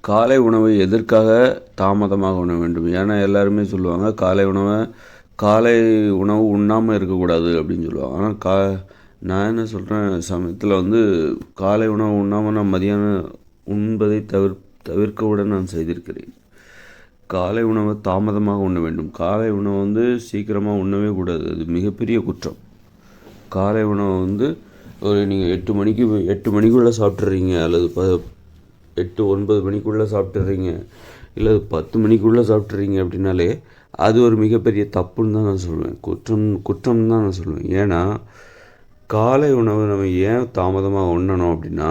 காலை உணவை எதற்காக தாமதமாக உண்ண வேண்டும்? ஏன்னா எல்லாருமே சொல்லுவாங்க காலை உணவு உண்ணாமல் இருக்கக்கூடாது அப்படின்னு சொல்லுவாங்க. ஆனால் நான் என்ன சொல்கிறேன், சமயத்தில் வந்து காலை உணவு உண்ணாமல் நான் மதியானம் உண்பதை தவிர்க்கவுடன் நான் செய்திருக்கிறேன். காலை உணவை தாமதமாக உண்ண வேண்டும். காலை உணவை வந்து சீக்கிரமாக உண்ணவே கூடாது. அது மிகப்பெரிய குற்றம். காலை உணவை வந்து நீங்கள் 8 மணிக்குள்ளே சாப்பிட்றீங்க, அல்லது 8-9 மணிக்குள்ளே சாப்பிட்றீங்க, இல்லை 10 மணிக்குள்ளே சாப்பிட்றீங்க அப்படின்னாலே அது ஒரு மிகப்பெரிய தப்புன்னு தான் நான் சொல்லுவேன். குற்றம்னு தான் நான் சொல்லுவேன். ஏன்னா காலை உணவை நம்ம ஏன் தாமதமாக உண்ணணும் அப்படின்னா,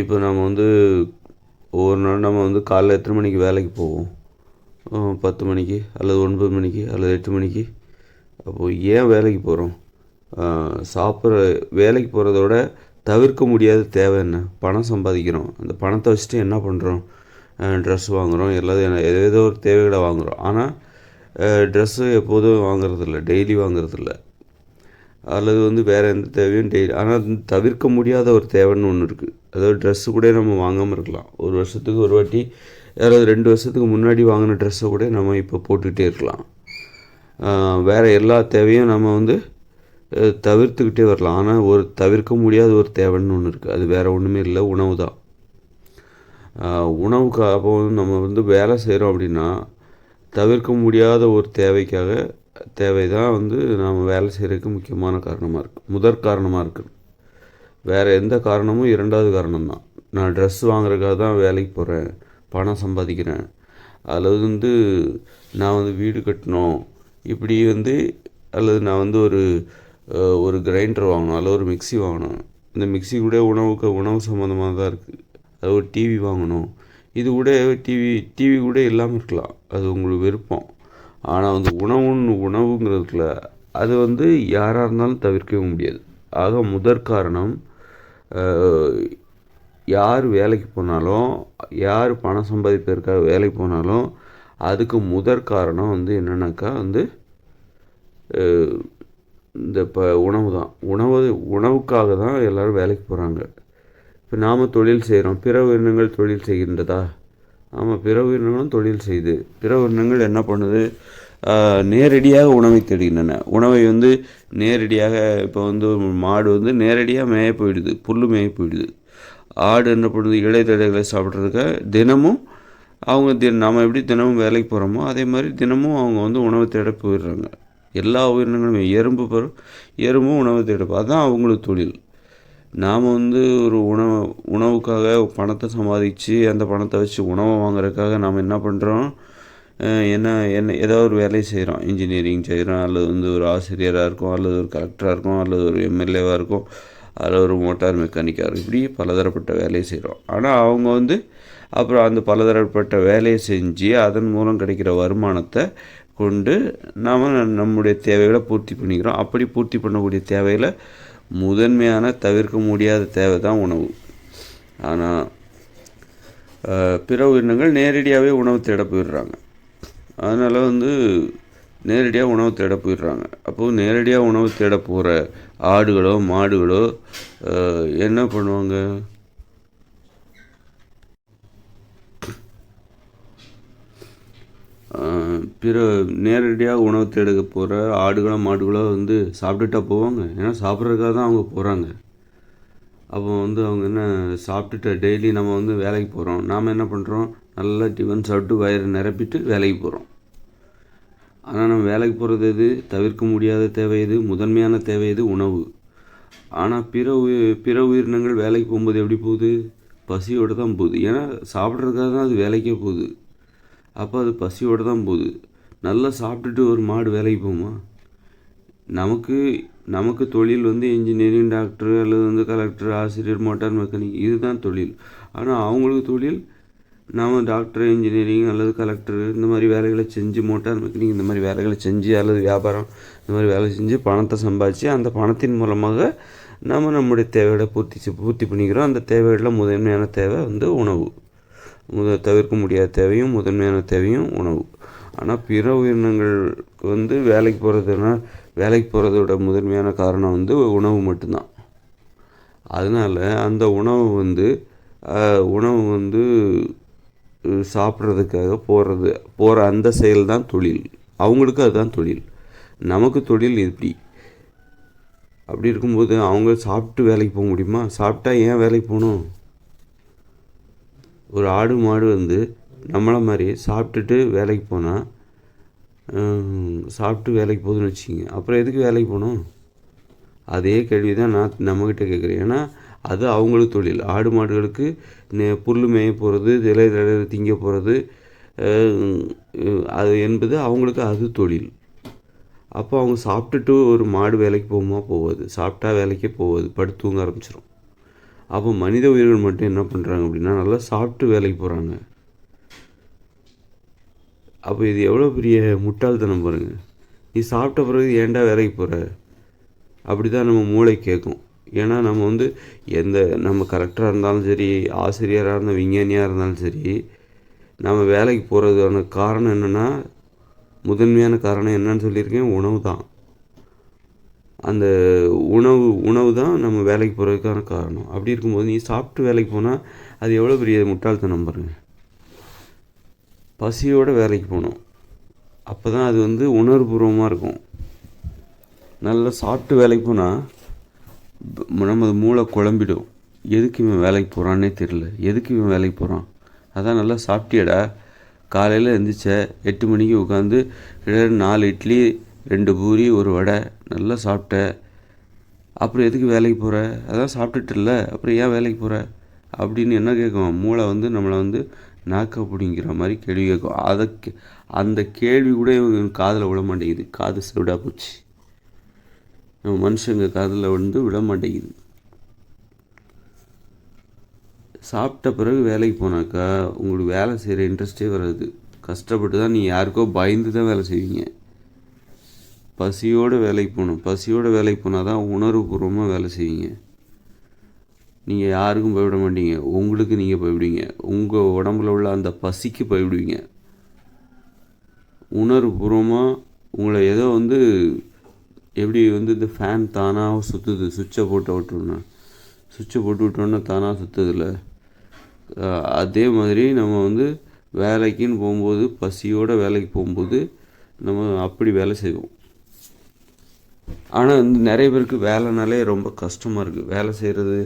இப்போ நம்ம வந்து ஒவ்வொரு நாள் நம்ம வந்து காலைல எத்தனை மணிக்கு வேலைக்கு போவோம்? 10 மணிக்கு, அல்லது 9 மணிக்கு, அல்லது 8 மணிக்கு. அப்போது ஏன் வேலைக்கு போகிறோம்? வேலைக்கு போகிறத விட தவிர்க்க முடியாத தேவை என்ன? பணம் சம்பாதிக்கிறோம். அந்த பணத்தை வச்சுட்டு என்ன பண்ணுறோம்? ட்ரெஸ் வாங்குகிறோம், ஏதோ ஒரு தேவைகளை வாங்குகிறோம். ஆனால் ட்ரெஸ்ஸு எப்போதும் வாங்குறதில்ல, டெய்லி வாங்குறதில்ல, அல்லது வந்து வேறு எந்த தேவையும் டெய்லி. ஆனால் தவிர்க்க முடியாத ஒரு தேவைன்னு ஒன்று இருக்குது. அதாவது ட்ரெஸ்ஸு கூட நம்ம வாங்காமல் இருக்கலாம். ஒரு வருஷத்துக்கு ஒரு வாட்டி, யாராவது 2 வருஷத்துக்கு முன்னாடி வாங்கின ட்ரெஸ்ஸை கூட நம்ம இப்போ போட்டுக்கிட்டே இருக்கலாம். வேறு எல்லா தேவையும் நம்ம வந்து தவிர்த்துக்கிட்டே வரலாம். ஆனால் ஒரு தவிர்க்க முடியாத ஒரு தேவைன்னு ஒன்று இருக்குது. அது வேறு ஒன்றுமே இல்லை, உணவு தான். உணவுக்கு அப்போ நம்ம வந்து வேலை செய்கிறோம் அப்படின்னா, தவிர்க்க முடியாத ஒரு தேவை தான் வந்து நாம் வேலை செய்கிறதுக்கு முக்கியமான காரணமாக இருக்குது, முதற் காரணமாக இருக்குது. வேறு எந்த காரணமும் 2வது காரணம் தான். நான் ட்ரெஸ் வாங்குறதுக்காக தான் வேலைக்கு போகிறேன், பணம் சம்பாதிக்கிறேன், அல்லது வந்து நான் வந்து வீடு கட்டணும், இப்படி வந்து, அல்லது நான் வந்து ஒரு கிரைண்டர் வாங்கணும், அல்லது ஒரு மிக்சி வாங்கணும். இந்த மிக்சி கூட உணவு சம்மந்தமாக தான் இருக்குது. அது ஒரு டிவி வாங்கணும். இது கூட டிவி கூட இல்லாமல் இருக்கலாம், அது உங்களுக்கு விருப்பம். ஆனால் வந்து உணவுங்கிறதுல அது வந்து யாராக இருந்தாலும் தவிர்க்கவே முடியாது. ஆக முதற் காரணம், யார் வேலைக்கு போனாலும், யார் பணம் சம்பாதிப்பதற்காக வேலைக்கு போனாலும், அதுக்கு முதற் காரணம் வந்து என்னென்னாக்கா வந்து இந்த உணவு தான். உணவுக்காக தான் எல்லோரும் வேலைக்கு போகிறாங்க. இப்போ நாம் தொழில் செய்கிறோம், பிற உயிரினங்கள் தொழில் செய்கின்றதா? ஆமாம், பிற உயிரினங்களும் தொழில் செய்யுது. பிற உயிரினங்கள் என்ன பண்ணுது? நேரடியாக உணவை தேடுகின்றன. உணவை வந்து நேரடியாக, இப்போ வந்து மாடு வந்து நேரடியாக மேய போயிடுது, புல் மேய போயிடுது. ஆடு என்ன பண்ணுது? இலைத்தழைகளை சாப்பிட்றதுக்காக தினமும் அவங்க நம்ம எப்படி தினமும் வேலைக்கு போகிறோமோ அதே மாதிரி தினமும் அவங்க வந்து உணவை தேட போயிடுறாங்க. எல்லா உயிரினங்களுமே, எறும்பும் உணவை தேடப்போ, அதுதான் அவங்களுக்கு தொழில். நாம் வந்து ஒரு உணவுக்காக பணத்தை சம்பாதிச்சு அந்த பணத்தை வச்சு உணவை வாங்குறதுக்காக நாம் என்ன பண்ணுறோம்? ஏதோ ஒரு வேலையை செய்கிறோம். இன்ஜினியரிங் செய்கிறோம், அல்லது வந்து ஒரு ஆசிரியராக இருக்கும், அல்லது ஒரு கலெக்டராக இருக்கும், அல்லது ஒரு எம்எல்ஏவாக இருக்கும், அல்லது ஒரு மோட்டார் மெக்கானிக்காக இருக்கும். இப்படி பலதரப்பட்ட வேலையை செய்கிறோம். ஆனால் அவங்க வந்து அப்புறம் அந்த பலதரப்பட்ட வேலையை செஞ்சு அதன் மூலம் கிடைக்கிற வருமானத்தை கொண்டு நாம் நம்முடைய தேவைகளை பூர்த்தி பண்ணிக்கிறோம். அப்படி பூர்த்தி பண்ணக்கூடிய தேவையில் முதன்மையான தவிர்க்க முடியாத தேவை தான் உணவு. ஆனால் பிற உயிரினங்கள் நேரடியாகவே உணவு தேட போயிடுறாங்க. அதனால் வந்து நேரடியாக உணவு தேட போயிடுறாங்க. அப்போது நேரடியாக உணவு தேட போகிற ஆடுகளோ மாடுகளோ என்ன பண்ணுவாங்க? பிற நேரடியாக உணவு தேட போகிற ஆடுகளோ மாடுகளோ வந்து சாப்பிட்டுட்டா போவாங்க. ஏன்னா சாப்பிட்றதுக்காக தான் அவங்க போகிறாங்க. அப்போ வந்து அவங்க என்ன சாப்பிட்டுட்டு, டெய்லி நம்ம வந்து வேலைக்கு போகிறோம், நாம் என்ன பண்ணுறோம்? நல்லா டிஃபன் சாப்பிட்டு வயிறு நிரப்பிட்டு வேலைக்கு போகிறோம். ஆனால் நம்ம வேலைக்கு போகிறது எது? தவிர்க்க முடியாத தேவை எது? முதன்மையான தேவை எது? உணவு. ஆனால் பிற உயிரினங்கள் வேலைக்கு போகும்போது எப்படி போகுது? பசியோடு தான் போகுது. ஏன்னா சாப்பிட்றதுக்காக தான் அது வேலைக்கே போகுது. அப்போ அது பசியோடு தான் போகுது. நல்லா சாப்பிட்டுட்டு ஒரு மாடு வேலைக்கு போகுமா? நமக்கு தொழில் வந்து இன்ஜினியரிங், டாக்டர், அல்லது வந்து கலெக்டர், ஆசிரியர், மோட்டார் மெக்கானிக், இதுதான் தொழில். ஆனால் அவங்களுக்கு தொழில் நாம் டாக்டர், இன்ஜினியரிங் அல்லது கலெக்டர் இந்த மாதிரி வேலைகளை செஞ்சு, மோட்டார் மெக்கானிக் இந்த மாதிரி வேலைகளை செஞ்சு, அல்லது வியாபாரம் இந்த மாதிரி வேலை செஞ்சு பணத்தை சம்பாதிச்சு அந்த பணத்தின் மூலமாக நம்ம நம்முடைய தேவைகளை பூர்த்தி பண்ணிக்கிறோம். அந்த தேவைகளில் முதன்மையான தேவை வந்து உணவு. தவிர்க்க முடியாத தேவையும் முதன்மையான தேவையும் உணவு. ஆனால் பிற உயிரினங்களுக்கு வந்து வேலைக்கு போகிறதோட முதன்மையான காரணம் வந்து உணவு மட்டும்தான். அதனால் அந்த உணவு வந்து உணவு வந்து சாப்பிட்றதுக்காக போகிற அந்த செயல் தான் தொழில். அவங்களுக்கு அதுதான் தொழில். நமக்கு தொழில் இப்படி. அப்படி இருக்கும்போது அவங்க சாப்பிட்டு வேலைக்கு போக முடியுமா? சாப்பிட்டா ஏன் வேலைக்கு போகணும்? ஒரு ஆடு மாடு வந்து நம்மளை மாதிரி சாப்பிட்டுட்டு வேலைக்கு போனால் சாப்பிட்டு வேலைக்கு போகுதுன்னு வச்சுக்கிங்க, அப்புறம் எதுக்கு வேலைக்கு போகணும்? அதே கேள்வி தான் நான் நம்மக்கிட்ட கேட்குறேன். ஏன்னா அது அவங்களுக்கு தொழில். ஆடு மாடுகளுக்கு புல் மேய போகிறது, இலை திங்க போகிறது, அது என்பது அவங்களுக்கு அது தொழில். அப்போ அவங்க சாப்பிட்டுட்டு ஒரு மாடு வேலைக்கு போகுமா? போகாது. சாப்பிட்டா வேலைக்கே போகாது, படுத்து தூங்க ஆரம்பிச்சிடும். அப்போ மனித உயிர்கள் மட்டும் என்ன பண்ணுறாங்க அப்படின்னா, நல்லா சாப்பிட்டு வேலைக்கு போகிறாங்க. அப்போ இது எவ்வளோ பெரிய முட்டாள்தனம் பாருங்கள். நீ சாப்பிட்ட பிறகு ஏன்டா வேலைக்கு போகிற? அப்படி தான் நம்ம மூளை கேட்கும். ஏன்னா நம்ம வந்து நம்ம கரெக்டாக இருந்தாலும் சரி, ஆசிரியராக இருந்தால், விஞ்ஞானியாக இருந்தாலும் சரி, நம்ம வேலைக்கு போகிறதுக்கான காரணம் என்னென்னா, முதன்மையான காரணம் என்னன்னு சொல்லியிருக்கேன், உணவு தான். அந்த உணவு தான் நம்ம வேலைக்கு போகிறதுக்கான காரணம். அப்படி இருக்கும்போது நீ சாப்பிட்டு வேலைக்கு போனால் அது எவ்வளோ பெரிய முட்டாள்தனம் பாருங்கள். பசியோடு வேலைக்கு போகணும். அப்போ தான் அது வந்து உணர்வுபூர்வமாக இருக்கும். நல்லா சாப்பிட்டு வேலைக்கு போனால் நமது மூளை குழம்பிடும். எதுக்கு இவன் வேலைக்கு போகிறான்னே தெரியல, எதுக்கு இவன் வேலைக்கு போகிறான்? அதான் நல்லா சாப்பிட்டியடா, காலையில் எழுந்திரிச்ச 8 மணிக்கு உட்காந்து 4 இட்லி 2 பூரி 1 வடை நல்லா சாப்பிட்ட, அப்புறம் எதுக்கு வேலைக்கு போகிற? அதான் சாப்பிட்டுட்டுல, அப்புறம் ஏன் வேலைக்கு போகிற அப்படின்னு என்ன கேட்கும்? மூளை வந்து நம்மளை வந்து நாக்க பிடிங்கிற மாதிரி கேள்வி கேட்கும். அந்த கேள்வி கூட இவங்க காதில் விழ மாட்டேங்குது. காது செவிடாக போச்சு. நம்ம மனுஷங்க காதில் வந்து விட மாட்டேங்குது. சாப்பிட்ட பிறகு வேலைக்கு போனாக்கா உங்களுக்கு வேலை செய்கிற இன்ட்ரெஸ்டே வராது. கஷ்டப்பட்டு தான், நீ யாருக்கோ பயந்து தான் வேலை செய்வீங்க. பசியோடு வேலைக்கு போகணும். பசியோடு வேலைக்கு போனால் தான் உணர்வுபூர்வமாக வேலை செய்வீங்க. நீங்கள் யாருக்கும் போய்விட மாட்டீங்க, உங்களுக்கு நீங்கள் போய்விடுவீங்க. உங்கள் உடம்புல உள்ள அந்த பசிக்கு போய்விடுவீங்க. உணர்வுபூர்வமாக உங்களை ஏதோ வந்து எப்படி வந்து இந்த ஃபேன் தானாக சுற்றுது, சுவிட்சை போட்டு விட்டோன்னா தானாக சுற்றுதில்ல, அதே மாதிரி நம்ம வந்து வேலைக்குன்னு போகும்போது, பசியோடு வேலைக்கு போகும்போது நம்ம அப்படி வேலை செய்வோம். ஆனால் வந்து நிறைய பேருக்கு வேலைனாலே ரொம்ப கஷ்டமாக இருக்குது வேலை செய்கிறது.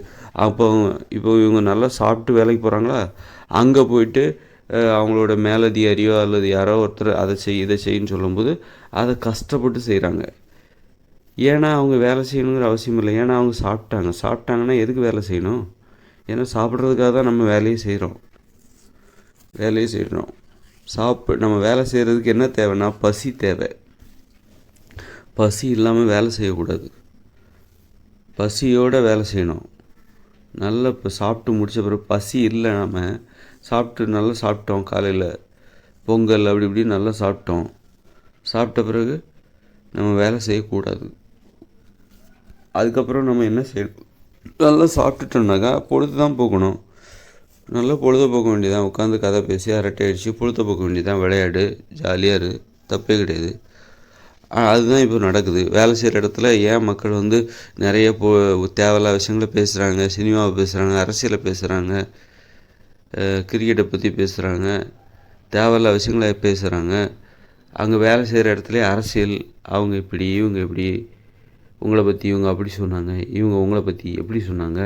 இப்போ இவங்க நல்லா சாப்பிட்டு வேலைக்கு போகிறாங்களா, அங்கே போயிட்டு அவங்களோட மேலதிகாரியோ அல்லது யாரோ ஒருத்தர் அதை இதை செய்யுன்னு சொல்லும்போது அதை கஷ்டப்பட்டு செய்கிறாங்க. ஏன்னா அவங்க வேலை செய்யணுங்கிற அவசியம் இல்லை. ஏன்னா அவங்க சாப்பிட்டாங்கன்னா எதுக்கு வேலை செய்யணும்? ஏன்னா சாப்பிட்றதுக்காக தான் நம்ம வேலையை செய்கிறோம். நம்ம வேலை செய்கிறதுக்கு என்ன தேவைன்னா, பசி தேவை. பசி இல்லாமல் வேலை செய்யக்கூடாது. பசியோடு வேலை செய்யணும். நல்லா இப்போ சாப்பிட்டு முடித்த பிறகு பசி இல்லை, நம்ம நல்லா சாப்பிட்டோம், காலையில் பொங்கல் அப்படி இப்படி நல்லா சாப்பிட்டோம். சாப்பிட்ட பிறகு நம்ம வேலை செய்யக்கூடாது. அதுக்கப்புறம் நம்ம என்ன செய்யணும்? நல்லா சாப்பிட்டுட்டோம்னாக்கா பொழுது தான் போக்கணும். நல்லா பொழுத போக்க வேண்டியதான். உட்காந்து கதை பேசி அரட்டை அடித்து பொழுத போக்க வேண்டியதான். விளையாடு, ஜாலியாக இரு, தப்பே கிடையாது. அதுதான் இப்போ நடக்குது. வேலை செய்கிற இடத்துல ஏன் மக்கள் வந்து நிறைய தேவையில்லாத விஷயங்களை பேசுகிறாங்க, சினிமாவை பேசுகிறாங்க, அரசியலை பேசுகிறாங்க, கிரிக்கெட்டை பற்றி பேசுகிறாங்க, தேவையில்லாத விஷயங்களை பேசுகிறாங்க. அங்கே வேலை செய்கிற இடத்துல அரசியல், அவங்க இப்படி இவங்க இப்படி, உங்களை பற்றி இவங்க அப்படி சொன்னாங்க, இவங்க உங்களை பற்றி எப்படி சொன்னாங்க,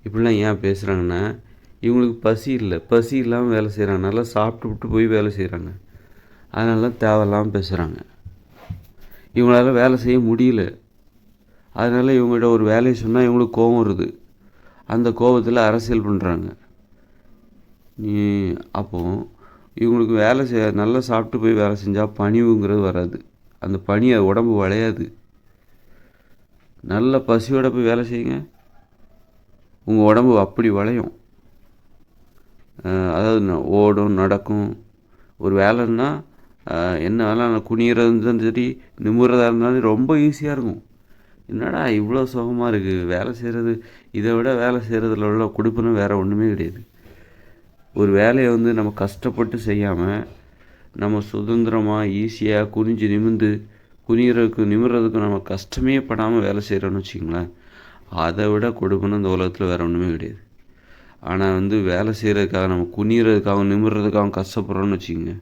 இப்படிலாம் ஏன் பேசுகிறாங்கன்னா இவங்களுக்கு பசி இல்லை. பசி இல்லாமல் வேலை செய்கிறாங்க. நல்லா சாப்பிட்டு விட்டு போய் வேலை செய்கிறாங்க. அதனால தேவையில்லாமல் பேசுகிறாங்க. இவங்களால வேலை செய்ய முடியல. அதனால் இவங்கள்ட்ட ஒரு வேலையை சொன்னால் இவங்களுக்கு கோபம் வருது. அந்த கோபத்தில் அரசியல் பண்ணுறாங்க. அப்போது இவங்களுக்கு வேலை நல்லா சாப்பிட்டு போய் வேலை செஞ்சால் பணிவுங்கிறது வராது. அந்த பனி உடம்பு வளையாது. நல்ல பசியோட போய் வேலை செய்யுங்க, உங்கள் உடம்பு அப்படி வளையும். அதாவது ஓடும், நடக்கும். ஒரு வேலைன்னா என்ன வேலை, குனிகிறது இருந்தாலும் சரி, நிமிர்றதா இருந்தாலும் ரொம்ப ஈஸியாக இருக்கும். என்னடா இவ்வளோ சுகமாக இருக்குது வேலை செய்கிறது, இதை விட வேலை செய்கிறதுல உள்ள கொடுப்புன்னு வேறு ஒன்றுமே கிடையாது. ஒரு வேலையை வந்து நம்ம கஷ்டப்பட்டு செய்யாமல் நம்ம சுதந்திரமாக ஈஸியாக குனிஞ்சு நிமிர்றதுக்கு நம்ம கஷ்டமே படாமல் வேலை செய்கிறோன்னு வச்சுங்களேன், அதை விட கொடுப்புன்னு இந்த உலகத்தில் வேறு ஒன்றுமே கிடையாது. ஆனால் வந்து வேலை செய்கிறதுக்காக நம்ம குனிகிறதுக்காகவும் நிமிர்றதுக்காகவும் கஷ்டப்படுறோன்னு வச்சுக்கோங்க,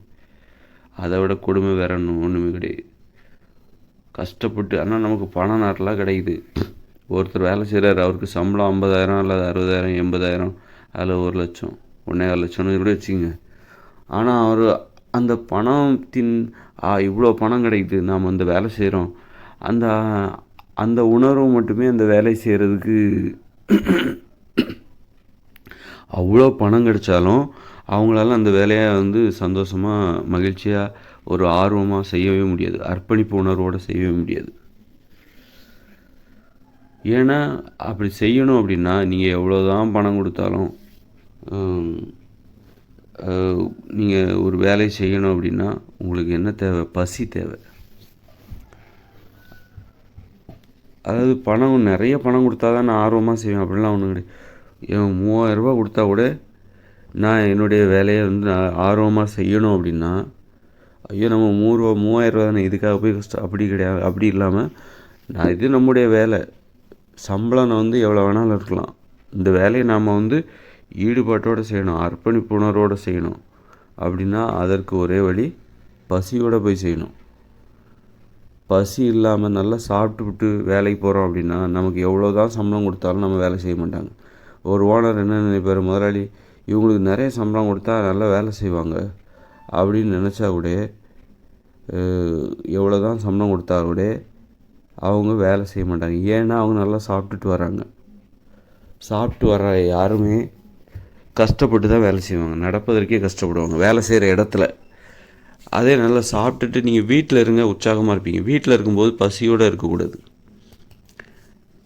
அதை விட கொடுமை வேற ஒன்றுமே கிடையாது. கஷ்டப்பட்டு ஆனால் நமக்கு பணம் நாட்டெலாம் கிடைக்குது. ஒருத்தர் வேலை செய்கிறாரு, அவருக்கு சம்பளம் 50,000 அல்லது 60,000 80,000 அதில் 1,00,000 1,50,000 கூட வச்சுக்கோங்க. ஆனால் அவர் அந்த பணத்தின் இவ்வளோ பணம் கிடைக்குது, நாம் அந்த வேலை செய்கிறோம், அந்த அந்த உணர்வு மட்டுமே அந்த வேலை செய்கிறதுக்கு அவ்வளோ பணம் கிடைச்சாலும் அவங்களால அந்த வேலையை வந்து சந்தோஷமாக மகிழ்ச்சியாக ஒரு ஆர்வமாக செய்யவே முடியாது, அர்ப்பணிப்பு உணர்வோடு செய்யவே முடியாது. ஏன்னா அப்படி செய்யணும் அப்படின்னா நீங்கள் எவ்வளோ தான் பணம் கொடுத்தாலும், நீங்கள் ஒரு வேலையை செய்யணும் அப்படின்னா உங்களுக்கு என்ன தேவை? பசி தேவை. அதாவது பணம் நிறைய பணம் கொடுத்தா தான் நான் ஆர்வமாக செய்வேன் அப்படின்லாம் ஒன்றும் கிடையாது. 3,000 கொடுத்தா கூட நான் என்னுடைய வேலையை வந்து நான் ஆர்வமாக செய்யணும் அப்படின்னா, ஐயோ நம்ம 3,000 தானே இதுக்காக போய் கஷ்டம், அப்படி கிடையாது. அப்படி இல்லாமல் இது நம்முடைய வேலை, சம்பளம் வந்து எவ்வளோ வேணாலும் இருக்கலாம், இந்த வேலையை நாம் வந்து ஈடுபாட்டோடு செய்யணும், அர்ப்பணிப்பு உணர்வோடு செய்யணும் அப்படின்னா அதற்கு ஒரே வழி பசியோடு போய் செய்யணும். பசி இல்லாமல் நல்லா சாப்பிட்டுவிட்டு வேலைக்கு போகிறோம் அப்படின்னா நமக்கு எவ்வளோ தான் சம்பளம் கொடுத்தாலும் நம்ம வேலை செய்ய மாட்டாங்க. ஒரு ஓனர் என்ன நினைப்பார், முதலாளி இவங்களுக்கு நிறைய சம்பளம் கொடுத்தா நல்லா வேலை செய்வாங்க அப்படின்னு நினச்சா கூட, எவ்வளோ தான் சம்பளம் கொடுத்தா கூட அவங்க வேலை செய்ய மாட்டாங்க. ஏன்னா அவங்க நல்லா சாப்பிட்டுட்டு வராங்க. சாப்பிட்டு வர யாருமே கஷ்டப்பட்டு தான் வேலை செய்வாங்க, நடப்பதற்கே கஷ்டப்படுவாங்க வேலை செய்கிற இடத்துல. அதே நல்லா சாப்பிட்டுட்டு நீங்கள் வீட்டில் இருங்க, உற்சாகமாக இருப்பீங்க. வீட்டில் இருக்கும்போது பசியோடு இருக்கக்கூடாது.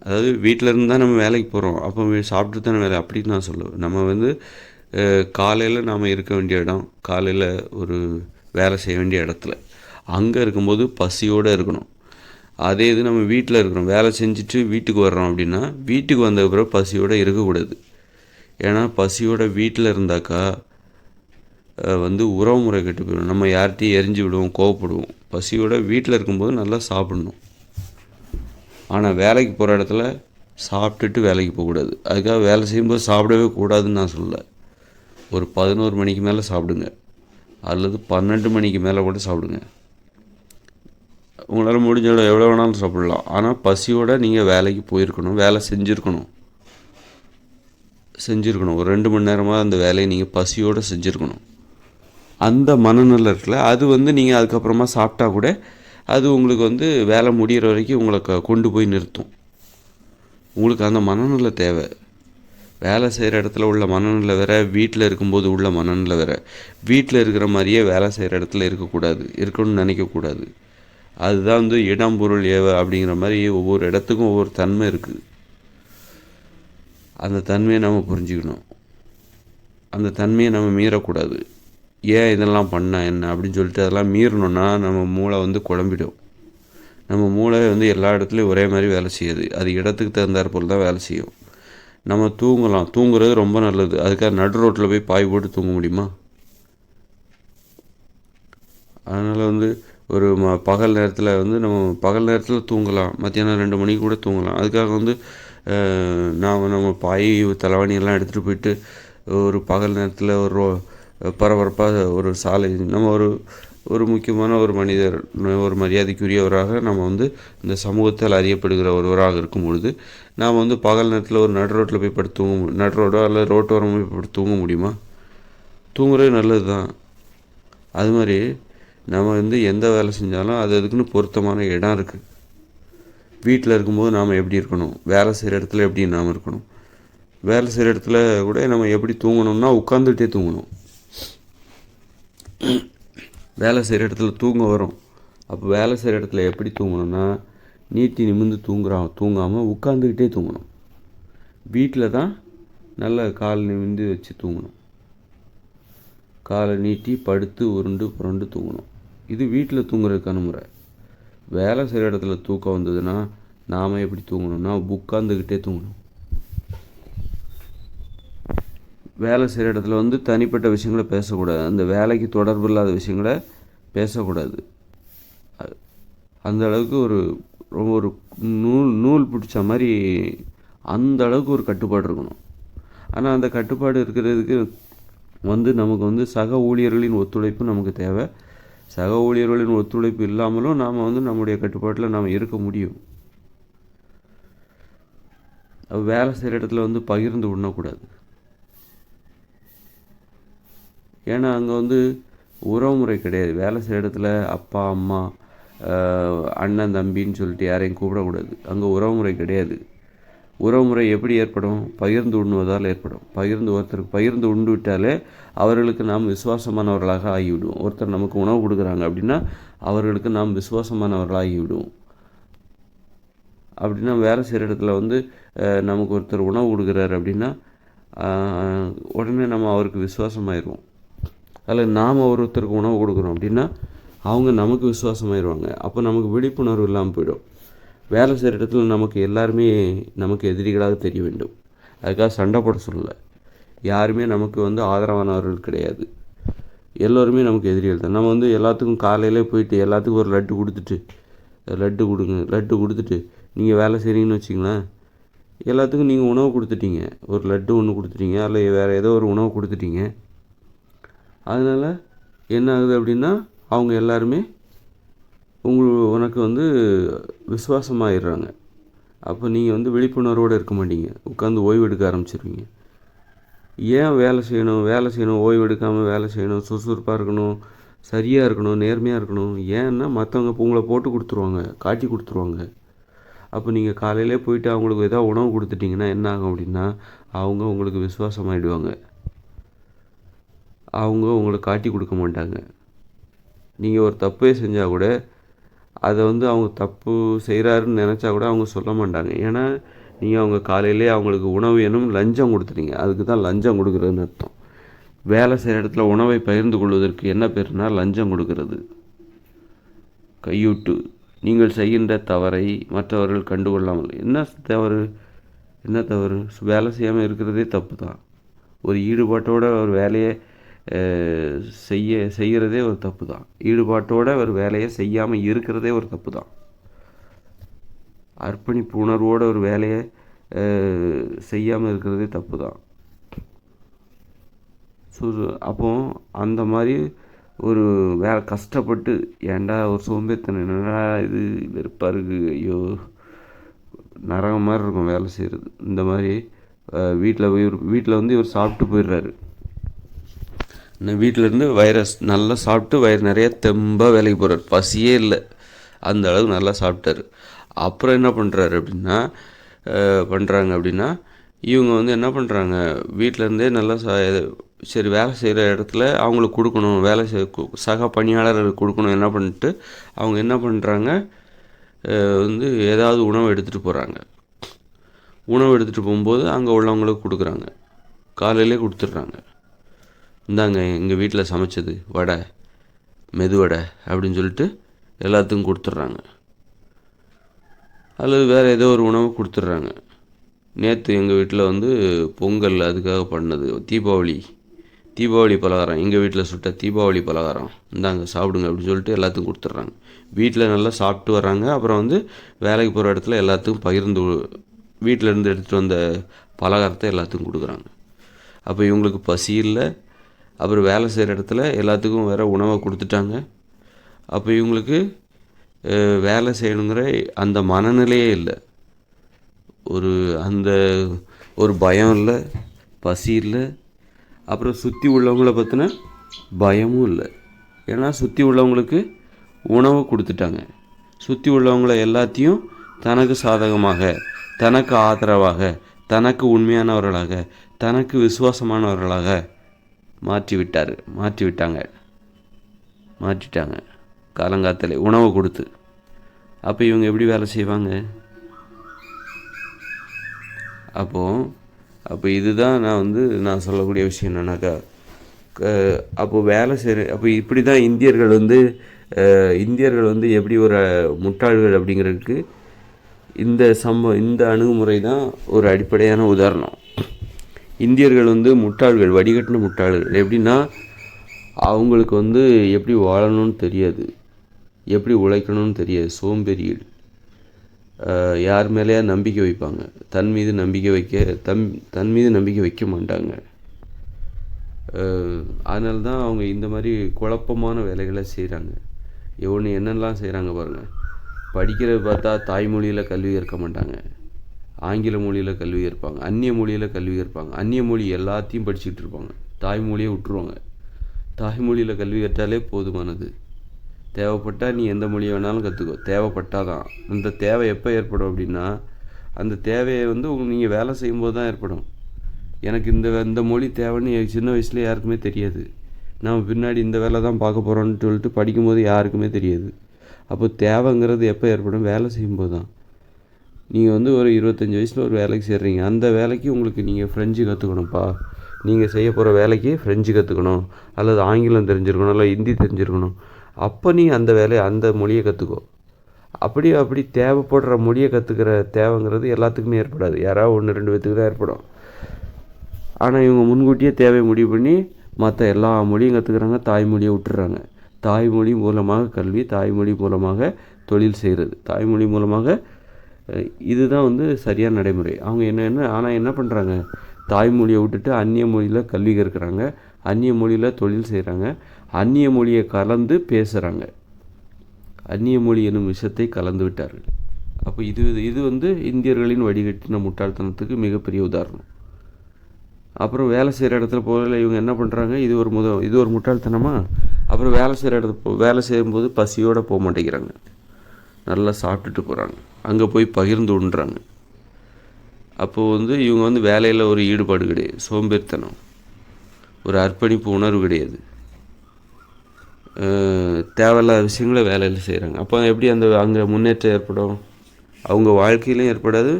அதாவது வீட்டில் இருந்து தான் நம்ம வேலைக்கு போகிறோம், அப்போ சாப்பிட்டு தானே வேலை அப்படின்னு நான் சொல்லுவேன். நம்ம வந்து காலையில் நாம் இருக்க வேண்டிய இடம், காலையில் ஒரு வேலை செய்ய வேண்டிய இடத்துல அங்கே இருக்கும்போது பசியோடு இருக்கணும். அதே இது நம்ம வீட்டில் இருக்கிறோம், வேலை செஞ்சுட்டு வீட்டுக்கு வர்றோம் அப்படின்னா வீட்டுக்கு வந்த பிறகு பசியோடு இருக்கக்கூடாது. ஏன்னா பசியோட வீட்டில் இருந்தாக்கா வந்து உறவு முறை கெட்டு போயிடும், நம்ம யார்கிட்டையும் எரிஞ்சு விடுவோம், கோவப்படுவோம். பசியோட வீட்டில் இருக்கும்போது நல்லா சாப்பிடணும். ஆனால் வேலைக்கு போகிற இடத்துல சாப்பிட்டுட்டு வேலைக்கு போகக்கூடாது. அதுக்காக வேலை செய்யும்போது சாப்பிடவே கூடாதுன்னு நான் சொல்லலை. ஒரு 11 மணிக்கு மேலே சாப்பிடுங்க, அல்லது 12 மணிக்கு மேலே கூட சாப்பிடுங்க. உங்களால் முடிஞ்ச எவ்வளோ வேணாலும் சாப்பிடலாம். ஆனால் பசியோடு நீங்கள் வேலைக்கு போயிருக்கணும், வேலை செஞ்சுருக்கணும். ஒரு 2 மணி நேரமாக அந்த வேலையை நீங்கள் பசியோடு செஞ்சுருக்கணும். அந்த மனநிலை இருக்குல்ல, அது வந்து நீங்கள் அதுக்கப்புறமா சாப்பிட்டா கூட அது உங்களுக்கு வந்து வேலை முடிகிற வரைக்கும் உங்களை கொண்டு போய் நிறுத்தும். உங்களுக்கு அந்த மனநிலை தேவை. வேலை செய்கிற இடத்துல உள்ள மனநிலை வேறு, வீட்டில் இருக்கும்போது உள்ள மனநிலை வேறு. வீட்டில் இருக்கிற மாதிரியே வேலை செய்கிற இடத்துல இருக்கக்கூடாது, இருக்கணும்னு நினைக்கக்கூடாது. அதுதான் வந்து இடம் பொருள் ஏவ அப்படிங்கிற மாதிரி ஒவ்வொரு இடத்துக்கும் ஒவ்வொரு தன்மை இருக்குது. அந்த தன்மையை நம்ம புரிஞ்சுக்கணும், அந்த தன்மையை நம்ம மீறக்கூடாது. ஏன் இதெல்லாம் பண்ண என்ன அப்படின்னு சொல்லிட்டு அதெல்லாம் மீறணுன்னா நம்ம மூளை வந்து குழம்பிடும். நம்ம மூளை வந்து எல்லா இடத்துலையும் ஒரே மாதிரி வேலை செய்யாது, அது இடத்துக்கு தகுந்தாற் போல் தான் வேலை செய்யும். நம்ம தூங்கலாம், தூங்குறது ரொம்ப நல்லது. அதுக்காக நடு ரோட்டில் போய் பாய் போட்டு தூங்க முடியுமா? அதனால் வந்து ஒரு பகல் நேரத்தில் வந்து நம்ம பகல் நேரத்தில் தூங்கலாம், மத்தியானம் 2 மணிக்கு கூட தூங்கலாம். அதுக்காக வந்து நம்ம பாய் தலைவாணியெல்லாம் எடுத்துகிட்டு போயிட்டு ஒரு பகல் நேரத்தில் ஒரு பரபரப்பாக ஒரு சாலை, நம்ம ஒரு முக்கியமான ஒரு மனிதர், ஒரு மரியாதைக்குரியவராக நம்ம வந்து இந்த சமூகத்தால் அறியப்படுகிற ஒருவராக இருக்கும் பொழுது நாம் வந்து பகல் நேரத்தில் ஒரு நடு ரோட்டில் போய் படுத்து நடு ரோடோ அல்லது ரோட்டோரம் போய் படுத்து தூங்க முடியுமா? தூங்குறது நல்லது தான். அது மாதிரி நம்ம வந்து எந்த வேலை செஞ்சாலும் அதுக்குன்னு பொருத்தமான இடம் இருக்குது. வீட்டில் இருக்கும்போது நாம் எப்படி இருக்கணும், வேலை செய்கிற இடத்துல எப்படி நாம் இருக்கணும். வேலை செய்கிற இடத்துல கூட நம்ம எப்படி தூங்கணும்னா உட்காந்துக்கிட்டே தூங்கணும். வேலை செய்கிற இடத்துல தூங்க வரும், அப்போ வேலை செய்கிற இடத்துல எப்படி தூங்கணும்னா நீட்டி நிமிர்ந்து தூங்காமல் உட்காந்துக்கிட்டே தூங்கணும். வீட்டில் தான் நல்லா கால் நிமிர்ந்து வச்சு தூங்கணும், காலை நீட்டி படுத்து உருண்டு புரண்டு தூங்கணும். இது வீட்டில் தூங்குறதுக்கான முறை. வேலை செய்கிற இடத்துல தூக்கம் வந்ததுன்னா நாம் எப்படி தூங்கணும்னா உட்காந்துக்கிட்டே தூங்கணும். வேலை செய்கிற இடத்துல வந்து தனிப்பட்ட விஷயங்களை பேசக்கூடாது, அந்த வேலைக்கு தொடர்பு இல்லாத விஷயங்களை பேசக்கூடாது. அந்த அளவுக்கு ஒரு நூல் பிடிச்ச மாதிரி அந்த அளவுக்கு ஒரு கட்டுப்பாடு இருக்கணும். ஆனால் அந்த கட்டுப்பாடு இருக்கிறதுக்கு நமக்கு சக ஊழியர்களின் ஒத்துழைப்பு நமக்கு தேவை. சக ஊழியர்களின் ஒத்துழைப்பு இல்லாமலும் நாம் நம்முடைய கட்டுப்பாட்டில் நாம் இருக்க முடியும். வேலை செய்கிற இடத்துல பகிர்ந்து உண்ணக்கூடாது. ஏன்னா அங்கே உறவுமுறை கிடையாது. வேலை செய்கிற இடத்துல அப்பா அம்மா அண்ணன் தம்பின்னு சொல்லிட்டு யாரையும் கூப்பிடக்கூடாது. அங்கே உறவுமுறை கிடையாது. உறவுமுறை எப்படி ஏற்படும்? பகிர்ந்து உண்ணுவதால் ஏற்படும். ஒருத்தருக்கு பகிர்ந்து உண்டு விட்டாலே அவர்களுக்கு நாம் விசுவாசமானவர்களாக ஆகிவிடுவோம். ஒருத்தர் நமக்கு உணவு கொடுக்குறாங்க அப்படின்னா அவர்களுக்கு நாம் விசுவாசமானவர்களாக ஆகிவிடுவோம். அப்படின்னா வேலை செய்கிற இடத்துல நமக்கு ஒருத்தர் உணவு கொடுக்குறாரு அப்படின்னா உடனே நம்ம அவருக்கு விசுவாசமாயிடுவோம். அதில் நாம் ஒருத்தருக்கு உணவு கொடுக்குறோம் அப்படின்னா அவங்க நமக்கு விசுவாசமாயிடுவாங்க. அப்போ நமக்கு விழிப்புணர்வு இல்லாமல் போயிடும். வேலை செய்கிற இடத்துல நமக்கு எல்லாருமே நமக்கு எதிரிகளாக தெரிய வேண்டும். அதுக்காக சண்டை போட சொல்லலை. யாருமே நமக்கு ஆதரவானவர்கள் கிடையாது. எல்லோருமே நமக்கு எதிரிகள் தான். நம்ம எல்லாத்துக்கும் காலையிலே போயிட்டு எல்லாத்துக்கும் ஒரு லட்டு கொடுத்துட்டு லட்டு கொடுத்துட்டு நீங்கள் வேலை செய்கிறீங்கன்னு வச்சிங்களேன், எல்லாத்துக்கும் நீங்கள் உணவு கொடுத்துட்டீங்க. ஒரு லட்டு ஒன்று கொடுத்துட்டீங்க, அதில் வேறு ஏதோ ஒரு உணவு கொடுத்துட்டீங்க. அதனால் என்ன ஆகுது அப்படின்னா அவங்க எல்லாருமே உனக்கு விசுவாசமாகிடுறாங்க. அப்போ நீங்கள் விழிப்புணர்வோடு இருக்க மாட்டீங்க. உட்காந்து ஓய்வு எடுக்க ஆரம்பிச்சிருவீங்க. ஏன் வேலை செய்யணும், ஓய்வு எடுக்காமல் வேலை செய்யணும், சுறுசுறுப்பாக இருக்கணும், சரியாக இருக்கணும், நேர்மையாக இருக்கணும். ஏன்னா மற்றவங்க உங்களை போட்டு கொடுத்துருவாங்க, காட்டி கொடுத்துருவாங்க. அப்போ நீங்கள் காலையிலே போயிட்டு அவங்களுக்கு ஏதாவது உணவு கொடுத்துட்டிங்கன்னா என்ன ஆகும் அப்படின்னா அவங்க உங்களுக்கு விசுவாசமாகிடுவாங்க. அவங்க உங்களுக்கு காட்டி கொடுக்க மாட்டாங்க. நீங்கள் ஒரு தப்பே செஞ்சால் கூட அதை அவங்க தப்பு செய்கிறாருன்னு நினச்சா கூட அவங்க சொல்ல மாட்டாங்க. ஏன்னா நீங்கள் அவங்க காலையிலே அவங்களுக்கு உணவு வேணும் லஞ்சம் கொடுத்துட்டீங்க. அதுக்கு தான் லஞ்சம் கொடுக்குறதுன்னு அர்த்தம். வேலை செய்கிற இடத்துல உணவை பகிர்ந்து கொள்வதற்கு என்ன பேருனா லஞ்சம் கொடுக்கறது. கையூட்டு. நீங்கள் செய்கின்ற தவறை மற்றவர்கள் கண்டுகொள்ளாமல். என்ன தவறு? வேலை செய்யாமல் இருக்கிறதே தப்பு தான். ஒரு ஈடுபாட்டோட ஒரு வேலையை செய்கிறதே ஒரு தப்பு தான். ஈடுபாட்டோட ஒரு வேலையை செய்யாமல் இருக்கிறதே ஒரு தப்பு தான். அர்ப்பணிப்பு உணர்வோட ஒரு வேலையை செய்யாமல் இருக்கிறதே தப்பு தான். அப்போ அந்த மாதிரி ஒரு வேலை கஷ்டப்பட்டு ஏன்டா ஒரு சோம்பேத்தனம், என்னடா இது வெறுப்பாக இருக்குது, ஐயோ நரகம் மாதிரி இருக்கும் வேலை செய்கிறது. இந்த மாதிரி வீட்டில் இவர் சாப்பிட்டு போயிடுறாரு. வீட்டிலேருந்து நல்லா சாப்பிட்டு வயிறு நிறைய தெம்பாக வேலைக்கு போகிறார். பசியே இல்லை, அந்த அளவுக்கு நல்லா சாப்பிட்டாரு. அப்புறம் என்ன பண்ணுறாங்க அப்படின்னா இவங்க என்ன பண்ணுறாங்க, வீட்டிலேருந்தே நல்லா சரி வேலை செய்கிற இடத்துல அவங்களுக்கு கொடுக்கணும், சக பணியாளர்களுக்கு கொடுக்கணும். என்ன பண்ணிட்டு அவங்க என்ன பண்ணுறாங்க, ஏதாவது உணவு எடுத்துகிட்டு போகிறாங்க. உணவு எடுத்துகிட்டு போகும்போது அங்கே உள்ளவங்களுக்கு கொடுக்குறாங்க. காலையிலே கொடுத்துட்றாங்க. இந்தாங்க எங்கள் வீட்டில் சமைச்சது வடை, மெதுவடை அப்படின்னு சொல்லிட்டு எல்லாத்துக்கும் கொடுத்துட்றாங்க. அல்லது வேறு ஏதோ ஒரு உணவு கொடுத்துட்றாங்க. நேற்று எங்கள் வீட்டில் பொங்கல் அதுக்காக பண்ணது தீபாவளி பலகாரம், எங்கள் வீட்டில் சுட்ட தீபாவளி பலகாரம், இந்தாங்க சாப்பிடுங்க அப்படின்னு சொல்லிட்டு எல்லாத்துக்கும் கொடுத்துட்றாங்க. வீட்டில் நல்லா சாப்பிட்டு வர்றாங்க. அப்புறம் வேலைக்கு போகிற இடத்துல எல்லாத்துக்கும் பகிர்ந்து வீட்டிலேருந்து எடுத்துகிட்டு வந்த பலகாரத்தை எல்லாத்துக்கும் கொடுக்குறாங்க. அப்போ இவங்களுக்கு பசி இல்லை. அப்புறம் வேலை செய்கிற இடத்துல எல்லாத்துக்கும் வேறு உணவை கொடுத்துட்டாங்க. அப்போ இவங்களுக்கு வேலை செய்யணுங்கிற அந்த மனநிலையே இல்லை. ஒரு பயம் இல்லை, பசி இல்லை. அப்புறம் சுற்றி உள்ளவங்கள பற்றின பயமும் இல்லை. ஏன்னா சுற்றி உள்ளவங்களுக்கு உணவு கொடுத்துட்டாங்க. சுற்றி உள்ளவங்கள எல்லாத்தையும் தனக்கு சாதகமாக, தனக்கு ஆதரவாக, தனக்கு உண்மையானவர்களாக, தனக்கு விசுவாசமானவர்களாக மாற்றிட்டாங்க காலங்காத்தலே உணவு கொடுத்து. அப்போ இவங்க எப்படி வேலை செய்வாங்க? அப்போ இதுதான் நான் சொல்லக்கூடிய விஷயம் என்னன்னாக்கா, அப்போது வேலை செய்கிற இப்படி தான் இந்தியர்கள் எப்படி ஒரு முட்டாள்கள் அப்படிங்கிறதுக்கு இந்த அணுகுமுறை தான் ஒரு அடிப்படையான உதாரணம். இந்தியர்கள் முட்டாள்கள், வடிகட்டின முட்டாள்கள். எப்படின்னா அவங்களுக்கு எப்படி வாழணும்னு தெரியாது, எப்படி உழைக்கணும்னு தெரியாது, சோம்பேறிகள். யார் மேலேயா நம்பிக்கை வைப்பாங்க. தன் மீது நம்பிக்கை வைக்க மாட்டாங்க. அதனால தான் அவங்க இந்த மாதிரி குழப்பமான வேலைகளை செய்கிறாங்க. என்னென்னலாம் செய்கிறாங்க பாருங்கள். படிக்கிறது பார்த்தா தாய்மொழியில் கல்வி கற்க மாட்டாங்க, ஆங்கில மொழியில் கல்வி கற்பாங்க, அந்நிய மொழியில் கல்வி கற்பாங்க. அந்நிய மொழி எல்லாத்தையும் படிச்சுட்டு இருப்பாங்க, தாய்மொழியை விட்டுருவாங்க. தாய்மொழியில் கல்வி கற்றாலே போதுமானது. தேவைப்பட்டால் நீ எந்த மொழியை வேணாலும் கற்றுக்கோ, தேவைப்பட்டால் தான். அந்த தேவை எப்போ ஏற்படும் அப்படின்னா, அந்த தேவையை நீங்கள் வேலை செய்யும்போது தான் ஏற்படும். எனக்கு இந்த மொழி தேவைன்னு சின்ன வயசுல யாருக்குமே தெரியாது. நாம் பின்னாடி இந்த வேலை தான் பார்க்க போகிறோன்னு சொல்லிட்டு படிக்கும்போது யாருக்குமே தெரியாது. அப்போ தேவைங்கிறது எப்போ ஏற்படும்? வேலை செய்யும்போது தான். நீங்கள் ஒரு 25 வயசில் ஒரு வேலைக்கு சேர்றீங்க. அந்த வேலைக்கு உங்களுக்கு நீங்கள் ஃப்ரெஞ்சு கற்றுக்கணும்ப்பா. நீங்கள் செய்ய போகிற வேலைக்கு ஃப்ரெஞ்சு கற்றுக்கணும், அல்லது ஆங்கிலம் தெரிஞ்சிருக்கணும், இல்லை ஹிந்தி தெரிஞ்சிருக்கணும். அப்போ நீ அந்த மொழியை கற்றுக்கோ. அப்படி தேவைப்படுற மொழியை கற்றுக்கிற தேவைங்கிறது எல்லாத்துக்குமே ஏற்படாது. யாராவது 1-2 பேத்துக்கு தான் ஏற்படும். ஆனால் இவங்க முன்கூட்டியே தேவையை முடிவு பண்ணி மற்ற எல்லா மொழியும் கற்றுக்குறாங்க, தாய்மொழியை விட்டுறாங்க. தாய்மொழி மூலமாக கல்வி, தாய்மொழி மூலமாக தொழில் செய்கிறது, தாய்மொழி மூலமாக இதுதான் சரியான நடைமுறை. அவங்க என்ன பண்ணுறாங்க? தாய்மொழியை விட்டுட்டு அந்நிய மொழியில் கல்வி கற்கிறாங்க, அந்நிய மொழியில் தொழில் செய்கிறாங்க, அந்நிய மொழியை கலந்து பேசுகிறாங்க. அந்நிய மொழி என்னும் விஷயத்தை கலந்து விட்டார்கள். அப்போ இது இந்தியர்களின் வடிகட்டின முட்டாள்தனத்துக்கு மிகப்பெரிய உதாரணம். அப்புறம் வேலை செய்கிற இடத்துல போகல இவங்க என்ன பண்ணுறாங்க? இது ஒரு முட்டாள்தனமா? அப்புறம் வேலை செய்யும்போது பசியோடு போக மாட்டேங்கிறாங்க, நல்லா சாப்பிட்டுட்டு போகிறாங்க, அங்கே போய் பகிர்ந்து உண்றாங்க. அப்போது இவங்க வேலையில் ஒரு ஈடுபாடு கிடையாது, சோம்பேறித்தனம், ஒரு அர்ப்பணிப்பு உணர்வு கிடையாது, தேவையில்லாத விஷயங்களை வேலையில் செய்கிறாங்க. அப்போ எப்படி அங்கே முன்னேற்றம் ஏற்படும்? அவங்க வாழ்க்கையிலையும் ஏற்படாது,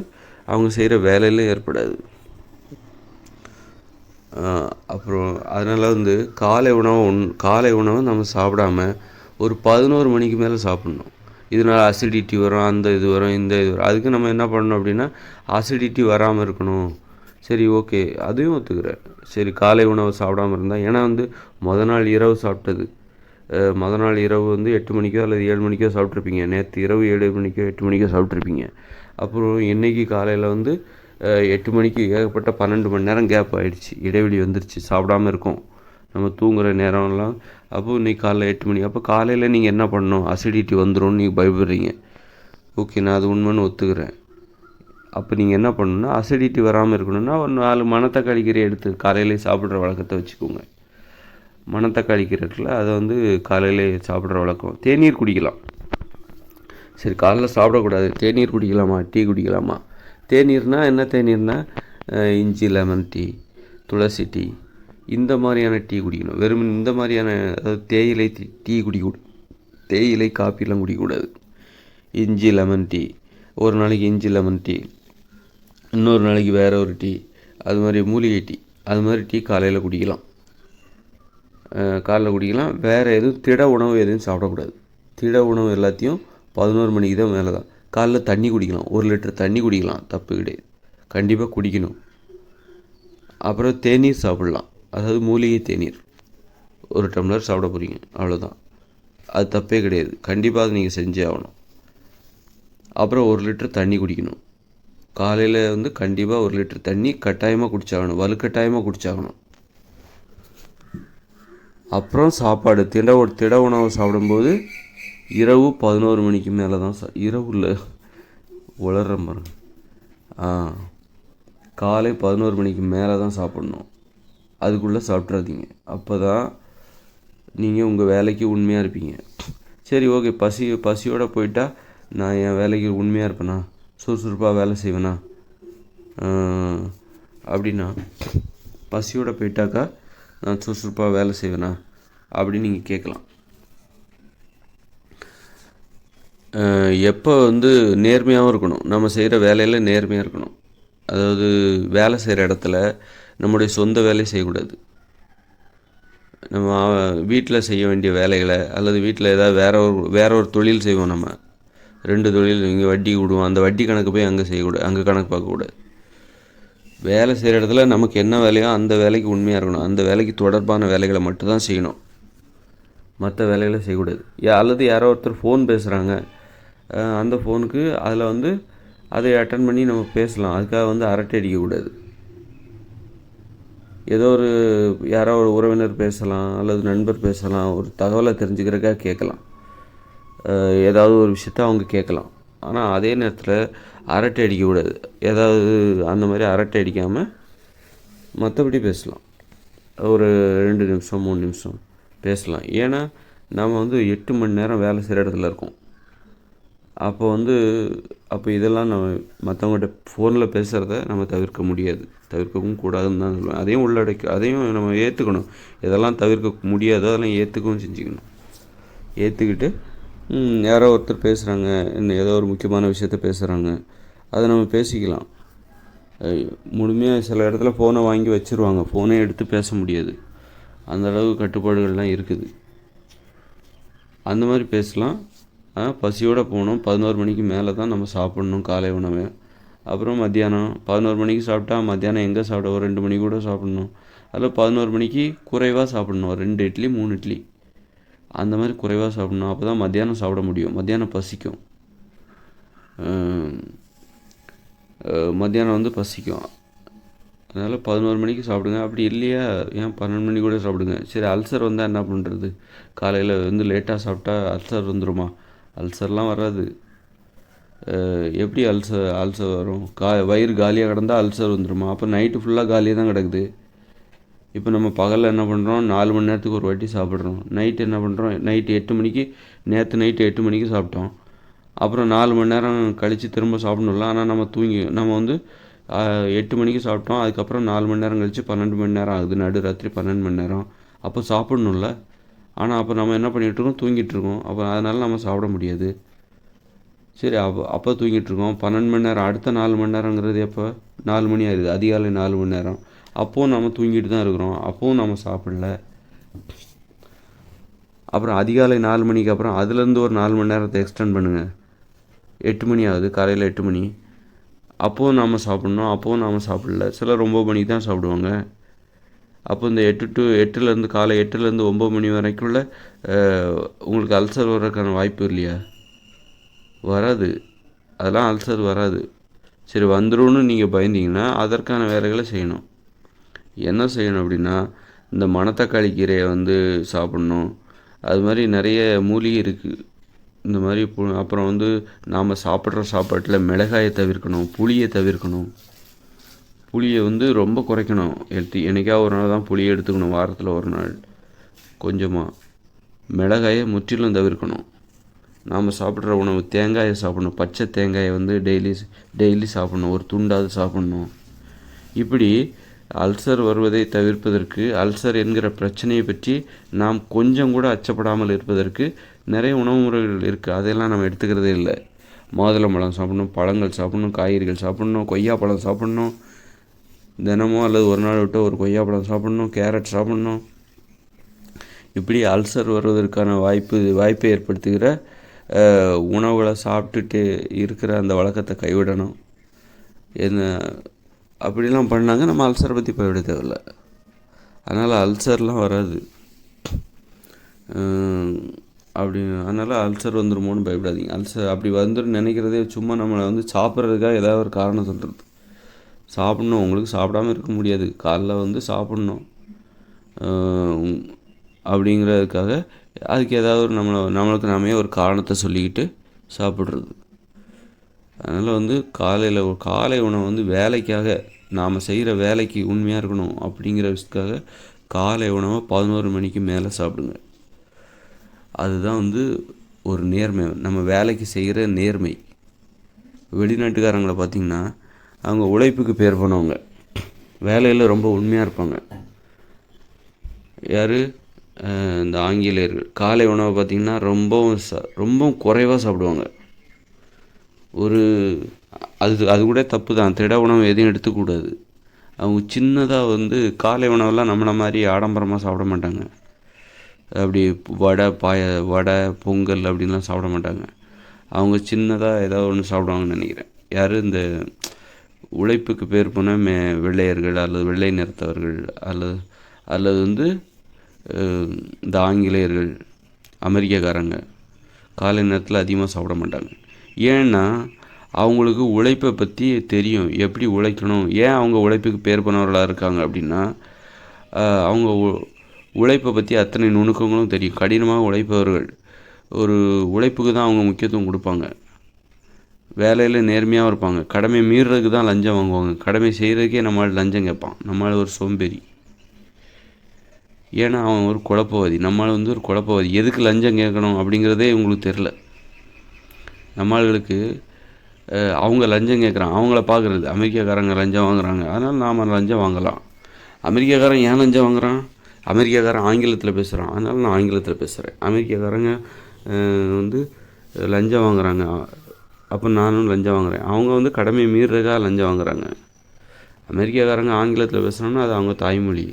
அவங்க செய்கிற வேலையிலும் ஏற்படாது. அப்புறம் அதனால் காலை உணவை நம்ம சாப்பிடாம ஒரு 11 மணிக்கு மேலே சாப்பிட்ணும். இதனால் அசிடிட்டி வரும், அந்த இது வரும், இந்த இது வரும். அதுக்கு நம்ம என்ன பண்ணணும் அப்படின்னா, அசிடிட்டி வராமல் இருக்கணும். சரி, ஓகே, அதையும் ஒத்துக்கிறேன். சரி, காலை உணவு சாப்பிடாமல் இருந்தால், ஏன்னா மொதல் நாள் இரவு சாப்பிட்டது, மொதல் நாள் இரவு 8 மணிக்கோ அல்லது 7 மணிக்கோ சாப்பிட்ருப்பீங்க. நேற்று இரவு 7 மணிக்கோ 8 மணிக்கோ சாப்பிட்ருப்பீங்க. அப்புறம் இன்றைக்கி காலையில் 8 மணிக்கு ஏகப்பட்ட 12 மணி நேரம் கேப் ஆகிடுச்சு, இடைவெளி வந்துருச்சு, சாப்பிடாமல் இருக்கோம் நம்ம தூங்குகிற நேரம்லாம். அப்போது இன்றைக்கி காலைல 8 மணி. அப்போ காலையில் நீங்கள் என்ன பண்ணணும்? அசிடிட்டி வந்துடும் நீங்கள் பயப்படுறீங்க. ஓகே, நான் அது உண்மைன்னு ஒத்துக்கிறேன். அப்போ நீங்கள் என்ன பண்ணணுன்னா, அசிடிட்டி வராமல் இருக்கணும்னா ஒரு 4 மணத்தக்காளி கீரை எடுத்து காலையிலே சாப்பிட்ற வழக்கத்தை வச்சுக்கோங்க. மணத்தக்காளி கீரை இருக்குல்ல, அதை காலையிலே சாப்பிட்ற வழக்கம். தேநீர் குடிக்கலாம். சரி, காலைல சாப்பிடக்கூடாது, தேநீர் குடிக்கலாமா, டீ குடிக்கலாமா? தேநீர்னால் என்ன? தேநீர்னால் இஞ்சி லெமன் டீ, துளசி டீ, இந்த மாதிரியான டீ குடிக்கணும். வெறும் இந்த மாதிரியான, அதாவது டீ குடிக்கூடாது, தேயிலை காப்பிலாம் குடிக்கக்கூடாது. இஞ்சி லெமன் டீ, ஒரு நாளைக்கு இஞ்சி லெமன் டீ, இன்னொரு நாளைக்கு வேறு ஒரு டீ, அது மாதிரி மூலிகை டீ, அது மாதிரி டீ காலையில் குடிக்கலாம். வேறு எதுவும் திட உணவு எதுவும் சாப்பிடக்கூடாது. திட உணவு எல்லாத்தையும் 11 மணிக்கு தான் மேலே தான். காலைல தண்ணி குடிக்கலாம், 1 லிட்டர் தண்ணி குடிக்கலாம், தப்பு கிடையாது, கண்டிப்பாக குடிக்கணும். அப்புறம் தேநீர் சாப்பிட்லாம், அதாவது மூலிகை தேநீர் 1 டம்ளர் சாப்பிட போகிறீங்க, அவ்வளோதான், அது தப்பே கிடையாது, கண்டிப்பாக அதை நீங்கள் செஞ்சே ஆகணும். அப்புறம் 1 லிட்டர் தண்ணி குடிக்கணும் காலையில். கண்டிப்பாக 1 லிட்டர் தண்ணி கட்டாயமாக குடிச்சாகணும், வலுக்கட்டாயமாக குடிச்சாகணும். அப்புறம் சாப்பாடு, திட உணவு சாப்பிடும்போது இரவு 11 மணிக்கு மேலே தான் இரவுல உளர்ற பாருங்க. காலை 11 மணிக்கு மேலே தான் சாப்பிட்ணும், அதுக்குள்ளே சாப்பிட்றாதீங்க. அப்போ தான் நீங்கள் உங்கள் வேலைக்கு உண்மையாக இருப்பீங்க. சரி, ஓகே, பசியோடு போயிட்டால் நான் என் வேலைக்கு உண்மையாக இருப்பேனா, சுறுசுறுப்பாக வேலை செய்வேனா அப்படின்னா, பசியோடு போயிட்டாக்கா நான் சுறுசுறுப்பாக வேலை செய்வேனா அப்படின்னு நீங்கள் கேட்கலாம். எப்போ நேர்மையாகவும் இருக்கணும், நம்ம செய்கிற வேலையில் நேர்மையாக இருக்கணும். அதாவது வேலை செய்கிற இடத்துல நம்முடைய சொந்த வேலையை செய்யக்கூடாது. நம்ம வீட்டில் செய்ய வேண்டிய வேலைகளை, அல்லது வீட்டில் ஏதாவது வேற ஒரு தொழில் செய்வோம். நம்ம 2 தொழில், இங்கே வட்டி விடுவோம், அந்த வட்டி கணக்கு போய் அங்கே செய்யக்கூடாது, அங்கே கணக்கு பார்க்கக்கூடாது. வேலை செய்கிற இடத்துல நமக்கு என்ன வேலையோ அந்த வேலைக்கு உண்மையாக இருக்கணும், அந்த வேலைக்கு தொடர்பான வேலைகளை மட்டும்தான் செய்யணும், மற்ற வேலைகளை செய்யக்கூடாது. அல்லது யாரோ ஒருத்தர் ஃபோன் பேசுகிறாங்க, அந்த ஃபோனுக்கு அதில் வந்து அதை அட்டன் பண்ணி நம்ம பேசலாம். அதுக்காக வந்து அரட்டை அடிக்கக்கூடாது. ஏதோ ஒரு யாரோ ஒரு உறவினர் பேசலாம், அல்லது நண்பர் பேசலாம், ஒரு தகவலை தெரிஞ்சுக்கிறதுக்காக கேட்கலாம். ஏதாவது ஒரு விஷயத்த அவங்க கேட்கலாம். ஆனால் அதே நேரத்தில் அரட்டை அடிக்கக்கூடாது. ஏதாவது அந்த மாதிரி அரட்டை அடிக்காமல் மற்றபடி பேசலாம். ஒரு 2 நிமிஷம் 3 நிமிஷம் பேசலாம். ஏன்னா நம்ம வந்து 8 மணி நேரம் வேலை செய்கிற இடத்துல இருக்கோம். அப்போ இதெல்லாம் நம்ம மற்றவங்கள்ட்ட ஃபோனில் பேசுகிறத நம்ம தவிர்க்க முடியாது, தவிர்க்கவும் கூடாதுன்னு தான் சொல்லுவேன். அதையும் நம்ம ஏற்றுக்கணும். இதெல்லாம் தவிர்க்க முடியாதோ அதெல்லாம் ஏற்றுக்கவும் செஞ்சுக்கணும். ஏற்றுக்கிட்டு யாரோ ஒருத்தர் பேசுகிறாங்க, ஏதோ ஒரு முக்கியமான விஷயத்த பேசுகிறாங்க, அதை நம்ம பேசிக்கலாம். முழுமையாக சில இடத்துல ஃபோனை வாங்கி வச்சுருவாங்க, ஃபோனே எடுத்து பேச முடியாது. அந்தளவு கட்டுப்பாடுகள்லாம் இருக்குது. அந்த மாதிரி பேசலாம். பசியோடு போகணும். 11 மணிக்கு மேலே தான் நம்ம சாப்பிட்ணும் காலை உணவை. அப்புறம் மத்தியானம் 11 மணிக்கு சாப்பிட்டா மத்தியானம் எங்கே சாப்பிட, ஒரு 2 மணிக்கு கூட சாப்பிட்ணும். அதில் 11 மணிக்கு குறைவாக சாப்பிட்ணும். 2 இட்லி 3 இட்லி அந்த மாதிரி குறைவாக சாப்பிட்ணும். அப்போ தான் மத்தியானம் சாப்பிட முடியும். மத்தியானம் பசிக்கும். மத்தியானம் வந்து பசிக்கும். அதனால் 11 மணிக்கு சாப்பிடுங்க. அப்படி இல்லையா ஏன் 12 மணிக்கு கூட சாப்பிடுங்க. சரி, அல்சர் வந்தால் என்ன பண்ணுறது? காலையில் வந்து லேட்டாக சாப்பிட்டா அல்சர் வந்துடுமா? அல்சர்லாம் வராது. எப்படி அல்சர் வரும்? வயிறு காலியாக கிடந்தால் அல்சர் வந்துடுமா? அப்போ நைட்டு ஃபுல்லாக காலியாக தான் கிடக்குது. இப்போ நம்ம பகலில் என்ன பண்ணுறோம், 4 மணி நேரத்துக்கு ஒரு வாட்டி சாப்பிட்றோம். நைட்டு என்ன பண்ணுறோம், நைட்டு 8 மணிக்கு, நேற்று நைட்டு 8 மணிக்கு சாப்பிட்டோம். அப்புறம் 4 மணி நேரம் கழித்து திரும்ப சாப்பிடணும்ல. ஆனால் நம்ம வந்து 8 மணிக்கு சாப்பிட்டோம். அதுக்கப்புறம் 4 மணி நேரம் கழித்து 12 மணி நேரம் ஆகுது. நடுராத்திரி 12 மணி நேரம். அப்போ சாப்பிட்ணும்ல. ஆனால் அப்போ நம்ம என்ன பண்ணிகிட்ருக்கோம், தூங்கிட்டுருக்கோம். அப்போ அதனால் நம்ம சாப்பிட முடியாது. சரி, அப்போ தூங்கிட்டுருக்கோம். 12 மணி நேரம், அடுத்த 4 மணி நேரங்கிறது எப்போ? 4 மணி ஆகுது, அதிகாலை 4 மணி நேரம். அப்போவும் நம்ம தூங்கிட்டு தான் இருக்கிறோம். அப்போவும் நம்ம சாப்பிடல. அப்புறம் அதிகாலை 4 மணிக்கு அப்புறம் அதுலேருந்து ஒரு 4 மணி நேரத்தை எக்ஸ்டெண்ட் பண்ணுங்கள். 8 மணி ஆகுது, காலையில் 8 மணி. அப்போவும் நாம் சாப்பிட்ணும். அப்போவும் நாம் சாப்பிடல. சிலர் 9 மணிக்கு தான் சாப்பிடுவாங்க. அப்போ இந்த 8 காலை 8லேருந்து 9 மணி வரைக்குள்ள உங்களுக்கு அல்சர் வர்றதுக்கான வாய்ப்பு இல்லையா? வராது. அதெல்லாம் அல்சர் வராது. சரி, வந்துடும்னு நீங்கள் பயந்தீங்கன்னா அதற்கான வேலைகளை செய்யணும். என்ன செய்யணும் அப்படின்னா, இந்த மணத்தக்காளி கீரையை வந்து சாப்பிட்ணும். அது மாதிரி நிறைய மூலிகை இருக்குது. இந்த மாதிரி அப்புறம் வந்து நாம் சாப்பிட்ற சாப்பாட்டில் மிளகாயை தவிர்க்கணும், புளியை தவிர்க்கணும். புளியை வந்து ரொம்ப குறைக்கணும். என்னைக்காவது ஒரு நாள் தான் புளியை எடுத்துக்கணும், வாரத்தில் ஒரு நாள் கொஞ்சமாக. மிளகாயை முற்றிலும் தவிர்க்கணும். நாம் சாப்பிட்ற உணவு தேங்காயை சாப்பிட்ணும். பச்சை தேங்காயை வந்து டெய்லி சாப்பிட்ணும், ஒரு துண்டாவது சாப்பிட்ணும். இப்படி அல்சர் வருவதை தவிர்ப்பதற்கு, அல்சர் என்கிற பிரச்சனையை பற்றி நாம் கொஞ்சம் கூட அச்சப்படாமல் இருப்பதற்கு நிறைய உணவு முறைகள் இருக்குது. அதையெல்லாம் நம்ம எடுத்துக்கிறதே இல்லை. மாதுளம்பழம் சாப்பிட்ணும், பழங்கள் சாப்பிட்ணும், காய்கறிகள் சாப்பிட்ணும், கொய்யாப்பழம் சாப்பிட்ணும், தினமும் அல்லது ஒரு நாள் விட்டு ஒரு கொய்யாப்பழம் சாப்பிட்ணும், கேரட் சாப்பிட்ணும். இப்படி அல்சர் வருவதற்கான வாய்ப்பை ஏற்படுத்துகிற உணவுகளை சாப்பிட்டுட்டு இருக்கிற அந்த வழக்கத்தை கைவிடணும். அப்படிலாம் பண்ணாங்க, நம்ம அல்சரை பற்றி பயப்பட தேவையில்லை. அதனால் அல்சர்லாம் வராது. அதனால் அல்சர் வந்துடுமோன்னு பயப்படாதீங்க. அல்சர் அப்படி வந்துடும் நினைக்கிறதே சும்மா நம்மளை வந்து சாப்பிட்றதுக்காக ஏதாவது ஒரு காரணம் சொல்கிறது. சாப்பிட்ணும், உங்களுக்கு சாப்பிடாமல் இருக்க முடியாது, காலைல வந்து சாப்பிட்ணும் அப்படிங்கிறதுக்காக அதுக்கு ஏதாவது ஒரு நம்மளுக்கு நாமே ஒரு காரணத்தை சொல்லிக்கிட்டு சாப்பிட்றது. அதனால் வந்து காலை உணவு வந்து வேலைக்காக, நாம் செய்கிற வேலைக்கு உண்மையாக இருக்கணும் அப்படிங்கிற விஷயத்துக்காக காலை உணவை 11 மணிக்கு மேலே சாப்பிடுங்க. அதுதான் வந்து ஒரு நேர்மை, நம்ம வேலைக்கு செய்கிற நேர்மை. வெளிநாட்டுக்காரங்களை பார்த்திங்கன்னா அவங்க உழைப்புக்கு பேர் போனவங்க, வேலையில் ரொம்ப உண்மையாக இருப்பாங்க. யார்? இந்த ஆங்கிலேயர்கள். காலை உணவை பார்த்திங்கன்னா ரொம்ப குறைவாக சாப்பிடுவாங்க. அது கூட தப்பு தான். திட உணவு எதையும் எடுத்துக்கூடாது. அவங்க சின்னதாக வந்து காலை உணவெல்லாம் நம்மளை மாதிரி ஆடம்பரமாக சாப்பிட மாட்டாங்க. அப்படி வடை பொங்கல் அப்படின்லாம் சாப்பிட மாட்டாங்க. அவங்க சின்னதாக ஏதாவது ஒன்று சாப்பிடுவாங்கன்னு நினைக்கிறேன். யார்? இந்த உழைப்புக்கு பேர் போன வெள்ளையர்கள் அல்லது வெள்ளை நிறத்தவர்கள் அல்லது வந்து இந்த ஆங்கிலேயர்கள், அமெரிக்காக்காரங்க காலை நேரத்தில் அதிகமாக சாப்பிட மாட்டாங்க. ஏன்னா அவங்களுக்கு உழைப்பை பற்றி தெரியும், எப்படி உழைக்கணும். ஏன் அவங்க உழைப்புக்கு பேர் போனவர்களாக இருக்காங்க அப்படின்னா, அவங்க உழைப்பை பற்றி அத்தனை நுணுக்கங்களும் தெரியும். கடினமாக உழைப்பவர்கள் ஒரு உழைப்புக்கு தான் அவங்க முக்கியத்துவம் கொடுப்பாங்க. வேலையில் நேர்மையாக இருப்பாங்க. கடமை மீறுறதுக்கு தான் லஞ்சம் வாங்குவாங்க. கடமை செய்கிறதுக்கே நம்மளால் லஞ்சம் கேட்பான். நம்மளால் ஒரு சோம்பேறி. ஏன்னா அவன் ஒரு குழப்பவாதி. நம்மளால் ஒரு குழப்பவாதி. எதுக்கு லஞ்சம் கேட்கணும் அப்படிங்கிறதே இவங்களுக்கு தெரில. நம்மளுக்கு அவங்க லஞ்சம் கேட்குறான், அவங்கள பார்க்குறது. அமெரிக்காக்காரங்க லஞ்சம் வாங்குறாங்க, அதனால் நாம் லஞ்சம் வாங்கலாம். அமெரிக்காக்காரன் ஏன் லஞ்சம் வாங்குறான்? அமெரிக்காக்காரன் ஆங்கிலத்தில் பேசுகிறான், அதனால் நான் ஆங்கிலத்தில் பேசுகிறேன். அமெரிக்காக்காரங்க லஞ்சம் வாங்குறாங்க, அப்போ நானும் லஞ்சம் வாங்குகிறேன். அவங்க கடமை மீறுறதுக்காக லஞ்சம் வாங்குறாங்க. அமெரிக்காக்காரங்க ஆங்கிலத்தில் பேசுகிறாங்கன்னா அது அவங்க தாய்மொழி.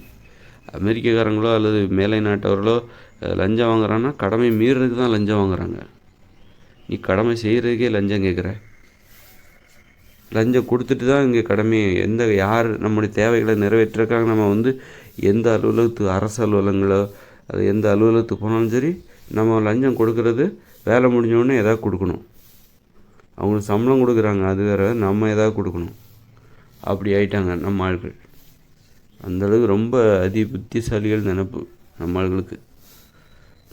அமெரிக்காக்காரங்களோ அல்லது மேலை நாட்டவர்களோ லஞ்சம் வாங்குறாங்கன்னா கடமை மீறுறதுக்கு தான் லஞ்சம் வாங்குறாங்க. நீ கடமை செய்கிறதுக்கே லஞ்சம் கேட்குற. லஞ்சம் கொடுத்துட்டு தான் இங்கே கடமையை யார் நம்முடைய தேவைகளை நிறைவேற்றுறக்காக நம்ம எந்த அலுவலகத்துக்கு, அரசு அலுவலகங்களோ அது எந்த அலுவலகத்துக்கு போனாலும் சரி, நம்ம லஞ்சம் கொடுக்கறது வேலை முடிஞ்சோடனே எதாவது கொடுக்கணும். அவங்களுக்கு சம்பளம் கொடுக்குறாங்க, அது வேறு, நம்ம எதாவது கொடுக்கணும். அப்படி ஆயிட்டாங்க நம்ம ஆட்கள். அந்தளவுக்கு ரொம்ப அதி புத்திசாலிகள் நினைப்பு நம்ம ஆட்களுக்கு.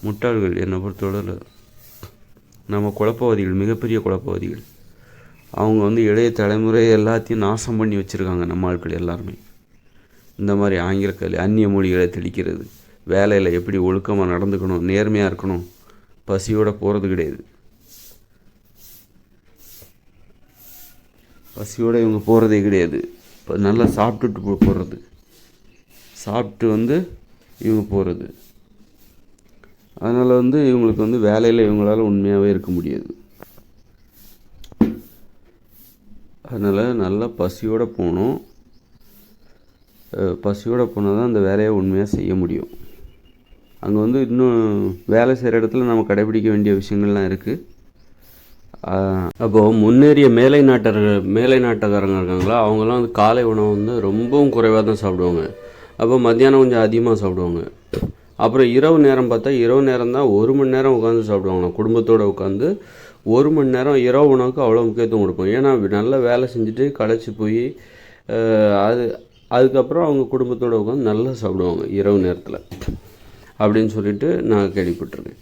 முட்டாள்கள் என்னை பொறுத்தவரையில். நம்ம குழப்பவாதிகள், மிகப்பெரிய குழப்பவாதிகள். அவங்க இளைய தலைமுறை எல்லாத்தையும் நாசம் பண்ணி வச்சுருக்காங்க நம்ம ஆட்கள் எல்லாருமே. இந்த மாதிரி ஆங்கில அந்நிய மொழிகளை தெளிக்கிறது, வேலையில் எப்படி ஒழுக்கமாக நடந்துக்கணும், நேர்மையாக இருக்கணும், பசியோடு போகிறது கிடையாது. பசியோடு இவங்க போகிறதே கிடையாது. இப்போ நல்லா சாப்பிட்டுட்டு போகிறது, சாப்பிட்டு இவங்க போகிறது. அதனால் இவங்களுக்கு வேலையில் இவங்களால் உண்மையாகவே இருக்க முடியாது. அதனால் நல்லா பசியோடு போகணும். பசியோடு போனால் தான் அந்த வேலையை உண்மையாக செய்ய முடியும். அங்கே இன்னும் வேலை செய்கிற இடத்துல நம்ம கடைபிடிக்க வேண்டிய விஷயங்கள்லாம் இருக்குது. அப்போது முன்னேறிய மேலை நாட்டக்காரங்க இருக்காங்களா, அவங்களாம் காலை உணவு ரொம்பவும் குறைவாக தான் சாப்பிடுவாங்க. அப்போ மத்தியானம் கொஞ்சம் அதிகமாக சாப்பிடுவாங்க. அப்புறம் இரவு நேரம் பார்த்தா, இரவு நேரம் தான் 1 மணி நேரம் உட்காந்து சாப்பிடுவாங்க. குடும்பத்தோடு உட்காந்து 1 மணி நேரம் இரவு உணவுக்கு அவ்வளோ முக்கியத்துவம் கொடுப்போம். ஏன்னா நல்லா வேலை செஞ்சுட்டு களைச்சி போய் அதுக்கப்புறம் அவங்க குடும்பத்தோடு உட்காந்து நல்லா சாப்பிடுவாங்க இரவு நேரத்தில் அப்படின்னு சொல்லிட்டு நான் கேள்விப்பட்டிருக்கேன்.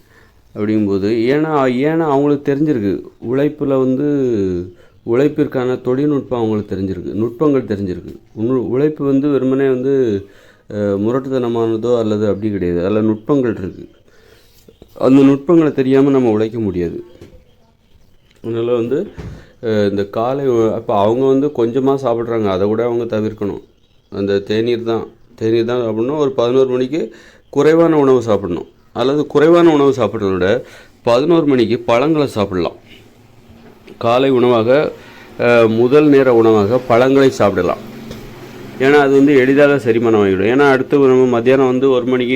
அப்படிங்கும்போது ஏன்னா அவங்களுக்கு தெரிஞ்சிருக்கு, உழைப்பில் உழைப்பிற்கான தொழில்நுட்பம் அவங்களுக்கு தெரிஞ்சிருக்கு, நுட்பங்கள் தெரிஞ்சிருக்கு. உழைப்பு வெறுமனே முரட்டுத்தனமானதோ அல்லது அப்படி கிடையாது. அதில் நுட்பங்கள் இருக்குது. அந்த நுட்பங்களை தெரியாமல் நம்ம உழைக்க முடியாது. அதனால் இந்த காலை அப்போ அவங்க கொஞ்சமாக சாப்பிட்றாங்க, அதை கூட அவங்க தவிர்க்கணும். அந்த தேநீர் தான் சாப்பிட்ணும். ஒரு 11 மணிக்கு குறைவான உணவு சாப்பிடணும். அல்லது குறைவான உணவு சாப்பிட்றத விட 11 மணிக்கு பழங்களை சாப்பிடலாம். காலை உணவாக முதல் நேர உணவாக பழங்களை சாப்பிடலாம். ஏன்னா அது எளிதாக செரிமானம் ஆகிடும். ஏன்னா அடுத்து நம்ம மத்தியானம் 1 மணிக்கு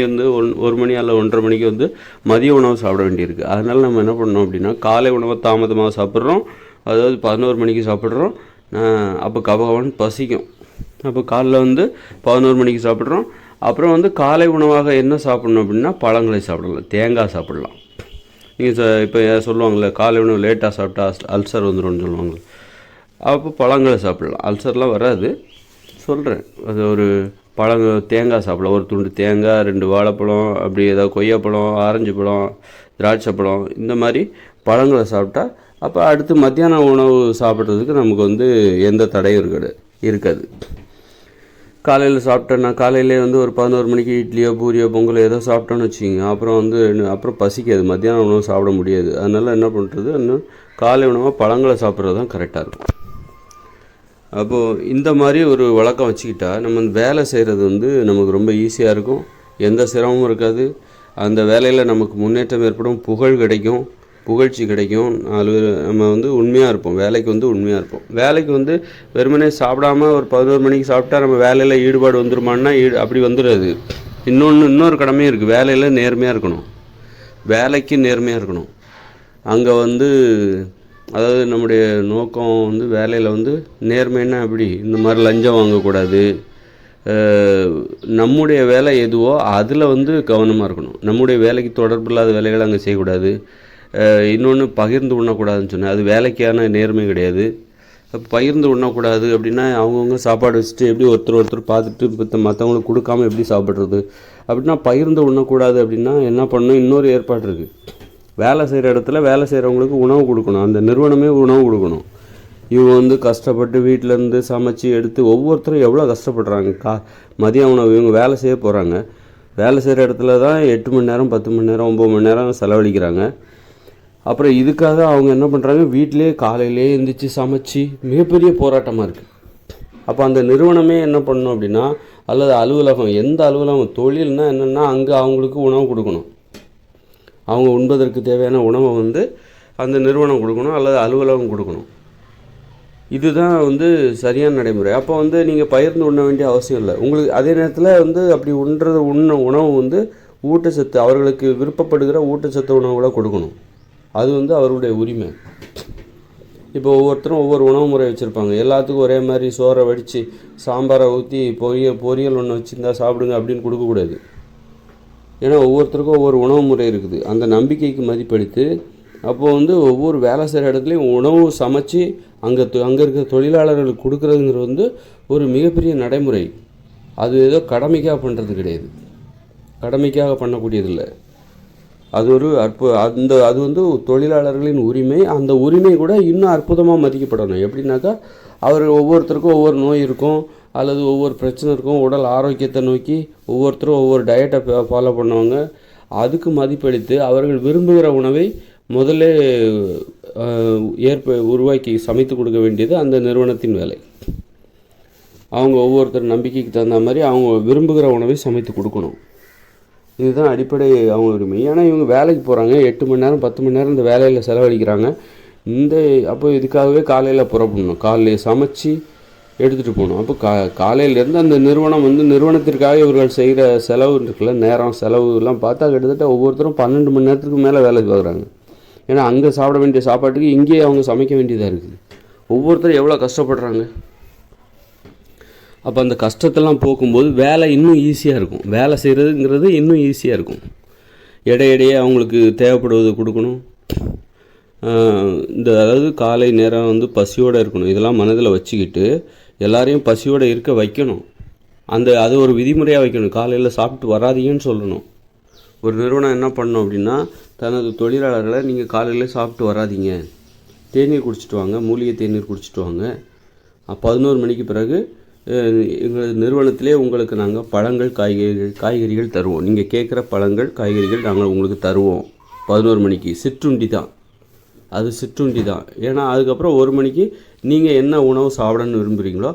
1 மணி அல்ல 1:30 மணிக்கு மதிய உணவு சாப்பிட வேண்டியிருக்கு. அதனால் நம்ம என்ன பண்ணோம் அப்படின்னா, காலை உணவை தாமதமாக சாப்பிட்றோம். அதாவது 11 மணிக்கு சாப்பிட்றோம். அப்போ கபகவன் பசிக்கும். அப்போ காலைல 11 மணிக்கு சாப்பிட்றோம். அப்புறம் காலை உணவாக என்ன சாப்பிட்ணும் அப்படின்னா பழங்களை சாப்பிடலாம், தேங்காய் சாப்பிடலாம். நீங்கள் இப்போ சொல்லுவாங்கள்ல, காலை உணவு லேட்டாக சாப்பிட்டா அல்சர் வந்துடும்னு சொல்லுவாங்க. அப்போ பழங்களை சாப்பிடலாம். அல்சர்லாம் வராது, சொல்கிறேன். அது ஒரு தேங்காய் சாப்பிடலாம். ஒரு துண்டு தேங்காய், 2 வாழைப்பழம், அப்படி ஏதாவது கொய்யாப்பழம், ஆரஞ்சு பழம், திராட்சை பழம், இந்த மாதிரி பழங்களை சாப்பிட்டா அப்போ அடுத்து மத்தியான உணவு சாப்பிட்றதுக்கு நமக்கு எந்த தடையும் இருக்காது. காலையில் சாப்பிட்டோன்னா காலையிலே ஒரு 11 மணிக்கு இட்லியோ பூரியோ பொங்கலோ ஏதோ சாப்பிட்டோன்னு வச்சுக்கிங்க. அப்புறம் பசிக்காது, மத்தியான உணவு சாப்பிட முடியாது. அதனால் என்ன பண்ணுறது, இன்னும் காலை உணவாக பழங்களை சாப்பிட்றது தான் கரெக்டாக இருக்கும். அப்போது இந்த மாதிரி ஒரு வழக்கம் வச்சுக்கிட்டா நம்ம வேலை செய்கிறது நமக்கு ரொம்ப ஈஸியாக இருக்கும். எந்த சிரமமும் இருக்காது. அந்த வேலையில் நமக்கு முன்னேற்றம் ஏற்படும், புகழ் கிடைக்கும், புகழ்ச்சி கிடைக்கும். நம்ம உண்மையாக இருப்போம், வேலைக்கு உண்மையாக இருப்போம். வேலைக்கு வெறுமனே சாப்பிடாம ஒரு 11 மணிக்கு சாப்பிட்டா நம்ம வேலையில் ஈடுபாடு வந்துருமான்னா அப்படி வந்துடாது. இன்னொரு கடமையும் இருக்குது. வேலையில் நேர்மையாக இருக்கணும், வேலைக்கு நேர்மையாக இருக்கணும். அங்கே அதாவது நம்முடைய நோக்கம் வேலையில் நேர்மைன்னா அப்படி இந்த மாதிரி லஞ்சம் வாங்கக்கூடாது. நம்முடைய வேலை எதுவோ அதில் கவனமாக இருக்கணும். நம்முடைய வேலைக்கு தொடர்பு இல்லாத வேலைகளை அங்கே செய்யக்கூடாது. இன்னொன்று பகிர்ந்து உண்ணக்கூடாதுன்னு சொன்னேன். அது வேலைக்கான நேர்மை கிடையாது. பகிர்ந்து உண்ணக்கூடாது அப்படின்னா அவங்கவுங்க சாப்பாடு வச்சுட்டு எப்படி ஒருத்தர் பார்த்துட்டு மற்றவங்களுக்கு கொடுக்காம எப்படி சாப்பிட்றது அப்படின்னா பகிர்ந்து உண்ணக்கூடாது அப்படின்னா என்ன பண்ணணும், இன்னொரு ஏற்பாடு இருக்குது. வேலை செய்கிற இடத்துல வேலை செய்கிறவங்களுக்கு உணவு கொடுக்கணும், அந்த நிறுவனமே உணவு கொடுக்கணும். இவங்க கஷ்டப்பட்டு வீட்டிலேருந்து சமைச்சு எடுத்து ஒவ்வொருத்தரும் எவ்வளோ கஷ்டப்படுறாங்க. மதிய உணவு இவங்க வேலை செய்ய போகிறாங்க. வேலை செய்கிற இடத்துல தான் 8 மணி நேரம் 10 மணி நேரம் 9 மணி நேரம் செலவழிக்கிறாங்க. அப்புறம் இதுக்காக அவங்க என்ன பண்ணுறாங்க, வீட்டிலே காலையிலே எழுந்திரிச்சு சமைச்சு மிகப்பெரிய போராட்டமாக இருக்குது. அப்போ அந்த நிறுவனமே என்ன பண்ணணும் அப்படின்னா, அல்லது அலுவலகம், எந்த அலுவலகம், தொழில்னால் என்னென்னா அங்கே அவங்களுக்கு உணவு கொடுக்கணும். அவங்க உண்பதற்கு தேவையான உணவை அந்த நிறுவனம் கொடுக்கணும் அல்லது அலுவலகம் கொடுக்கணும். இதுதான் சரியான நடைமுறை. அப்போ நீங்கள் பகிர்ந்து உண்ண வேண்டிய அவசியம் இல்லை உங்களுக்கு. அதே நேரத்தில் அப்படி உணவு ஊட்டச்சத்து, அவர்களுக்கு விருப்பப்படுகிற ஊட்டச்சத்து உணவுகளை கொடுக்கணும். அது அவருடைய உரிமை. இப்போ ஒவ்வொருத்தரும் ஒவ்வொரு உணவு முறை வச்சுருப்பாங்க. எல்லாத்துக்கும் ஒரே மாதிரி சோறை வடித்து சாம்பாரை ஊற்றி பொரியல் ஒன்று வச்சுருந்தா சாப்பிடுங்க அப்படின்னு கொடுக்கக்கூடாது. ஏன்னா ஒவ்வொருத்தருக்கும் ஒவ்வொரு உணவு முறை இருக்குது. அந்த நம்பிக்கைக்கு மதிப்பளித்து அப்போது ஒவ்வொரு வேலை செய்கிற இடத்துலையும் உணவு சமைச்சு அங்கே இருக்கிற தொழிலாளர்களுக்கு கொடுக்குறதுங்கிறது ஒரு மிகப்பெரிய நடைமுறை. அது ஏதோ கடமைக்காக பண்ணுறது கிடையாது, கடமைக்காக பண்ணக்கூடியதில்லை. அது ஒரு அது தொழிலாளர்களின் உரிமை. அந்த உரிமை கூட இன்னும் அற்புதமாக மதிக்கப்படணும். எப்படின்னாக்கா அவர்கள் ஒவ்வொருத்தருக்கும் ஒவ்வொரு நோய் இருக்கும் அல்லது ஒவ்வொரு பிரச்சனை இருக்கும். உடல் ஆரோக்கியத்தை நோக்கி ஒவ்வொருத்தரும் ஒவ்வொரு டயட்டை ஃபாலோ பண்ணுவாங்க. அதுக்கு மதிப்பளித்து அவர்கள் விரும்புகிற உணவை முதல்ல உருவாக்கி சமைத்து கொடுக்க வேண்டியது அந்த நிறுவனத்தின் வேலை. அவங்க ஒவ்வொருத்தர் நம்பிக்கைக்கு தகுந்த மாதிரி அவங்க விரும்புகிற உணவை சமைத்து கொடுக்கணும். இதுதான் அடிப்படை அவங்க உரிமை. ஏன்னா இவங்க வேலைக்கு போகிறாங்க, 8 மணி நேரம் 10 மணி நேரம் இந்த வேலையில் செலவழிக்கிறாங்க. அப்போ இதுக்காகவே காலையில் புறப்படணும், காலையில் சமைச்சு எடுத்துகிட்டு போகணும். அப்போ காலையிலேருந்து அந்த நிறுவனம் நிறுவனத்திற்காக இவர்கள் செய்கிற செலவு இருக்குல்ல, நேரம் செலவுலாம் பார்த்தா கிட்டத்தட்ட ஒவ்வொருத்தரும் 12 மணி நேரத்துக்கு மேலே வேலை பார்க்குறாங்க. ஏன்னா அங்கே சாப்பிட வேண்டிய சாப்பாட்டுக்கு இங்கேயே அவங்க சமைக்க வேண்டியதாக இருக்குது. ஒவ்வொருத்தரும் எவ்வளோ கஷ்டப்படுறாங்க. அப்போ அந்த கஷ்டத்தெல்லாம் போக்கும்போது வேலை இன்னும் ஈஸியாக இருக்கும். வேலை செய்கிறதுங்கிறது இன்னும் ஈஸியாக இருக்கும். இடையிடையே அவங்களுக்கு தேவைப்படுவது கொடுக்கணும். அதாவது காலை நேரம் பசியோடு இருக்கணும். இதெல்லாம் மனதில் வச்சுக்கிட்டு எல்லாரையும் பசியோடு இருக்க வைக்கணும். அது ஒரு விதிமுறையாக வைக்கணும். காலையில் சாப்பிட்டு வராதீங்கன்னு சொல்லணும். ஒரு நிறுவனம் என்ன பண்ணணும் அப்படின்னா, தனது தொழிலாளர்களை நீங்கள் காலையில் சாப்பிட்டு வராதீங்க, தேநீர் குடிச்சிட்டு வாங்க, மூலிகை தேநீர் குடிச்சிட்டு வாங்க. 11 மணிக்கு பிறகு எங்கள் நிறுவனத்திலே உங்களுக்கு நாங்கள் பழங்கள் காய்கறிகள் தருவோம். நீங்கள் கேட்குற பழங்கள் காய்கறிகள் நாங்கள் உங்களுக்கு தருவோம். 11 மணிக்கு சிற்றுண்டி தான், அது சிற்றுண்டி தான். ஏன்னா அதுக்கப்புறம் 1 மணிக்கு நீங்கள் என்ன உணவு சாப்பிடணும்னு விரும்புகிறீங்களோ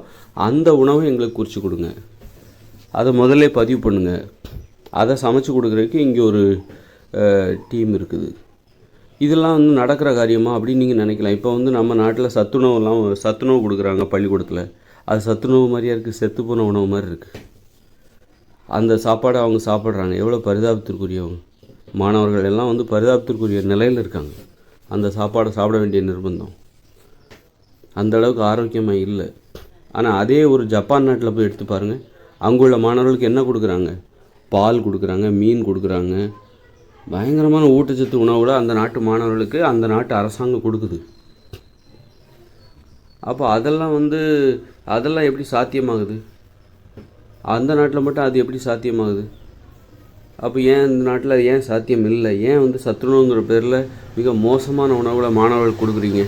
அந்த உணவை எங்களுக்கு குறித்து கொடுங்க. அதை முதல்ல பதிவு பண்ணுங்கள். அதை சமைச்சு கொடுக்குறதுக்கு இங்கே ஒரு டீம் இருக்குது. இதெல்லாம் நடக்கிற காரியமா அப்படின்னு நீங்கள் நினைக்கலாம். இப்போ நம்ம நாட்டில் சத்துணவு கொடுக்குறாங்க பள்ளிக்கூடத்தில். அது சத்துணவு மாதிரியாக இருக்குது, செத்துப்போன உணவு மாதிரி இருக்குது. அந்த சாப்பாடை அவங்க சாப்பிட்றாங்க. எவ்வளோ பரிதாபத்திற்குரியவங்க. மாணவர்கள் எல்லாம் பரிதாபத்திற்குரிய நிலையில் இருக்காங்க. அந்த சாப்பாடை சாப்பிட வேண்டிய நிர்பந்தம். அந்த அளவுக்கு ஆரோக்கியமாக இல்லை. ஆனால் அதே ஒரு ஜப்பான் நாட்டில் போய் எடுத்து பாருங்கள். அங்குள்ள மாணவர்களுக்கு என்ன கொடுக்குறாங்க? பால் கொடுக்குறாங்க, மீன் கொடுக்குறாங்க. பயங்கரமான ஊட்டச்சத்து உணவுகளை அந்த நாட்டு மாணவர்களுக்கு அந்த நாட்டு அரசாங்கம் கொடுக்குது. அப்போ அதெல்லாம் எப்படி சாத்தியமாகுது? அந்த நாட்டில் மட்டும் அது எப்படி சாத்தியமாகுது? அப்போ ஏன் இந்த நாட்டில் ஏன் சாத்தியம் இல்லை? ஏன் சத்துணவுங்கிற பேரில் மிக மோசமான உணவுகளை மாணவர்கள் கொடுக்குறீங்க?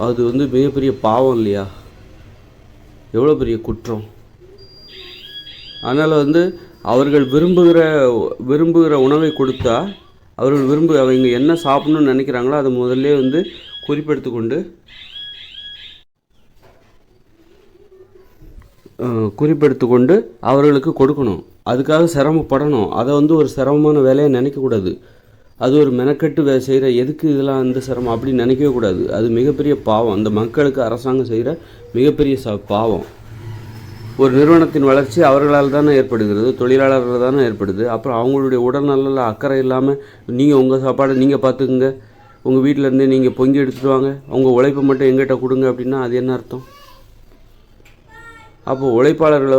அது மிகப்பெரிய பாவம் இல்லையா? எவ்வளோ பெரிய குற்றம். அதனால் அவர்கள் விரும்புகிற உணவை கொடுத்தா அவர்கள் அவங்க என்ன சாப்பிடணும்னு நினைக்கிறாங்களோ அதை முதல்ல குறிப்பெடுத்து கொண்டு அவர்களுக்கு கொடுக்கணும். அதுக்காக சிரமப்படணும். அதை ஒரு சிரமமான வேலையை நினைக்கக்கூடாது. அது ஒரு மெனக்கெட்டு செய்கிற எதுக்கு இதெல்லாம் சிரமம் அப்படின்னு நினைக்கவே கூடாது. அது மிகப்பெரிய பாவம். அந்த மக்களுக்கு அரசாங்கம் செய்கிற மிகப்பெரிய பாவம். ஒரு நிறுவனத்தின் வளர்ச்சி அவர்களால் தானே ஏற்படுகிறது, தொழிலாளர்கள் தானே ஏற்படுது. அப்புறம் அவங்களுடைய உடல்நலில் அக்கறை இல்லாமல் நீங்கள் உங்கள் சாப்பாடை நீங்கள் பார்த்துக்குங்க, உங்கள் வீட்டிலேருந்தே நீங்கள் பொங்கி எடுத்துகிட்டு வாங்க, உங்கள் உழைப்பை மட்டும் எங்கிட்ட கொடுங்க அப்படின்னா அது என்ன அர்த்தம்? அப்போது உழைப்பாளர்கள்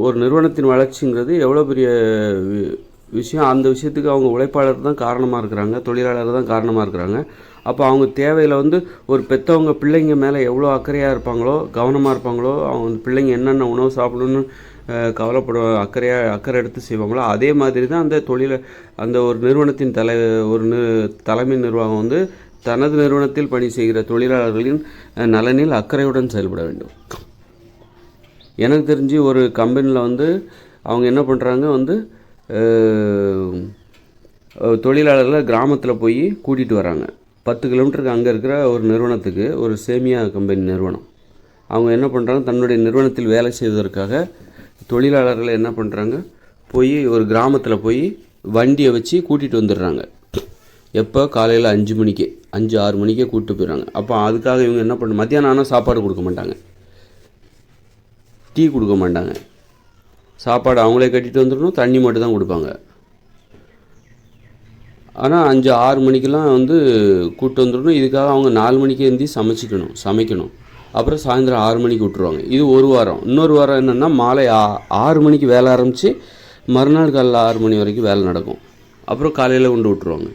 ஒரு நிறுவனத்தின் வளர்ச்சிங்கிறது எவ்வளோ பெரிய விஷயம். அந்த விஷயத்துக்கு அவங்க உழைப்பாளர் தான் காரணமாக இருக்கிறாங்க, தொழிலாளர் தான் காரணமாக இருக்கிறாங்க. அப்போ அவங்க தேவையில் வந்து ஒரு பெற்றவங்க பிள்ளைங்க மேலே எவ்வளோ அக்கறையாக இருப்பாங்களோ, கவனமாக இருப்பாங்களோ, அவங்க பிள்ளைங்க என்னென்ன உணவு சாப்பிடணுன்னு அக்கறை எடுத்து செய்வாங்களோ, அதே மாதிரி தான் அந்த ஒரு நிறுவனத்தின் தலைமை நிர்வாகம் வந்து தனது நிறுவனத்தில் பணி செய்கிற தொழிலாளர்களின் நலனில் அக்கறையுடன் செயல்பட வேண்டும். எனக்கு தெரிஞ்சு ஒரு கம்பெனியில் வந்து அவங்க என்ன பண்ணுறாங்க வந்து தொழிலாளர்களை கிராமத்தில் போய் கூட்டிகிட்டு வராங்க. 10 கிலோமீட்டருக்கு அங்கே இருக்கிற ஒரு நிறுவனத்துக்கு, ஒரு சேமியா கம்பெனி நிறுவனம், அவங்க என்ன பண்ணுறாங்க, தன்னுடைய நிறுவனத்தில் வேலை செய்வதற்காக தொழிலாளர்களை என்ன பண்ணுறாங்க, போய் ஒரு கிராமத்தில் போய் வண்டியை வச்சு கூட்டிகிட்டு வந்துடுறாங்க. எப்போ? காலையில் 5 மணிக்கு 5-6 மணிக்கே கூப்பிட்டு போயிடுறாங்க. அப்போ அதுக்காக இவங்க என்ன பண்ண, மத்தியானம் ஆனால் சாப்பாடு கொடுக்க மாட்டாங்க, டீ கொடுக்க மாட்டாங்க, சாப்பாடு அவங்களே கட்டிட்டு வந்துடணும், தண்ணி மட்டும் தான் கொடுப்பாங்க. ஆனால் 5-6 மணிக்கெலாம் வந்து கூப்பிட்டு வந்துடணும். இதுக்காக அவங்க 4 மணிக்கு எழுந்தி சமைக்கணும். அப்புறம் சாயந்தரம் 6 மணிக்கு விட்டுருவாங்க. இது ஒரு வாரம். இன்னொரு வாரம் என்னென்னா, மாலை 6 மணிக்கு வேலை ஆரம்பித்து மறுநாள் காலையில் 6 மணி வரைக்கும் வேலை நடக்கும். அப்புறம் காலையில் கொண்டு விட்டுருவாங்க.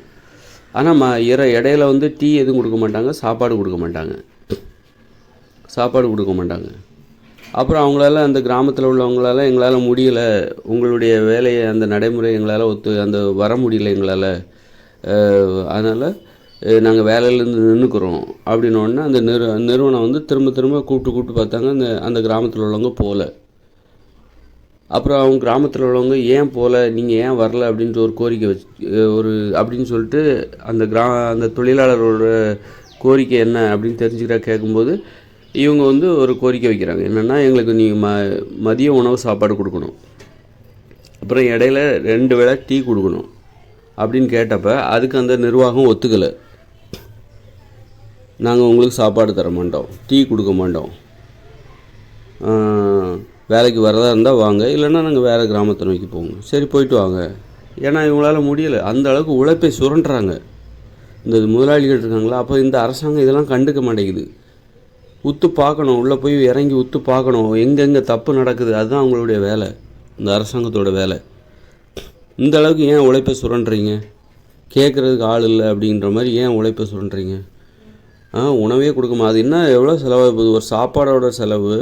ஆனால் இடையில வந்து டீ எதுவும் கொடுக்க மாட்டாங்க, சாப்பாடு கொடுக்க மாட்டாங்க. அப்புறம் அவங்களால, அந்த கிராமத்தில் உள்ளவங்களால, எங்களால் முடியலை, உங்களுடைய வேலையை அந்த நடைமுறை எங்களால் வர முடியல எங்களால், அதனால் நாங்கள் வேலையிலேருந்து நின்றுக்கிறோம் அப்படின்னோடனே அந்த நிறுவனம் வந்து திரும்ப கூப்பிட்டு பார்த்தாங்க. அந்த கிராமத்தில் உள்ளவங்க போகல. அப்புறம் அவங்க கிராமத்தில் உள்ளவங்க ஏன் போகல, நீங்கள் ஏன் வரல அப்படின்ட்டு ஒரு கோரிக்கை அப்படின்னு சொல்லிட்டு அந்த தொழிலாளரோட கோரிக்கை என்ன அப்படின்னு கேட்கும்போது இவங்க வந்து ஒரு கோரிக்கை வைக்கிறாங்க. என்னென்னா, எங்களுக்கு நீங்கள் மதிய உணவு சாப்பாடு கொடுக்கணும், அப்புறம் இடையில 2 வேளை டீ கொடுக்கணும் அப்படின்னு கேட்டப்ப அதுக்கு அந்த நிர்வாகம் ஒத்துக்கலை. நாங்கள் உங்களுக்கு சாப்பாடு தர மாட்டோம், டீ கொடுக்க மாட்டோம், வேலைக்கு வரதா இருந்தால் வாங்க, இல்லைன்னா நாங்கள் வேறு கிராமத்தை நோக்கி போங்க. சரி, போயிட்டு வாங்க. ஏன்னா இவங்களால முடியலை, அந்த அளவுக்கு உழைப்பை சுரண்டுறாங்க இந்த முதலாளிகள் இருக்காங்களா. அப்போ இந்த அரசாங்கம் இதெல்லாம் கண்டுக்க மாட்டேங்குது. உத்து பார்க்கணும், உள்ளே போய் இறங்கி உத்து பார்க்கணும், எங்கெங்கே தப்பு நடக்குது. அதுதான் அவங்களுடைய வேலை, இந்த அரசாங்கத்தோட வேலை. இந்த அளவுக்கு ஏன் உழைப்பை சுரண்டுறீங்க? கேட்குறதுக்கு ஆள் இல்லை அப்படின்ற மாதிரி ஏன் உழைப்பை சுரண்டுறீங்க? உணவே கொடுக்குமா? அது என்ன எவ்வளோ செலவாகுது? ஒரு சாப்பாடோட செலவு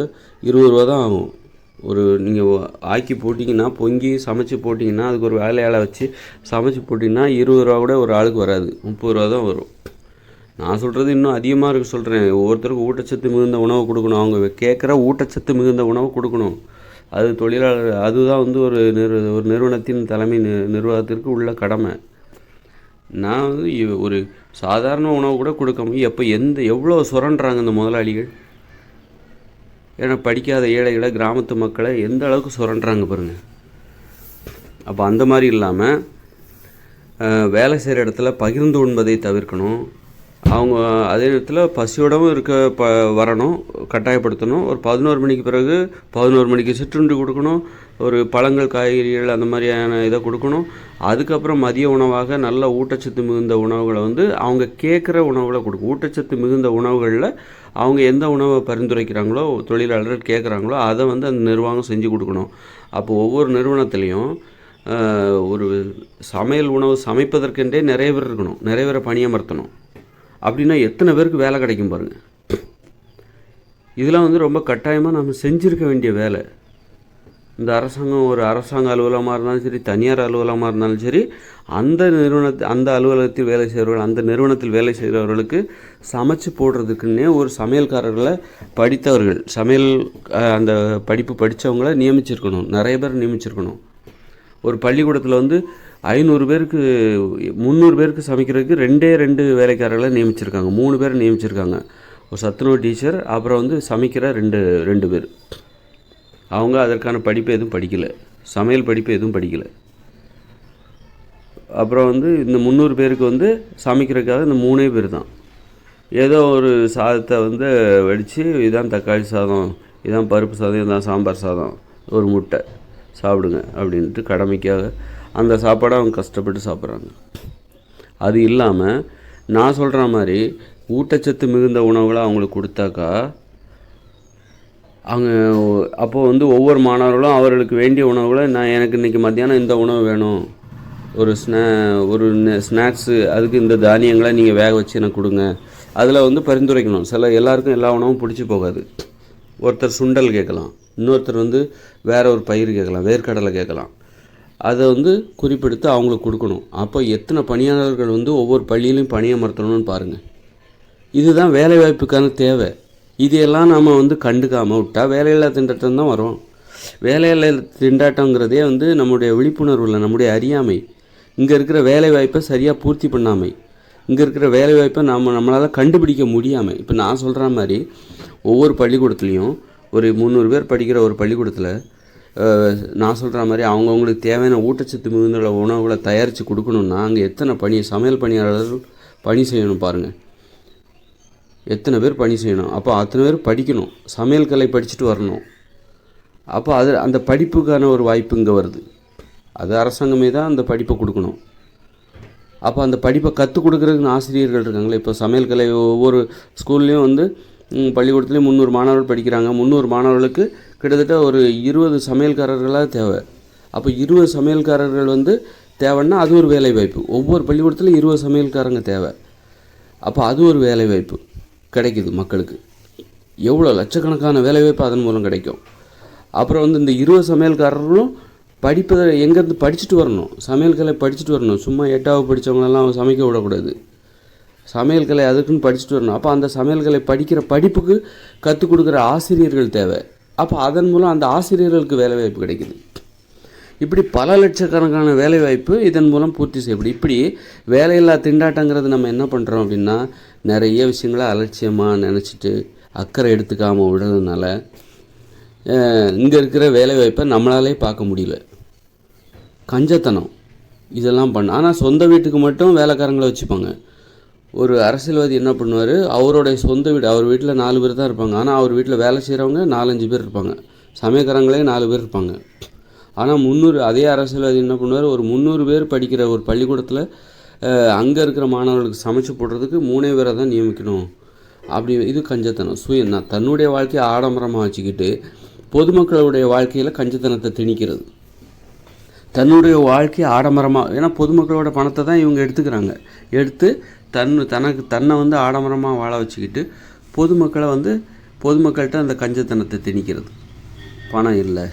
20 ரூபா தான் ஆகும். நீங்கள் ஆக்கி போட்டிங்கன்னா, பொங்கி சமைச்சு போட்டிங்கன்னா, அதுக்கு ஒரு வேலையாளை வச்சு சமைச்சு போட்டிங்கன்னா 20 ரூபா கூட ஒரு ஆளுக்கு வராது, 30 ரூபா தான் வரும். நான் சொல்கிறது இன்னும் அதிகமாக இருக்குது சொல்கிறேன். ஒவ்வொருத்தருக்கும் ஊட்டச்சத்து மிகுந்த உணவு கொடுக்கணும், அவங்க கேட்குற ஊட்டச்சத்து மிகுந்த உணவு கொடுக்கணும். அது தொழிலாளர், அதுதான் வந்து ஒரு நிறுவனத்தின் தலைமை நிர்வாகத்திற்கு உள்ள கடமை. நான் வந்து ஒரு சாதாரண உணவு கூட கொடுக்காம எவ்வளோ சுரண்டுறாங்க இந்த முதலாளிகள். ஏன்னா படிக்காத ஏழைகளை, கிராமத்து மக்களை எந்த அளவுக்கு சுரண்டுறாங்க பாருங்கள். அப்போ அந்த மாதிரி இல்லாமல் வேலை செய்கிற இடத்துல பகிர்ந்து உண்பதை தவிர்க்கணும். அவங்க அதே நேரத்தில் பசியோடவும் வரணும், கட்டாயப்படுத்தணும். ஒரு 11 மணிக்கு பிறகு 11 மணிக்கு சிற்றுண்டி கொடுக்கணும், ஒரு பழங்கள், காய்கறிகள் அந்த மாதிரியான இதை கொடுக்கணும். அதுக்கப்புறம் மதிய உணவாக நல்ல ஊட்டச்சத்து மிகுந்த உணவுகளை வந்து அவங்க கேட்குற உணவுகளை கொடுக்கும். ஊட்டச்சத்து மிகுந்த உணவுகளில் அவங்க எந்த உணவை பரிந்துரைக்கிறாங்களோ, தொழிலாளர்கள் கேட்குறாங்களோ அதை வந்து அந்த நிர்வாகம் செஞ்சு கொடுக்கணும். அப்போ ஒவ்வொரு நிறுவனத்துலேயும் ஒரு சமையல் உணவு சமைப்பதற்கென்றே நிறைய பேர் இருக்கணும், நிறைய பேரை பணியமர்த்தணும். அப்படின்னா எத்தனை பேருக்கு வேலை கிடைக்கும் பாருங்கள். இதெல்லாம் வந்து ரொம்ப கட்டாயமாக நம்ம செஞ்சுருக்க வேண்டிய வேலை. இந்த அரசாங்கம் ஒரு அரசாங்க அலுவலகமாக இருந்தாலும் சரி, தனியார் அலுவலகமாக இருந்தாலும் சரி, அந்த அலுவலகத்தில் வேலை செய்கிறவர்கள், அந்த நிறுவனத்தில் வேலை செய்கிறவர்களுக்கு சமைச்சு போடுறதுக்குன்னே ஒரு சமையல்காரர்களை படித்தவர்கள், அந்த படிப்பு படித்தவங்களை நியமிச்சிருக்கணும், நிறைய பேர் நியமிச்சிருக்கணும். ஒரு பள்ளிக்கூடத்தில் வந்து 500 பேருக்கு 300 பேருக்கு சமைக்கிறதுக்கு 2 வேலைக்காரர்களை நியமிச்சிருக்காங்க, 3 பேர் நியமிச்சிருக்காங்க. ஒரு சத்துணவு டீச்சர், அப்புறம் வந்து சமைக்கிற 2 பேர். அவங்க அதற்கான படிப்பு எதுவும் படிக்கலை, சமையல் படிப்பு எதுவும் படிக்கலை. அப்புறம் வந்து இந்த 300 பேருக்கு வந்து சமைக்கிறதுக்காக இந்த 3 பேர் தான். ஏதோ ஒரு சாதத்தை வந்து வடித்து, இதான் தக்காளி சாதம், இதான் பருப்பு சாதம், இதான் சாம்பார் சாதம், ஒரு முட்டை சாப்பிடுங்க அப்படின்ட்டு கடமைக்காக அந்த சாப்பாடை அவங்க கஷ்டப்பட்டு சாப்பிட்றாங்க. அது இல்லாமல் நான் சொல்கிற மாதிரி ஊட்டச்சத்து மிகுந்த உணவுகளை அவங்களுக்கு கொடுத்தாக்கா, அவங்க அப்போது வந்து ஒவ்வொரு மாணவர்களும் அவர்களுக்கு வேண்டிய உணவுகளை, எனக்கு இன்றைக்கி மத்தியானம் இந்த உணவு வேணும், ஒரு ஸ்நாக்ஸு அதுக்கு இந்த தானியங்களை நீங்கள் வேக வச்சு எனக்கு கொடுங்க. அதில் வந்து பரிந்துரைக்கணும். எல்லாருக்கும் எல்லா உணவும் பிடிச்சி போகாது. ஒருத்தர் சுண்டல் கேட்கலாம், இன்னொருத்தர் வந்து வேறு ஒரு பயிர் கேட்கலாம், வேர்க்கடலை கேட்கலாம். அதை வந்து குறிப்பெடுத்து அவங்களுக்கு கொடுக்கணும். அப்போ எத்தனை பணியாளர்கள் வந்து ஒவ்வொரு பள்ளியிலையும் பணியமர்த்தணும்னு பாருங்கள். இதுதான் வேலைவாய்ப்புக்கான தேவை. இதையெல்லாம் நாம் வந்து கண்டுக்காமல் விட்டால் வேலையில்லா திண்டாட்டம் தான் வரும். வேலையில்லா திண்டாட்டங்கிறதே வந்து நம்முடைய விழிப்புணர்வு இல்லை, நம்முடைய அறியாமை. இங்கே இருக்கிற வேலைவாய்ப்பை சரியாக பூர்த்தி பண்ணாமை, இங்கே இருக்கிற வேலைவாய்ப்பை நம்மளால் கண்டுபிடிக்க முடியாமல். இப்போ நான் சொல்கிற மாதிரி ஒவ்வொரு பள்ளிக்கூடத்துலேயும் ஒரு 300 பேர் படிக்கிற ஒரு பள்ளிக்கூடத்தில் நான் சொல்கிற மாதிரி அவங்கவுங்களுக்கு தேவையான ஊட்டச்சத்து மிகுந்த உணவுகளை தயாரித்து கொடுக்கணுன்னா அங்கே எத்தனை சமையல் பணியாளர்கள் பணி செய்யணும் பாருங்கள். எத்தனை பேர் பணி செய்யணும். அப்போ அத்தனை பேர் படிக்கணும், சமையல் கலை படிச்சுட்டு வரணும். அப்போ அந்த படிப்புக்கான ஒரு வாய்ப்பு இங்கே வருது. அது அரசாங்கமே தான் அந்த படிப்பை கொடுக்கணும். அப்போ அந்த படிப்பை கற்றுக் கொடுக்குறதுக்குன்னு ஆசிரியர்கள் இருக்காங்களே. இப்போ சமையல் கலை ஒவ்வொரு ஸ்கூல்லேயும் வந்து பள்ளிக்கூடத்துலேயும் 300 மாணவர்கள் படிக்கிறாங்க. 300 மாணவர்களுக்கு கிட்டத்தட்ட ஒரு 20 சமையல்காரர்களாக தேவை. அப்போ 20 சமையல்காரர்கள் வந்து தேவைன்னா அது ஒரு வேலைவாய்ப்பு. ஒவ்வொரு பள்ளிக்கூடத்துலையும் 20 சமையல்காரங்க தேவை. அப்போ அது ஒரு வேலைவாய்ப்பு கிடைக்குது மக்களுக்கு. எவ்வளோ லட்சக்கணக்கான வேலைவாய்ப்பு அதன் மூலம் கிடைக்கும். அப்புறம் வந்து இந்த 20 சமையல்காரர்களும் படிப்பதை எங்கேருந்து படிச்சுட்டு வரணும், சமையல் கலை படிச்சுட்டு வரணும். சும்மா 8வது படித்தவங்களெல்லாம் சமைக்க விடக்கூடாது. சமையல் கலை அதுக்குன்னு படிச்சுட்டு வரணும். அப்போ அந்த சமையல் கலை படிக்கிற படிப்புக்கு கற்றுக் கொடுக்குற ஆசிரியர்கள் தேவை. அப்போ அதன் மூலம் அந்த ஆசிரியர்களுக்கு வேலைவாய்ப்பு கிடைக்குது. இப்படி பல லட்சக்கணக்கான வேலைவாய்ப்பு இதன் மூலம் பூர்த்தி செய்யப்படும். இப்படி வேலையில்லா திண்டாட்டங்கிறது நம்ம என்ன பண்ணுறோம் அப்படின்னா, நிறைய விஷயங்களை அலட்சியமாக நினச்சிட்டு அக்கறை எடுத்துக்காமல் விடுறதுனால இங்கே இருக்கிற வேலைவாய்ப்பை நம்மளாலே பார்க்க முடியல. கஞ்சத்தனம் இதெல்லாம் ஆனால் சொந்த வீட்டுக்கு மட்டும் வேலைக்காரங்களை வச்சுப்பாங்க. ஒரு அரசியல்வாதி என்ன பண்ணுவார், அவருடைய சொந்த வீடு, அவர் வீட்டில் 4 பேர் தான் இருப்பாங்க. ஆனால் அவர் வீட்டில் வேலை செய்கிறவங்க 4-5 பேர் இருப்பாங்க. சமயக்காரங்களே 4 பேர் இருப்பாங்க. ஆனால் அதே அரசியல்வாதி என்ன பண்ணுவார், ஒரு 300 பேர் படிக்கிற ஒரு பள்ளிக்கூடத்தில் அங்கே இருக்கிற மாணவர்களுக்கு சமைச்சு போடுறதுக்கு 3 பேரை தான் நியமிக்கணும். அப்படி இது கஞ்சத்தனம். தன்னுடைய வாழ்க்கையை ஆடம்பரமாக வச்சுக்கிட்டு பொதுமக்களுடைய வாழ்க்கையில் கஞ்சத்தனத்தை திணிக்கிறது. தன்னுடைய வாழ்க்கையை ஆடம்பரமாக, ஏன்னா பொதுமக்களோட பணத்தை தான் இவங்க எடுத்துக்கிறாங்க. எடுத்து தன்னை வந்து ஆடம்பரமாக வாழ வச்சுக்கிட்டு பொதுமக்கள்கிட்ட அந்த கஞ்சத்தனத்தை திணிக்கிறது. பணம் இல்லை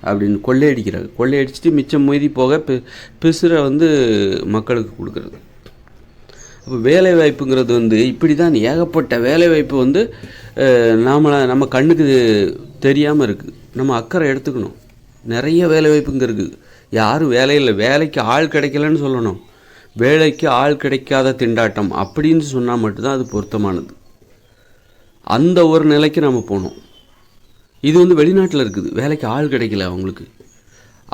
அப்படின்னு கொள்ளையடிக்கிறாங்க. கொள்ளையடிச்சிட்டு மிச்சம் மீதி போக பிசுரை வந்து மக்களுக்கு கொடுக்குறது. அப்போ வேலைவாய்ப்புங்கிறது வந்து இப்படி தான் ஏகப்பட்ட வேலைவாய்ப்பு வந்து நம்ம கண்ணுக்கு தெரியாமல் இருக்குது. நம்ம அக்கறை எடுத்துக்கணும். நிறைய வேலைவாய்ப்புங்க இருக்குது. யாரும் வேலைக்கு ஆள் கிடைக்கலன்னு சொல்லணும். வேலைக்கு ஆள் கிடைக்காத திண்டாட்டம் அப்படின்னு சொன்னால் மட்டும்தான் அது பொருத்தமானது. அந்த ஒரு நிலைக்கு நம்ம போகணும். இது வந்து வெளிநாட்டில் இருக்குது. வேலைக்கு ஆள் கிடைக்கல அவங்களுக்கு.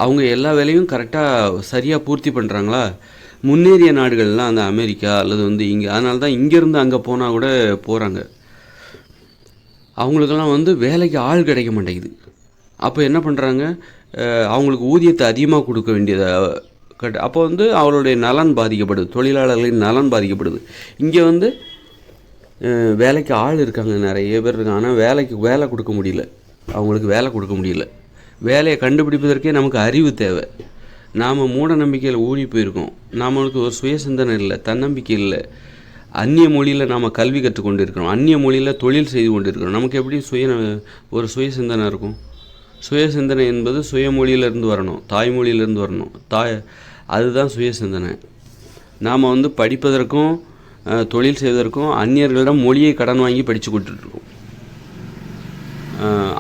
அவங்க எல்லா வேலையும் கரெக்டாக சரியாக பூர்த்தி பண்ணுறாங்களா? முன்னேறிய நாடுகள்லாம் அந்த அமெரிக்கா அல்லது வந்து இங்கே, அதனால தான் இங்கேருந்து அங்கே போனால் கூட போகிறாங்க. அவங்களுக்கெல்லாம் வந்து வேலைக்கு ஆள் கிடைக்க மாட்டேங்குது. அப்போ என்ன பண்ணுறாங்க, அவங்களுக்கு ஊதியத்தை அதிகமாக கொடுக்க வேண்டியதை அப்போ வந்து அவளுடைய நலன் பாதிக்கப்படுது, தொழிலாளர்களின் நலன் பாதிக்கப்படுது. இங்கே வந்து வேலைக்கு ஆள் இருக்காங்க, நிறைய பேர் இருக்காங்க. ஆனால் வேலை கொடுக்க முடியல, அவங்களுக்கு வேலை கொடுக்க முடியல. வேலையை கண்டுபிடிப்பதற்கே நமக்கு அறிவு தேவை. நாம் மூட நம்பிக்கையில் ஊறி போயிருக்கோம். நம்மளுக்கு ஒரு சுய சிந்தனை இல்லை, தன்னம்பிக்கை இல்லை. அந்நிய மொழியில் நாம் கல்வி கற்றுக்கொண்டு இருக்கிறோம், அந்நிய மொழியில் தொழில் செய்து கொண்டு இருக்கிறோம். நமக்கு எப்படி ஒரு சுய சிந்தனை இருக்கும்? சுய சிந்தனை என்பது சுயமொழியிலேருந்து வரணும், தாய்மொழியிலேருந்து வரணும். அதுதான் சுய சிந்தனை. நாம் வந்து படிப்பதற்கும் தொழில் செய்வதற்கும் அந்நியர்களிடம் மொழியை கடன் வாங்கி படித்து கொடுத்துட்ருக்கோம்.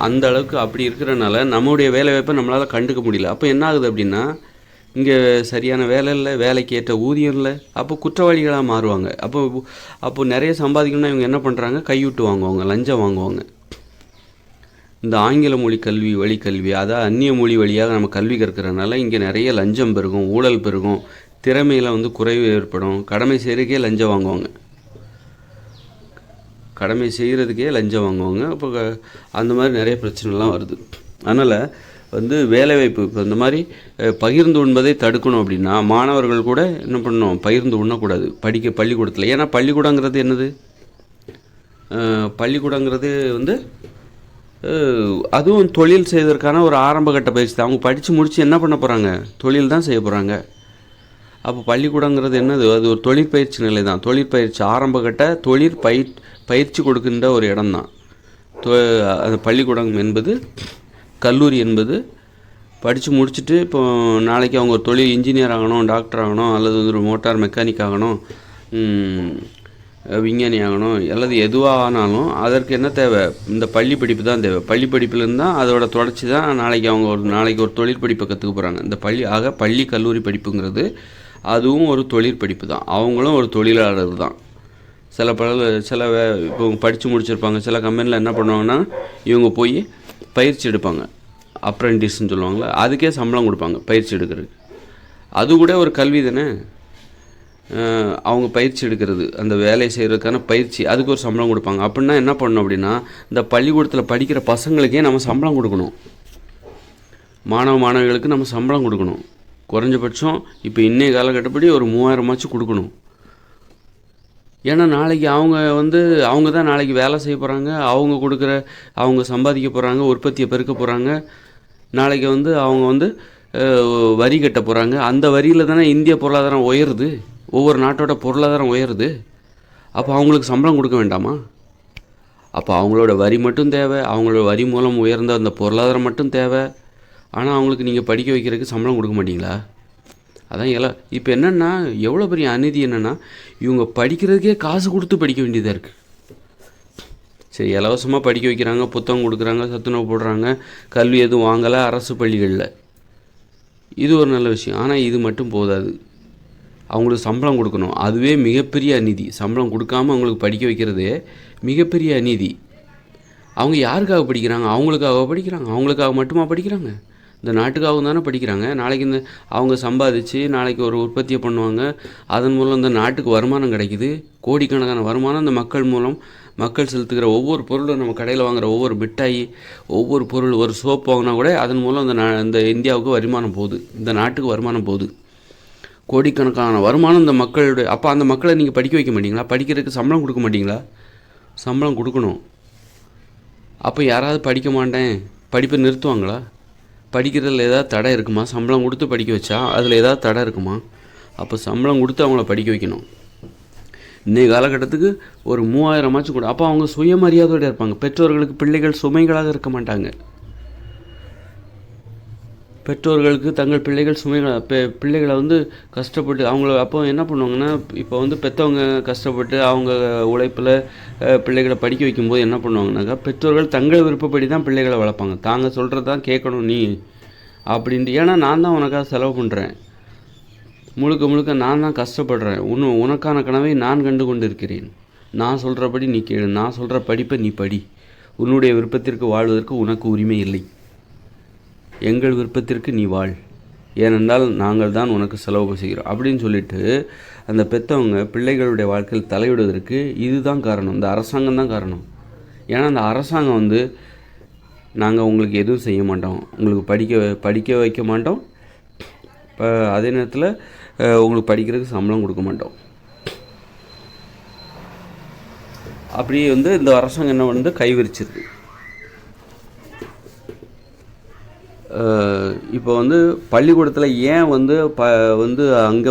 அந்த அளவுக்கு அப்படி இருக்கிறனால நம்முடைய வேலைவாய்ப்பை நம்மளால் கண்டுக்க முடியல. அப்போ என்ன ஆகுது அப்படின்னா, இங்கே சரியான வேலை இல்லை, வேலைக்கு ஏற்ற ஊதியம் இல்லை. அப்போ குற்றவாளிகளாக மாறுவாங்க. அப்போ நிறைய சம்பாதிக்கணும்னா இவங்க என்ன பண்ணுறாங்க, கைவிட்டு வாங்குவாங்க, லஞ்சம் வாங்குவாங்க. இந்த ஆங்கில மொழி கல்வி, வழிக்கல்வி, அதாவது அந்நிய மொழி வழியாக நம்ம கல்வி கற்கிறதுனால இங்கே நிறைய லஞ்சம் பெருகும், ஊழல் பெருகும், திறமையில் வந்து குறைவு ஏற்படும். கடமை செய்கிறதுக்கே லஞ்சம் வாங்குவாங்க. அப்போ அந்த மாதிரி நிறைய பிரச்சனைலாம் வருது. அதனால் வந்து வேலைவாய்ப்பு இப்போ இந்த மாதிரி பகிர்ந்து உண்பதை தடுக்கணும் அப்படின்னா மாணவர்கள் கூட என்ன பண்ணணும், பகிர்ந்து உண்ணக்கூடாது பள்ளிக்கூடத்தில். ஏன்னா பள்ளிக்கூடங்கிறது என்னது, பள்ளிக்கூடங்கிறது வந்து அதுவும் தொழில் செய்வதற்கான ஒரு ஆரம்ப கட்ட பயிற்சி தான். அவங்க படித்து முடித்து என்ன பண்ண போகிறாங்க, தொழில் தான் செய்ய போகிறாங்க. அப்போ பள்ளிக்கூடங்கிறது என்னது? அது ஒரு தொழிற்பயிற்சி நிலை தான். தொழிற்பயிற்சி ஆரம்பகட்ட பயிற்சி கொடுக்கின்ற ஒரு இடம் தான். அந்த பள்ளிக்கூடம் என்பது, கல்லூரி என்பது படித்து முடிச்சுட்டு இப்போ நாளைக்கு அவங்க ஒரு தொழில் இன்ஜினியர் ஆகணும், டாக்டர் ஆகணும், அல்லது ஒரு மோட்டார் மெக்கானிக் ஆகணும், விஞ்ஞானி ஆகணும், அல்லது எதுவாக ஆனாலும் அதற்கு என்ன தேவை? இந்த பள்ளி படிப்பு தான் தேவை. பள்ளி படிப்புலேருந்து தான் அதோட தொடர்ச்சி தான் நாளைக்கு அவங்க நாளைக்கு ஒரு தொழிற்படிப்பை கற்றுக்க போகிறாங்க. இந்த பள்ளி கல்லூரி படிப்புங்கிறது அதுவும் ஒரு தொழிற்படிப்பு தான். அவங்களும் ஒரு தொழிலாளர் தான். இப்போ படித்து முடிச்சிருப்பாங்க. சில கம்பெனியில் என்ன பண்ணுவாங்கன்னா, இவங்க போய் பயிற்சி எடுப்பாங்க, அப்ரெண்டிஸ்ன்னு சொல்லுவாங்களே, அதுக்கே சம்பளம் கொடுப்பாங்க பயிற்சி எடுக்கிறதுக்கு. அது கூட ஒரு கல்வி தானே. அவங்க பயிற்சி எடுக்கிறது, அந்த வேலையை செய்கிறதுக்கான பயிற்சி, அதுக்கு ஒரு சம்பளம் கொடுப்பாங்க. அப்படின்னா என்ன பண்ணணும் அப்படின்னா, இந்த பள்ளிக்கூடத்தில் படிக்கிற பசங்களுக்கே நம்ம சம்பளம் கொடுக்கணும். மாணவிகளுக்கு நம்ம சம்பளம் கொடுக்கணும். குறைஞ்சபட்சம் இப்போ இன்றைய காலகட்டப்படி ஒரு 3000 கொடுக்கணும். ஏன்னா நாளைக்கு அவங்க தான் நாளைக்கு வேலை செய்ய போகிறாங்க. அவங்க சம்பாதிக்க போகிறாங்க, உற்பத்தியை பெருக்க போகிறாங்க. நாளைக்கு அவங்க வரி கட்ட போகிறாங்க. அந்த வரியில் தானே இந்திய பொருளாதாரம் உயருது, ஒவ்வொரு நாட்டோட பொருளாதாரம் உயருது. அப்போ அவங்களுக்கு சம்பளம் கொடுக்க வேண்டாமா? அப்போ அவங்களோட வரி மட்டும் தேவை, அவங்களோட வரி மூலம் உயர்ந்த அந்த பொருளாதாரம் மட்டும் தேவை. ஆனால் அவங்களுக்கு நீங்கள் படிக்க வைக்கிறதுக்கு சம்பளம் கொடுக்க மாட்டீங்களா? அதான் இப்போ என்னென்னா, எவ்வளோ பெரிய அநீதி என்னென்னா, இவங்க படிக்கிறதுக்கே காசு கொடுத்து படிக்க வேண்டியதாக இருக்குது. சரி, இலவசமாக படிக்க வைக்கிறாங்க, புத்தகம் கொடுக்குறாங்க, சத்துணவு போடுறாங்க, கல்வி எதுவும் வாங்கலை அரசு பள்ளிகளில். இது ஒரு நல்ல விஷயம். ஆனால் இது மட்டும் போதாது, அவங்களுக்கு சம்பளம் கொடுக்கணும். அதுவே மிகப்பெரிய அநீதி. சம்பளம் கொடுக்காமல் அவங்களுக்கு படிக்க வைக்கிறதே மிகப்பெரிய அநீதி. அவங்க யாருக்காக படிக்கிறாங்க? அவங்களுக்காக மட்டுமா படிக்கிறாங்க? இந்த நாட்டுக்காகவும் தானே படிக்கிறாங்க. நாளைக்கு அவங்க சம்பாதிச்சு நாளைக்கு ஒரு உற்பத்தியை பண்ணுவாங்க. அதன் மூலம் இந்த நாட்டுக்கு வருமானம் கிடைக்குது. கோடிக்கணக்கான வருமானம் இந்த மக்கள் செலுத்துகிற ஒவ்வொரு பொருளும், நம்ம கடையில் வாங்குகிற ஒவ்வொரு மிட்டாய், ஒவ்வொரு பொருள், ஒரு சோப்பு வாங்கினா கூட அதன் மூலம் இந்த இந்தியாவுக்கு வருமானம் போகுது, இந்த நாட்டுக்கு வருமானம் போகுது. கோடிக்கணக்கான வருமானம் இந்த மக்களுடைய. அப்போ அந்த மக்களை நீங்கள் படிக்க வைக்க மாட்டீங்களா? படிக்கிறதுக்கு சம்பளம் கொடுக்க மாட்டீங்களா? சம்பளம் கொடுக்கணும். அப்போ யாராவது படிக்க மாட்டேன், படிப்பை நிறுத்துவாங்களா? படிக்கிறதுல ஏதாவது தடை இருக்குமா? சம்பளம் கொடுத்து படிக்க வச்சா அதில் ஏதாவது தடை இருக்குமா? அப்போ சம்பளம் கொடுத்து அவங்கள படிக்க வைக்கணும். இன்றைய காலகட்டத்துக்கு ஒரு 3000 கூட. அப்போ அவங்க சுயமரியாதையோடு இருப்பாங்க. பெற்றோர்களுக்கு பிள்ளைகள் சுமைகளாக இருக்க மாட்டாங்க. பெற்றோர்களுக்கு தங்கள் பிள்ளைகள் பிள்ளைகளை கஷ்டப்பட்டு அப்போ என்ன பண்ணுவாங்கன்னா, இப்போ பெற்றவங்க கஷ்டப்பட்டு அவங்க உழைப்பில் பிள்ளைகளை படிக்க வைக்கும்போது என்ன பண்ணுவாங்கனாக்கா, பெற்றோர்கள் தங்கள் விருப்பப்படி தான் பிள்ளைகளை வளர்ப்பாங்க. தாங்க சொல்கிறது தான் கேட்கணும் நீ அப்படின்ட்டு. ஏன்னா நான் தான் உனக்காக செலவு பண்ணுறேன், முழுக்க நான் தான் கஷ்டப்படுறேன், உனக்கான கனவை நான் கண்டு கொண்டு இருக்கிறேன், நான் சொல்கிறபடி நீ கேளு, நான் சொல்கிற படிப்பை நீ படி, உன்னுடைய விருப்பத்திற்கு வாழ்வதற்கு உனக்கு உரிமை இல்லை, எங்கள் விருப்பத்திற்கு நீ வாழ், ஏனென்றால் நாங்கள் தான் உனக்கு செலவு செய்கிறோம் அப்படின்னு சொல்லிட்டு அந்த பெற்றவங்க பிள்ளைகளுடைய வாழ்க்கையில் தலையிடுவதற்கு இதுதான் காரணம், இந்த அரசாங்கம் தான் காரணம். ஏன்னா அந்த அரசாங்கம் நாங்கள் உங்களுக்கு எதுவும் செய்ய மாட்டோம், உங்களுக்கு படிக்க வைக்க மாட்டோம், இப்போ அதே நேரத்தில் உங்களுக்கு படிக்கிறதுக்கு சம்பளம் கொடுக்க மாட்டோம். அப்படியே இந்த அரசாங்கம் என்ன கைவிரிச்சிருக்கு. இப்போ பள்ளிக்கூடத்தில் ஏன் அங்கே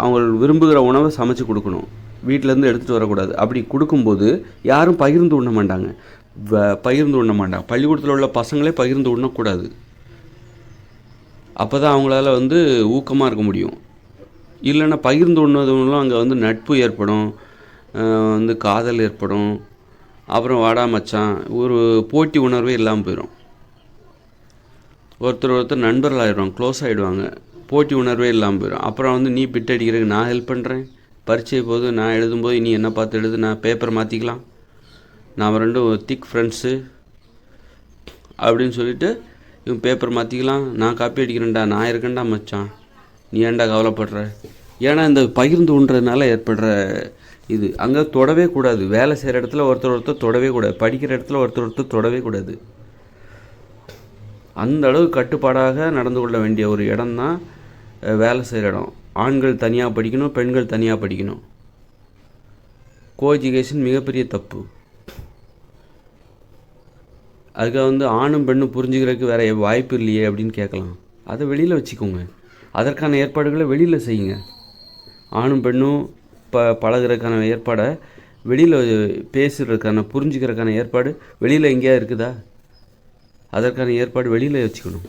அவங்க விரும்புகிற உணவை சமைச்சு கொடுக்கணும், வீட்டிலேருந்து எடுத்துகிட்டு வரக்கூடாது. அப்படி கொடுக்கும்போது யாரும் பகிர்ந்து உண்ண மாட்டாங்க. பள்ளிக்கூடத்தில் உள்ள பசங்களே பகிர்ந்து உண்ணக்கூடாது. அப்போ தான் அவங்களால ஊக்கமாக இருக்க முடியும். இல்லைன்னா பகிர்ந்து உண்ணது மூலம் அங்கே நட்பு ஏற்படும், காதல் ஏற்படும், அப்புறம் வாடா மச்சான் ஒரு போட்டி உணர்வே இல்லாமல் போயிடும். ஒருத்தர் நண்பர்கள் ஆகிடுவாங்க, க்ளோஸ் ஆகிடுவாங்க, போட்டி உணர்வே இல்லாமல் போயிடும். அப்புறம் நீ பிட் அடிக்கிறதுக்கு நான் ஹெல்ப் பண்ணுறேன், பரீட்சை போது நான் எழுதும்போது நீ என்ன பார்த்து எழுது, நான் பேப்பர் மாற்றிக்கலாம், நாம் ரெண்டும் திக் ஃப்ரெண்ட்ஸு அப்படின்னு சொல்லிவிட்டு இவன் பேப்பர் மாற்றிக்கலாம், நான் காப்பி அடிக்கிறேன்டா, நான் இருக்கேன்டா மச்சான், நீ ஏன்டா கவலைப்படுற. ஏன்னா இந்த பகிர்ந்து உண்றதுனால ஏற்படுற இது அங்கே தொடவே கூடாது. வேலை செய்கிற இடத்துல ஒருத்தர் தொடவே கூடாது, படிக்கிற இடத்துல ஒருத்தர் தொடவே கூடாது. அந்த அளவு கட்டுப்பாடாக நடந்து கொள்ள வேண்டிய ஒரு இடம்தான் வேலை செய்கிற இடம். ஆண்கள் தனியாக படிக்கணும், பெண்கள் தனியாக படிக்கணும். கோ எஜுகேஷன் மிகப்பெரிய தப்பு. அதுக்காக ஆணும் பெண்ணும் புரிஞ்சுக்கிறதுக்கு வேறு வாய்ப்பு இல்லையே அப்படின்னு கேட்கலாம். அதை வெளியில் வச்சுக்கோங்க, அதற்கான ஏற்பாடுகளை வெளியில் செய்யுங்க. ஆணும் பெண்ணும் பழகுறதுக்கான ஏற்பாடை வெளியில் பேசுகிறதுக்கான புரிஞ்சுக்கிறதுக்கான ஏற்பாடு வெளியில் எங்கேயா இருக்குதா? அதற்கான ஏற்பாடு வெளியில் வச்சுக்கணும்.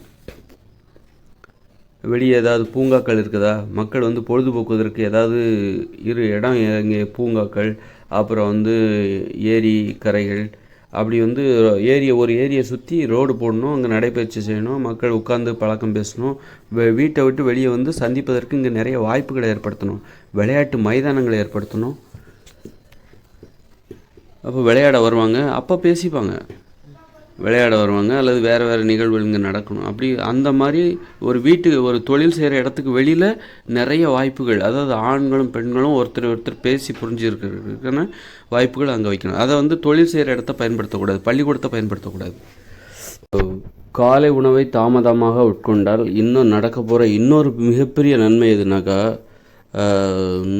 வெளியே ஏதாவது பூங்காக்கள் இருக்குதா? மக்கள் வந்து பொழுதுபோக்குவதற்கு ஏதாவது இடம் இங்கே பூங்காக்கள், அப்புறம் வந்து ஏரி கரைகள், அப்படி வந்து ஒரு ஏரியை சுற்றி ரோடு போடணும், அங்கே நடைபயிற்சி செய்யணும், மக்கள் உட்கார்ந்து பழக்கம் பேசணும், வீட்டை விட்டு வெளியே வந்து சந்திப்பதற்கு இங்கே நிறைய வாய்ப்புகளை ஏற்படுத்தணும், விளையாட்டு மைதானங்களை ஏற்படுத்தணும். அப்போ விளையாட வருவாங்க, அப்போ பேசிப்பாங்க, விளையாட வருவாங்க, அல்லது வேறு நிகழ்வுகள் இங்கே நடக்கணும். அப்படி அந்த மாதிரி ஒரு தொழில் செய்கிற இடத்துக்கு வெளியில் நிறைய வாய்ப்புகள், அதாவது ஆண்களும் பெண்களும் ஒருத்தர் பேசி புரிஞ்சுருக்கிறதுக்கான வாய்ப்புகள் அங்கே வைக்கணும். அதை வந்து தொழில் செய்கிற இடத்த பயன்படுத்தக்கூடாது, பள்ளிக்கூடத்தை பயன்படுத்தக்கூடாது. காலை உணவை தாமதமாக உட்கொண்டால் இன்னும் நடக்க போகிற இன்னொரு மிகப்பெரிய நன்மை எதுனாக்கா,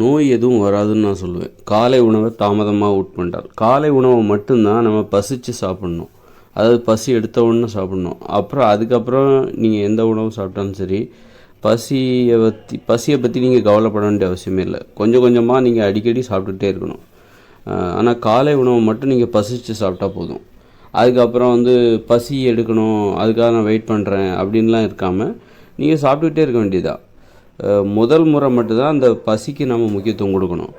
நோய் எதுவும் வராதுன்னு நான் சொல்லுவேன். காலை உணவை தாமதமாக உட்கொண்டால், காலை உணவை மட்டும்தான் நம்ம பசித்து சாப்பிட்ணும், அதாவது பசி எடுத்த உடனே சாப்பிட்ணும். அதுக்கப்புறம் நீங்கள் எந்த உணவு சாப்பிட்டாலும் சரி, பசியை பற்றி நீங்கள் கவலைப்பட வேண்டிய அவசியமே இல்லை. கொஞ்சம் கொஞ்சமாக நீங்கள் அடிக்கடி சாப்பிட்டுட்டே இருக்கணும். ஆனால் காலை உணவை மட்டும் நீங்கள் பசித்து சாப்பிட்டா போதும். அதுக்கப்புறம் வந்து பசி எடுக்கணும், அதுக்காக நான் வெயிட் பண்ணுறேன் அப்படின்லாம் இருக்காமல் நீங்கள் சாப்பிட்டுக்கிட்டே இருக்க வேண்டியதான். முதல் முறை மட்டும்தான் அந்த பசிக்கு நம்ம முக்கியத்துவம் கொடுக்கணும்.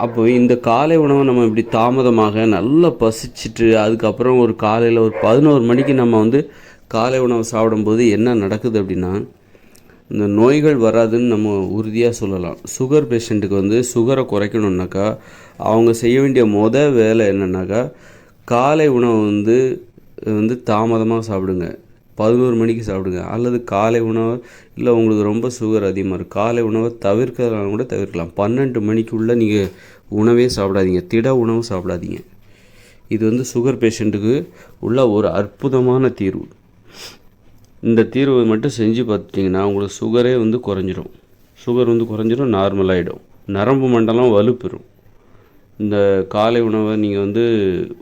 அப்போ இந்த காலை உணவை நம்ம இப்படி தாமதமாக நல்லா பசிச்சுட்டு அதுக்கப்புறம் காலையில் ஒரு 11 மணிக்கு நம்ம வந்து காலை உணவு சாப்பிடும்போது என்ன நடக்குது அப்படின்னா, இந்த நோய்கள் வராதுன்னு நம்ம உறுதியாக சொல்லலாம். சுகர் பேஷண்ட்டுக்கு வந்து சுகரை குறைக்கணுன்னாக்கா அவங்க செய்ய வேண்டிய வேலை என்னன்னாக்கா, காலை உணவை வந்து தாமதமாக சாப்பிடுங்க, 11 மணிக்கு சாப்பிடுங்க. அல்லது காலை உணவை இல்லை உங்களுக்கு ரொம்ப சுகர் அதிகமாக இருக்குது, காலை உணவை தவிர்க்கிறதுனால கூட தவிர்க்கலாம். 12 மணிக்குள்ளே நீங்கள் உணவே சாப்பிடாதீங்க, திட உணவு சாப்பிடாதீங்க. இது வந்து சுகர் பேஷண்ட்டுக்கு உள்ள ஒரு அற்புதமான தீர்வு. இந்த தீர்வை மட்டும் செஞ்சு பார்த்துட்டிங்கன்னா உங்களுக்கு சுகரே வந்து குறைஞ்சிரும். சுகர் வந்து குறைஞ்சிரும், நார்மலாகிடும், நரம்பு மண்டலம் வலுப்பெறும். இந்த காலை உணவை நீங்கள் வந்து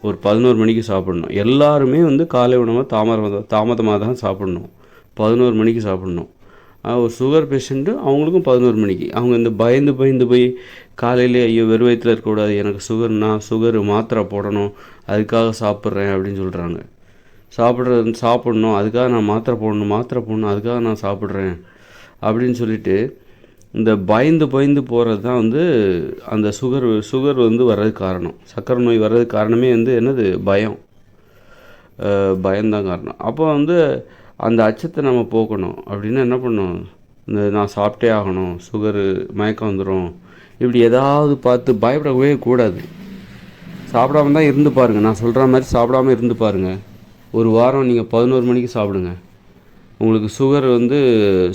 ஒரு 11 மணிக்கு சாப்பிட்ணும். எல்லாருமே வந்து காலை உணவை தாமதமாக தான் சாப்பிட்ணும், 11 மணிக்கு சாப்பிட்ணும். ஒரு சுகர் பேஷண்ட்டு அவங்களுக்கும் 11 மணிக்கு. அவங்க இந்த பயந்து போய் காலையிலே ஐயோ வெறும் வயிற்றில் இருக்கக்கூடாது, எனக்கு சுகர் மாத்திரை போடணும், அதுக்காக சாப்பிட்றேன் அப்படின்னு சொல்கிறாங்க. சாப்பிட்ணும் அதுக்காக நான் மாத்திரை போடணும் அதுக்காக நான் சாப்பிட்றேன் அப்படின்னு சொல்லிட்டு இந்த பயந்து போகிறது தான் வந்து அந்த சுகர் வந்து வர்றதுக்கு காரணம். சர்க்கரை நோய் வர்றதுக்கு காரணமே வந்து என்னது? பயம்தான் காரணம். அப்போ வந்து அந்த அச்சத்தை நம்ம போக்கணும் அப்படின்னா என்ன பண்ணணும்? நான் சாப்பிட்டே ஆகணும், சுகரு, மயக்கம் வந்துடும், இப்படி ஏதாவது பார்த்து பயப்படவே கூடாது. சாப்பிடாம தான் இருந்து பாருங்கள், நான் சொல்கிற மாதிரி சாப்பிடாமல் இருந்து பாருங்கள். ஒரு வாரம் நீங்கள் 11 மணிக்கு சாப்பிடுங்க, உங்களுக்கு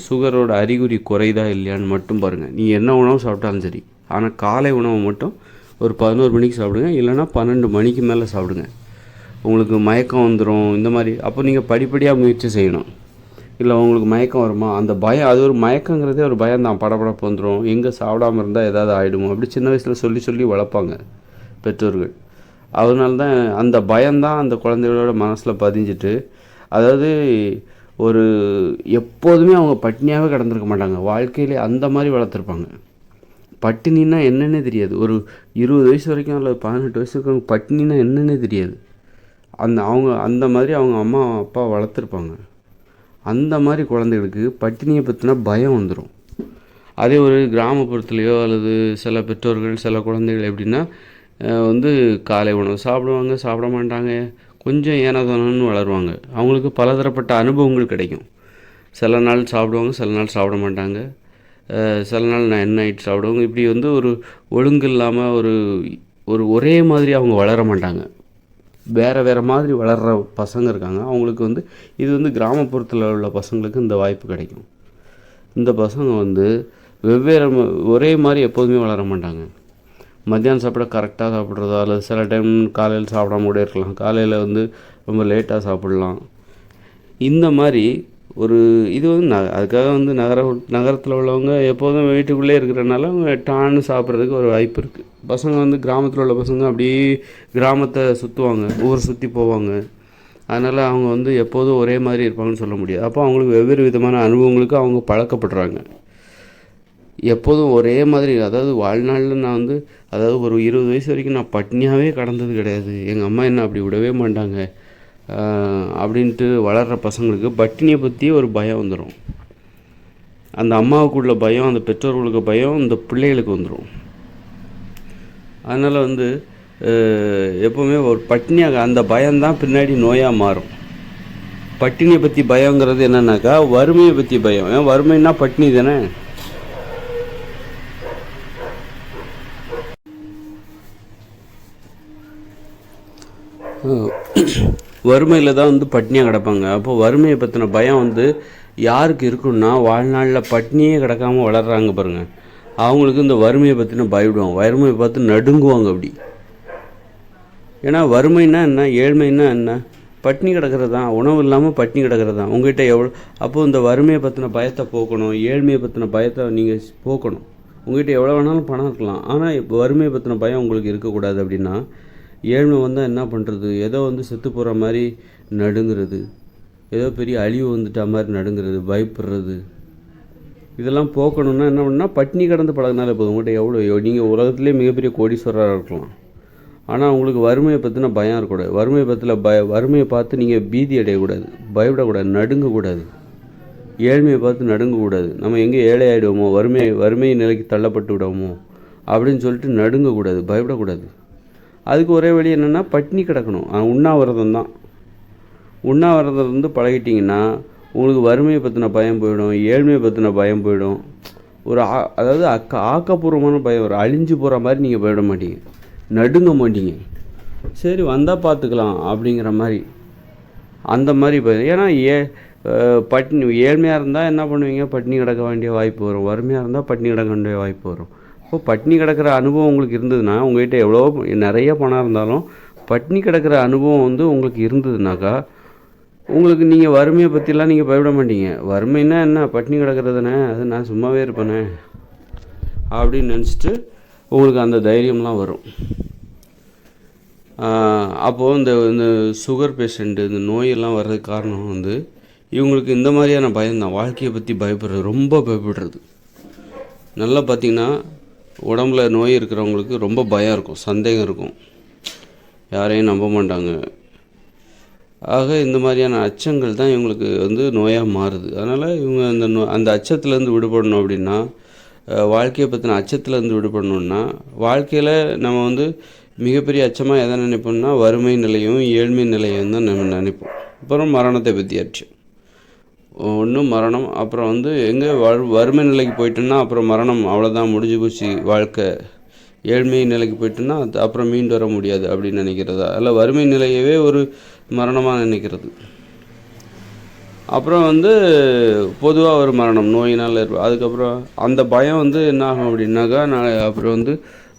சுகரோட அறிகுறி குறைதா இல்லையான்னு மட்டும் பாருங்கள். நீங்கள் என்ன உணவு சாப்பிட்டாலும் சரி, ஆனால் காலை உணவை மட்டும் ஒரு 11 மணிக்கு சாப்பிடுங்க, இல்லைனா 12 மணிக்கு மேலே சாப்பிடுங்க. உங்களுக்கு மயக்கம் வந்துடும் இந்த மாதிரி. அப்போ நீங்கள் படிப்படியாக முயற்சி செய்யணும். இல்லை உங்களுக்கு மயக்கம் வருமா, அந்த பயம், அது ஒரு மயக்கங்கிறதே ஒரு பயம்தான். படபடப்பு வந்துடும், எங்கே சாப்பிடாமல் இருந்தால் ஏதாவது ஆகிடுமோ அப்படி சின்ன வயசில் சொல்லி வளர்ப்பாங்க பெற்றோர்கள். அதனால தான் அந்த பயம்தான் அந்த குழந்தைகளோட மனசில் பதிஞ்சிட்டு, அதாவது எப்போதுமே அவங்க பட்டினியாகவே கிடந்திருக்க மாட்டாங்க, வாழ்க்கையிலே அந்த மாதிரி வளர்த்துருப்பாங்க. பட்டினின்னா என்னென்னே தெரியாது. ஒரு 20 வயசு வரைக்கும் அல்லது 18 வயசு இருக்கவங்க பட்டினின்னா என்னென்னே தெரியாது. அந்த மாதிரி அவங்க அம்மா அப்பா வளர்த்துருப்பாங்க. அந்த மாதிரி குழந்தைகளுக்கு பட்டினியை பற்றினா பயம் வந்துடும். அதே ஒரு கிராமப்புறத்துலேயோ அல்லது சில பெற்றோர்கள் சில குழந்தைகள் எப்படின்னா வந்து காலை உணவு சாப்பிடுவாங்க, சாப்பிட மாட்டாங்க, கொஞ்சம் ஏனதானு வளருவாங்க. அவங்களுக்கு பலதரப்பட்ட அனுபவங்கள் கிடைக்கும். சில நாள் சாப்பிடுவாங்க, சில நாள் சாப்பிட மாட்டாங்க, சில நாள் நைட் சாப்பிடுவாங்க. இப்படி வந்து ஒரு ஒழுங்கு இல்லாமல் ஒரே மாதிரி அவங்க வளர மாட்டாங்க. வேறு மாதிரி வளர்கிற பசங்க இருக்காங்க. அவங்களுக்கு வந்து இது வந்து கிராமப்புறத்தில் உள்ள பசங்களுக்கு இந்த வாய்ப்பு கிடைக்கும். இந்த பசங்க வந்து ஒரே மாதிரி எப்போதுமே வளர மாட்டாங்க. மத்தியானம் சாப்பிட கரெக்டாக சாப்பிட்றதோ, அல்லது சில டைம் காலையில் சாப்பிடாம கூட இருக்கலாம், காலையில் வந்து ரொம்ப லேட்டாக சாப்பிட்லாம். இந்த மாதிரி இது வந்து அதுக்காக வந்து நகரத்தில் உள்ளவங்க எப்போதும் வீட்டுக்குள்ளே இருக்கிறனால அவங்க டான்னு சாப்பிட்றதுக்கு ஒரு வாய்ப்பு இருக்குது. பசங்க வந்து கிராமத்தில் உள்ள பசங்க அப்படியே கிராமத்தை சுற்றுவாங்க, ஊர் சுற்றி போவாங்க. அதனால் அவங்க வந்து எப்போதும் ஒரே மாதிரி இருப்பாங்கன்னு சொல்ல முடியாது. அப்போ அவங்களுக்கு வெவ்வேறு விதமான அனுபவங்களுக்கு அவங்க பழக்கப்படுறாங்க. எப்போதும் ஒரே மாதிரி, அதாவது வாழ்நாளில் நான் வந்து அதாவது ஒரு 20 வயசு வரைக்கும் நான் பட்னியாகவே கடந்தது கிடையாது. எங்கள் அம்மா என்ன அப்படி விடவே மாட்டாங்க அப்படின்ட்டு வளர்கிற பசங்களுக்கு பட்டினியை பற்றி ஒரு பயம் வந்துடும். அந்த அம்மாவுக்குள்ள பயம், அந்த பெற்றோர்களுக்கு பயம் இந்த பிள்ளைகளுக்கு வந்துடும். அதனால் வந்து எப்போவுமே ஒரு பட்டினியாக அந்த பயம்தான் பின்னாடி நோயாக மாறும். பட்டினியை பற்றி பயங்கிறது என்னன்னாக்கா வறுமையை பற்றி பயம். ஏன் வறுமைன்னா பட்டினி தானே. வறுமையில் தான் வந்து பட்னியாக கிடப்பாங்க. அப்போது வறுமையை பற்றின பயம் வந்து யாருக்கு இருக்குன்னா வாழ்நாளில் பட்னியே கிடக்காமல் வளர்கிறாங்க பாருங்கள், அவங்களுக்கு இந்த வறுமையை பற்றின பயப்படுவாங்க. வறுமையை பார்த்து நடுங்குவாங்க அப்படி. ஏன்னா வறுமைன்னா என்ன, ஏழ்மைன்னா என்ன, பட்னி கிடக்கிறது தான். உணவு இல்லாமல் பட்னி கிடக்கிறது தான். உங்கள்கிட்ட அப்போது இந்த வறுமையை பற்றின பயத்தை போக்கணும், ஏழ்மையை பற்றின பயத்தை நீங்கள் போக்கணும். உங்கள்கிட்ட எவ்வளோ வேணாலும் பணம் இருக்கலாம், ஆனால் இப்போ வறுமையை பற்றின பயம் உங்களுக்கு இருக்கக்கூடாது. அப்படின்னா ஏழ்மை வந்தால் என்ன பண்ணுறது, ஏதோ வந்து செத்து போகிற மாதிரி நடுங்கிறது, ஏதோ பெரிய அழிவு வந்துட்டா மாதிரி நடுங்கிறது, பயப்படுறது, இதெல்லாம் போக்கணுன்னா என்ன பண்ணால் பட்னி கடந்து பழகினாலே போதும். உங்கள்கிட்ட எவ்வளோ நீங்கள் உலகத்துலேயே மிகப்பெரிய கோடீஸ்வரராக இருக்கலாம், ஆனால் உங்களுக்கு வறுமையை பற்றின பயம் இருக்கக்கூடாது. வறுமையை பார்த்து நீங்கள் பீதி அடையக்கூடாது, பயப்படக்கூடாது, நடுங்கக்கூடாது. ஏழ்மையை பார்த்து நடுங்கக்கூடாது. நம்ம எங்கே ஏழை ஆகிடுவோமோ, வறுமை நிலைக்கு தள்ளப்பட்டு விடுவோமோ அப்படின்னு சொல்லிட்டு நடுங்கக்கூடாது, பயப்படக்கூடாது. அதுக்கு ஒரே வழி என்னென்னா பட்னி கிடக்கணும். உண்ணாவிரதம் தான். உண்ணாவிரதம் வந்து பழகிட்டிங்கன்னா உங்களுக்கு வறுமையை பற்றின பயம் போயிடும், ஏழ்மையை பற்றின பயம் போயிடும். அதாவது ஆக்கப்பூர்வமான பயம் வரும். அழிஞ்சு போகிற மாதிரி நீங்கள் போயிட மாட்டீங்க, நடுங்க மாட்டீங்க. சரி வந்தால் பார்த்துக்கலாம் அப்படிங்கிற மாதிரி, அந்த மாதிரி பயம். ஏன்னா பட்னி ஏழ்மையாக இருந்தால் என்ன பண்ணுவீங்க, பட்னி கிடக்க வேண்டிய வாய்ப்பு வரும். வறுமையாக இருந்தால் பட்னி கிடக்க வேண்டிய வாய்ப்பு வரும். இப்போ பட்னி கிடக்கிற அனுபவம் உங்களுக்கு இருந்ததுன்னா, உங்கள்கிட்ட எவ்வளோ நிறைய பணம் இருந்தாலும் பட்னி கிடக்கிற அனுபவம் வந்து உங்களுக்கு இருந்ததுனாக்கா உங்களுக்கு நீங்கள் வறுமையை பற்றிலாம் நீங்கள் பயப்பட மாட்டீங்க. வறுமைன்னா என்ன, பட்னி கிடக்கிறதுனே, அது நான் சும்மாவே இருப்பேனே அப்படின்னு நினச்சிட்டு உங்களுக்கு அந்த தைரியம்லாம் வரும். அப்போது இந்த சுகர் பேஷண்ட்டு, இந்த நோயெல்லாம் வர்றதுக்கு காரணம் வந்து இவங்களுக்கு இந்த மாதிரியான பயம்தான். வாழ்க்கையை பற்றி பயப்படுறது, ரொம்ப பயப்படுறது. நல்லா பார்த்திங்கன்னா உடம்புல நோய் இருக்கிறவங்களுக்கு ரொம்ப பயம் இருக்கும், சந்தேகம் இருக்கும், யாரையும் நம்ப மாட்டாங்க. ஆக இந்த மாதிரியான அச்சங்கள் தான் இவங்களுக்கு வந்து நோயாக மாறுது. அதனால் இவங்க அந்த அச்சத்துலேருந்து விடுபடணும். அப்படின்னா வாழ்க்கையை பற்றின அச்சத்துலேருந்து விடுபடணுன்னா, வாழ்க்கையில் நம்ம வந்து மிகப்பெரிய அச்சமாக எதை நினைப்போம்னா வறுமை நிலையும் ஏழ்மை நிலையும் தான் நம்ம நினைப்போம். அப்புறம் மரணத்தை பற்றி அச்சம். ஒன்று மரணம், அப்புறம் வந்து எங்கே வறுமை நிலைக்கு போயிட்டோன்னா அப்புறம் மரணம், அவ்வளோதான், முடிஞ்சு போச்சு வாழ்க்கை. ஏழ்மை நிலைக்கு போயிட்டோன்னா அப்புறம் மீண்டு வர முடியாது அப்படின்னு நினைக்கிறதா, இல்லை வறுமை நிலையவே ஒரு மரணமாக நினைக்கிறது. அப்புறம் வந்து பொதுவாக ஒரு மரணம் நோயினால் அதுக்கப்புறம் அந்த பயம் வந்து என்ன ஆகும் அப்படின்னாக்கா, அப்புறம் வந்து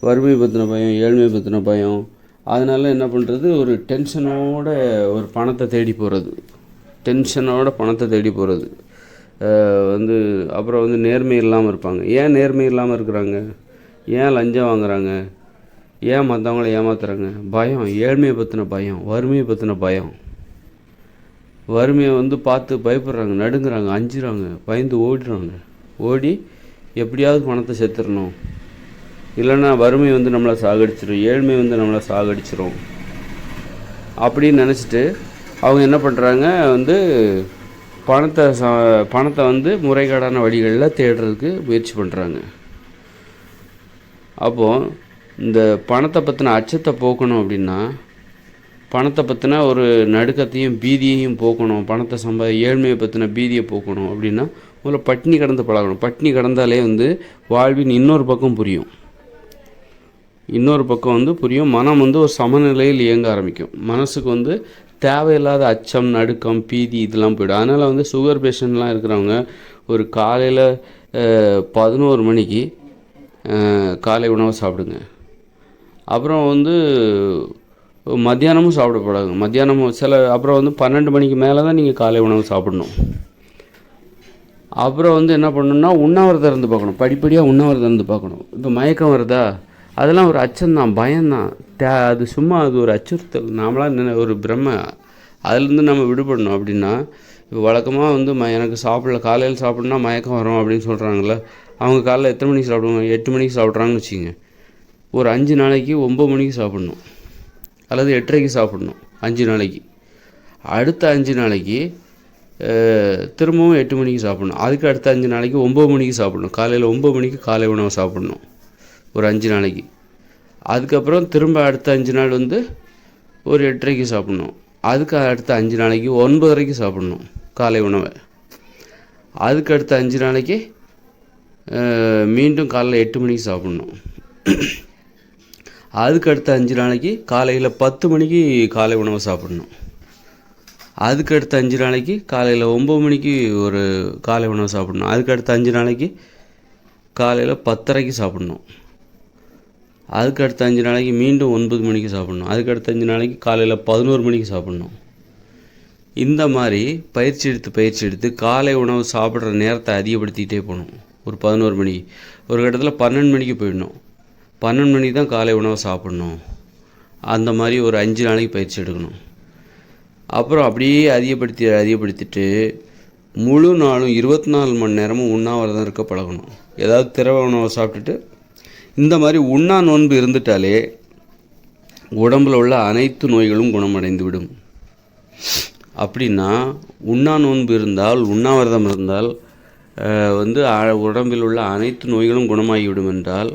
வறுமை பற்றின பயம், ஏழ்மை பற்றின பயம். அதனால என்ன பண்ணுறது, ஒரு டென்ஷனோட ஒரு பணத்தை தேடி போகிறது, வந்து அப்புறம் வந்து நேர்மை இல்லாமல் இருப்பாங்க. ஏன் நேர்மை இல்லாமல் இருக்கிறாங்க, ஏன் லஞ்சம் வாங்குறாங்க, ஏன் மற்றவங்கள ஏமாத்துறாங்க, பயம், ஏழ்மையை பற்றின பயம், வறுமையை பற்றின பயம். வறுமையை வந்து பார்த்து பயப்படுறாங்க, நடுங்குறாங்க, அஞ்சுறாங்க, பயந்து ஓடி எப்படியாவது பணத்தை சேர்த்துடணும், இல்லைன்னா வறுமை வந்து நம்மளை சாகடிச்சிடும், ஏழ்மை வந்து நம்மளை சாகடிச்சிடும் அப்படின்னு நினச்சிட்டு அவங்க என்ன பண்ணுறாங்க, வந்து பணத்தை வந்து முறைகேடான வழிகளில் தேடுறதுக்கு முயற்சி பண்ணுறாங்க. அப்போது இந்த பணத்தை பற்றின அச்சத்தை போக்கணும் அப்படின்னா, பணத்தை பற்றின ஒரு நடுக்கத்தையும் பீதியையும் போக்கணும், ஏழ்மையை பற்றின பீதியை போக்கணும் அப்படின்னா முதல்ல பட்னி கடந்து பழகணும். பட்னி கடந்தாலே வந்து வாழ்வின் இன்னொரு பக்கம் புரியும். மனம் வந்து ஒரு சமநிலையில் இயங்க ஆரம்பிக்கும். மனசுக்கு வந்து தேவையில்லாத அச்சம், நடுக்கம், பீதி இதெல்லாம் போய்டும். அதனால் வந்து சுகர் பேஷண்ட்லாம் இருக்கிறவங்க ஒரு காலையில் 11 மணிக்கு காலை உணவை சாப்பிடுங்க. அப்புறம் வந்து மத்தியானமும் சாப்பிடப்படாது. அப்புறம் வந்து 12 மணிக்கு மேலே தான் நீங்கள் காலை உணவு சாப்பிடணும். அப்புறம் வந்து என்ன பண்ணணும்னா உண்ணாவிரதம் இருந்து பார்க்கணும், படிப்படியாக உண்ணாவிரதம் இருந்து பார்க்கணும். இப்போ மயக்கம் வருதா, அதெல்லாம் ஒரு அச்சம்தான், பயம்தான். அது சும்மா அது ஒரு அச்சுறுத்தல், நாமளாக ஒரு பிரம்ம. அதுலேருந்து நம்ம விடுபடணும். அப்படின்னா இப்போ வழக்கமாக வந்து எனக்கு காலையில் சாப்பிட்ணுன்னா மயக்கம் வரும் அப்படின்னு சொல்கிறாங்களே, அவங்க காலைல எத்தனை மணிக்கு சாப்பிடுவாங்க? 8 மணிக்கு சாப்பிட்றாங்கன்னு வச்சுக்கோங்க. ஒரு 5 நாளைக்கு 9 மணிக்கு சாப்பிட்ணும், அல்லது 8:30க்கு சாப்பிட்ணும் 5 நாளைக்கு. அடுத்த 5 நாளைக்கு திரும்பவும் 8 மணிக்கு சாப்பிட்ணும். அதுக்கு அடுத்த 5 நாளைக்கு 9 மணிக்கு சாப்பிட்ணும். காலையில் 9 மணிக்கு காலை உணவு சாப்பிட்ணும் ஒரு 5 நாளைக்கு. அதுக்கப்புறம் திரும்ப அடுத்த 5 நாள் வந்து ஒரு 8:30க்கு சாப்பிட்ணும். அதுக்கு அடுத்த 5 நாளைக்கு 9:30க்கு சாப்பிட்ணும் காலை உணவை. அதுக்கு அடுத்த 5 நாளைக்கு மீண்டும் காலையில் 8 மணிக்கு சாப்பிட்ணும். அதுக்கு அடுத்த 5 நாளைக்கு காலையில் 10 மணிக்கு காலை உணவை சாப்பிட்ணும். அதுக்கு அடுத்த 5 நாளைக்கு காலையில் 9 மணிக்கு ஒரு காலை உணவு சாப்பிட்ணும். அதுக்கு அடுத்த 5 நாளைக்கு காலையில் 10:30க்கு சாப்பிட்ணும். அதுக்கு அடுத்த 5 நாளைக்கு மீண்டும் 9 மணிக்கு சாப்பிட்ணும். அதுக்கு அடுத்த 5 நாளைக்கு காலையில் 11 மணிக்கு சாப்பிட்ணும். இந்த மாதிரி பயிற்சி எடுத்து காலை உணவு சாப்பிட்ற நேரத்தை அதிகப்படுத்திக்கிட்டே போகணும். ஒரு 11 மணிக்கு, ஒரு கட்டத்தில் 12 மணிக்கு போயிடணும். 12 மணிக்கு தான் காலை உணவை சாப்பிட்ணும். அந்த மாதிரி ஒரு 5 நாளைக்கு பயிற்சி எடுக்கணும். அப்புறம் அப்படியே அதிகப்படுத்திட்டு முழு நாளும் 24 மணி நேரமும் உண்ணாவிரதம் இருக்க பழகணும். ஏதாவது திரவ உணவை சாப்பிட்டுட்டு இந்த மாதிரி உண்ணா நோன்பு இருந்துட்டாலே உடம்பில் உள்ள அனைத்து நோய்களும் குணமடைந்து விடும். அப்படின்னா உண்ணா நோன்பு இருந்தால், உண்ணாவிரதம் இருந்தால் வந்து உடம்பில் உள்ள அனைத்து நோய்களும் குணமாகிவிடும் என்றால்,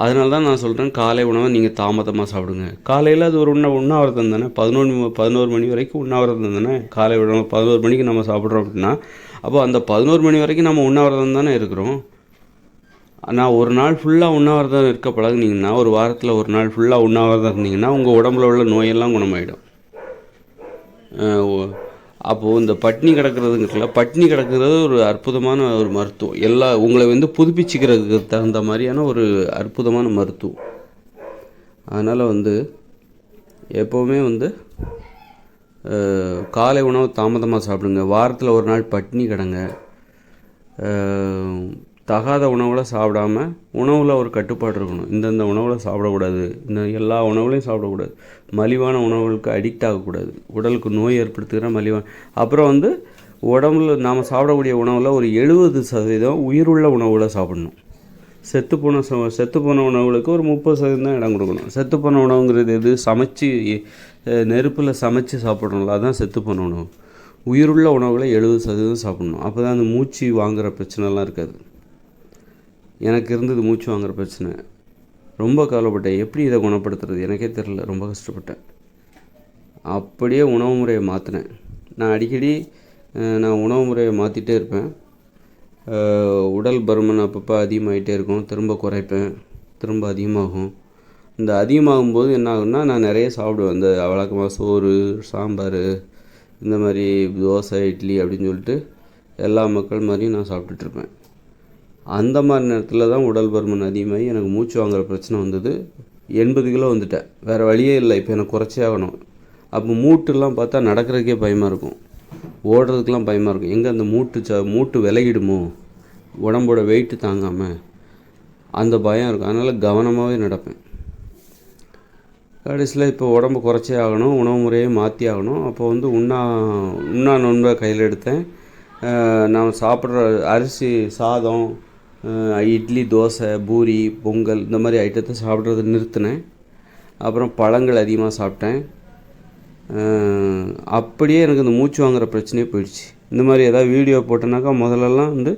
அதனால தான் நான் சொல்கிறேன், காலை உணவை நீங்கள் தாமதமாக சாப்பிடுங்க. காலையில் அது ஒரு உண்ணாவிரதம் தானே. 11 மணி வரைக்கும் உண்ணாவிரதம் தானே. காலை உணவு 11 மணிக்கு நம்ம சாப்பிட்றோம் அப்படின்னா, அப்போ அந்த 11 மணி வரைக்கும் நம்ம உண்ணாவிரதம் தானே இருக்கிறோம். நான் ஒரு நாள் ஃபுல்லாக உண்ணாவிரதம் இருக்க பழகுனீங்கன்னா, ஒரு வாரத்தில் ஒரு நாள் ஃபுல்லாக உண்ணாவிரதம் இருந்தீங்கன்னா உங்கள் உடம்புல உள்ள நோயெல்லாம் குணமாயிடும். அப்போது இந்த பட்னி கிடக்கிறதுங்கிறதுல, பட்னி கிடக்கிறது ஒரு அற்புதமான ஒரு மருத்துவம். உங்களை வந்து புதுப்பிச்சுக்கிறதுக்கு தகுந்த மாதிரியான ஒரு அற்புதமான மருத்துவம். அதனால் வந்து எப்போவுமே வந்து காலை உணவு தாமதமாக சாப்பிடுங்க. வாரத்தில் ஒரு நாள் பட்னி கிடங்க. தகாத உணவுகளை சாப்பிடாம, உணவில் ஒரு கட்டுப்பாடு இருக்கணும். இந்தந்த உணவில் சாப்பிடக்கூடாது, இந்த எல்லா உணவுலையும் சாப்பிடக்கூடாது. மலிவான உணவுகளுக்கு அடிக்ட் ஆகக்கூடாது. உடலுக்கு நோய் ஏற்படுத்துகிற அப்புறம் வந்து உடம்புல நாம் சாப்பிடக்கூடிய உணவில் ஒரு 70% உயிருள்ள உணவுகளை சாப்பிடணும். செத்துப்போன உணவுகளுக்கு ஒரு 30% தான் இடம் கொடுக்கணும். செத்துப்போன உணவுங்கிறது எது? சமைச்சு நெருப்பில் சமைச்சு சாப்பிட்றோம்ல, அதுதான் செத்துப்போன உணவு. உயிருள்ள உணவுகளை 70% சாப்பிடணும். அப்போ தான் அந்த மூச்சு வாங்குகிற பிரச்சனைலாம் இருக்காது. எனக்கு இருந்தது மூச்சு வாங்குகிற பிரச்சனை. ரொம்ப கவலைப்பட்டேன். எப்படி இதை குணப்படுத்துறது எனக்கே தெரில. ரொம்ப கஷ்டப்பட்டேன். அப்படியே உணவு முறையை மாற்றினேன். நான் அடிக்கடி உணவு முறையை மாற்றிட்டே இருப்பேன். உடல் பருமன் அப்பப்போ அதிகமாகிட்டே இருக்கும். திரும்ப குறைப்பேன், திரும்ப அதிகமாகும். இந்த அதிகமாகும்போது என்ன ஆகுன்னா, நான் நிறைய சாப்பிடுவேன். இந்த வழக்கமாக சோறு, சாம்பார், இந்த மாதிரி தோசை, இட்லி அப்படின்னு சொல்லிட்டு எல்லா மக்கள் மாதிரியும் நான் சாப்பிட்டுட்ருப்பேன். அந்த மாதிரி நேரத்தில் தான் உடல் பருமன் அதிகமாகி எனக்கு மூச்சு வாங்குகிற பிரச்சனை வந்தது. 80 கிலோ வந்துட்டேன். வேறு வழியே இல்லை. இப்போ எனக்கு குறைச்சே ஆகணும். அப்போ மூட்டுலாம் பார்த்தா நடக்கிறதுக்கே பயமாக இருக்கும், ஓடுறதுக்கெலாம் பயமாக இருக்கும். எங்கே அந்த மூட்டு விலகிடுமோ, உடம்போட வெயிட்டு தாங்காமல், அந்த பயம் இருக்கும். அதனால் கவனமாகவே நடப்பேன். கடைசியில் இப்போ உடம்பு குறைச்சே ஆகணும், உணவு முறையே மாற்றி ஆகணும். அப்போ வந்து உண்ணா நோன்பை கையில் எடுத்தேன். நான் சாப்பிட்ற அரிசி, சாதம், இட்லி, தோசை, பூரி, பொங்கல் இந்த மாதிரி ஐட்டத்தை சாப்பிட்றத நிறுத்தினேன். அப்புறம் பழங்கள் அதிகமாக சாப்பிட்டேன். அப்படியே எனக்கு இந்த மூச்சு வாங்குகிற பிரச்சனையே போயிடுச்சு. இந்த மாதிரி ஏதாவது வீடியோ போட்டேனாக்கா முதல்லலாம் வந்து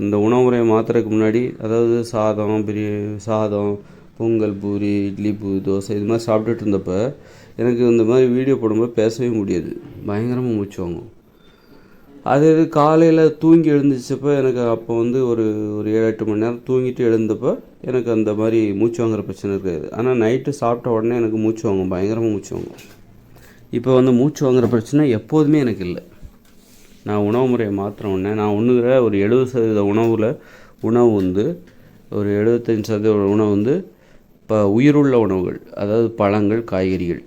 இந்த உணவு முறையை மாற்றுறதுக்கு முன்னாடி, அதாவது சாதம், பொங்கல், பூரி, இட்லி, தோசை இது மாதிரி சாப்பிட்டுட்டு இருந்தப்போ எனக்கு இந்த மாதிரி வீடியோ போடும்போது பேசவே முடியாது. பயங்கரமாக மூச்சு வாங்கும். அது காலையில் தூங்கி எழுந்திரிச்சப்போ எனக்கு அப்போ வந்து ஒரு 7-8 மணி நேரம் தூங்கிட்டு எழுந்தப்போ எனக்கு அந்த மாதிரி மூச்சு வாங்குகிற பிரச்சனை இருக்காது. ஆனால் நைட்டு சாப்பிட்ட உடனே எனக்கு மூச்சு வாங்கும், பயங்கரமாக மூச்சு வாங்கும். இப்போ வந்து மூச்சு வாங்குகிற பிரச்சனை எப்போதுமே எனக்கு இல்லை. நான் உணவு முறையை மாற்றுற உடனே நான் ஒரு 70% உணவு வந்து ஒரு 75% உணவு வந்து இப்போ உயிருள்ள உணவுகள், அதாவது பழங்கள், காய்கறிகள்,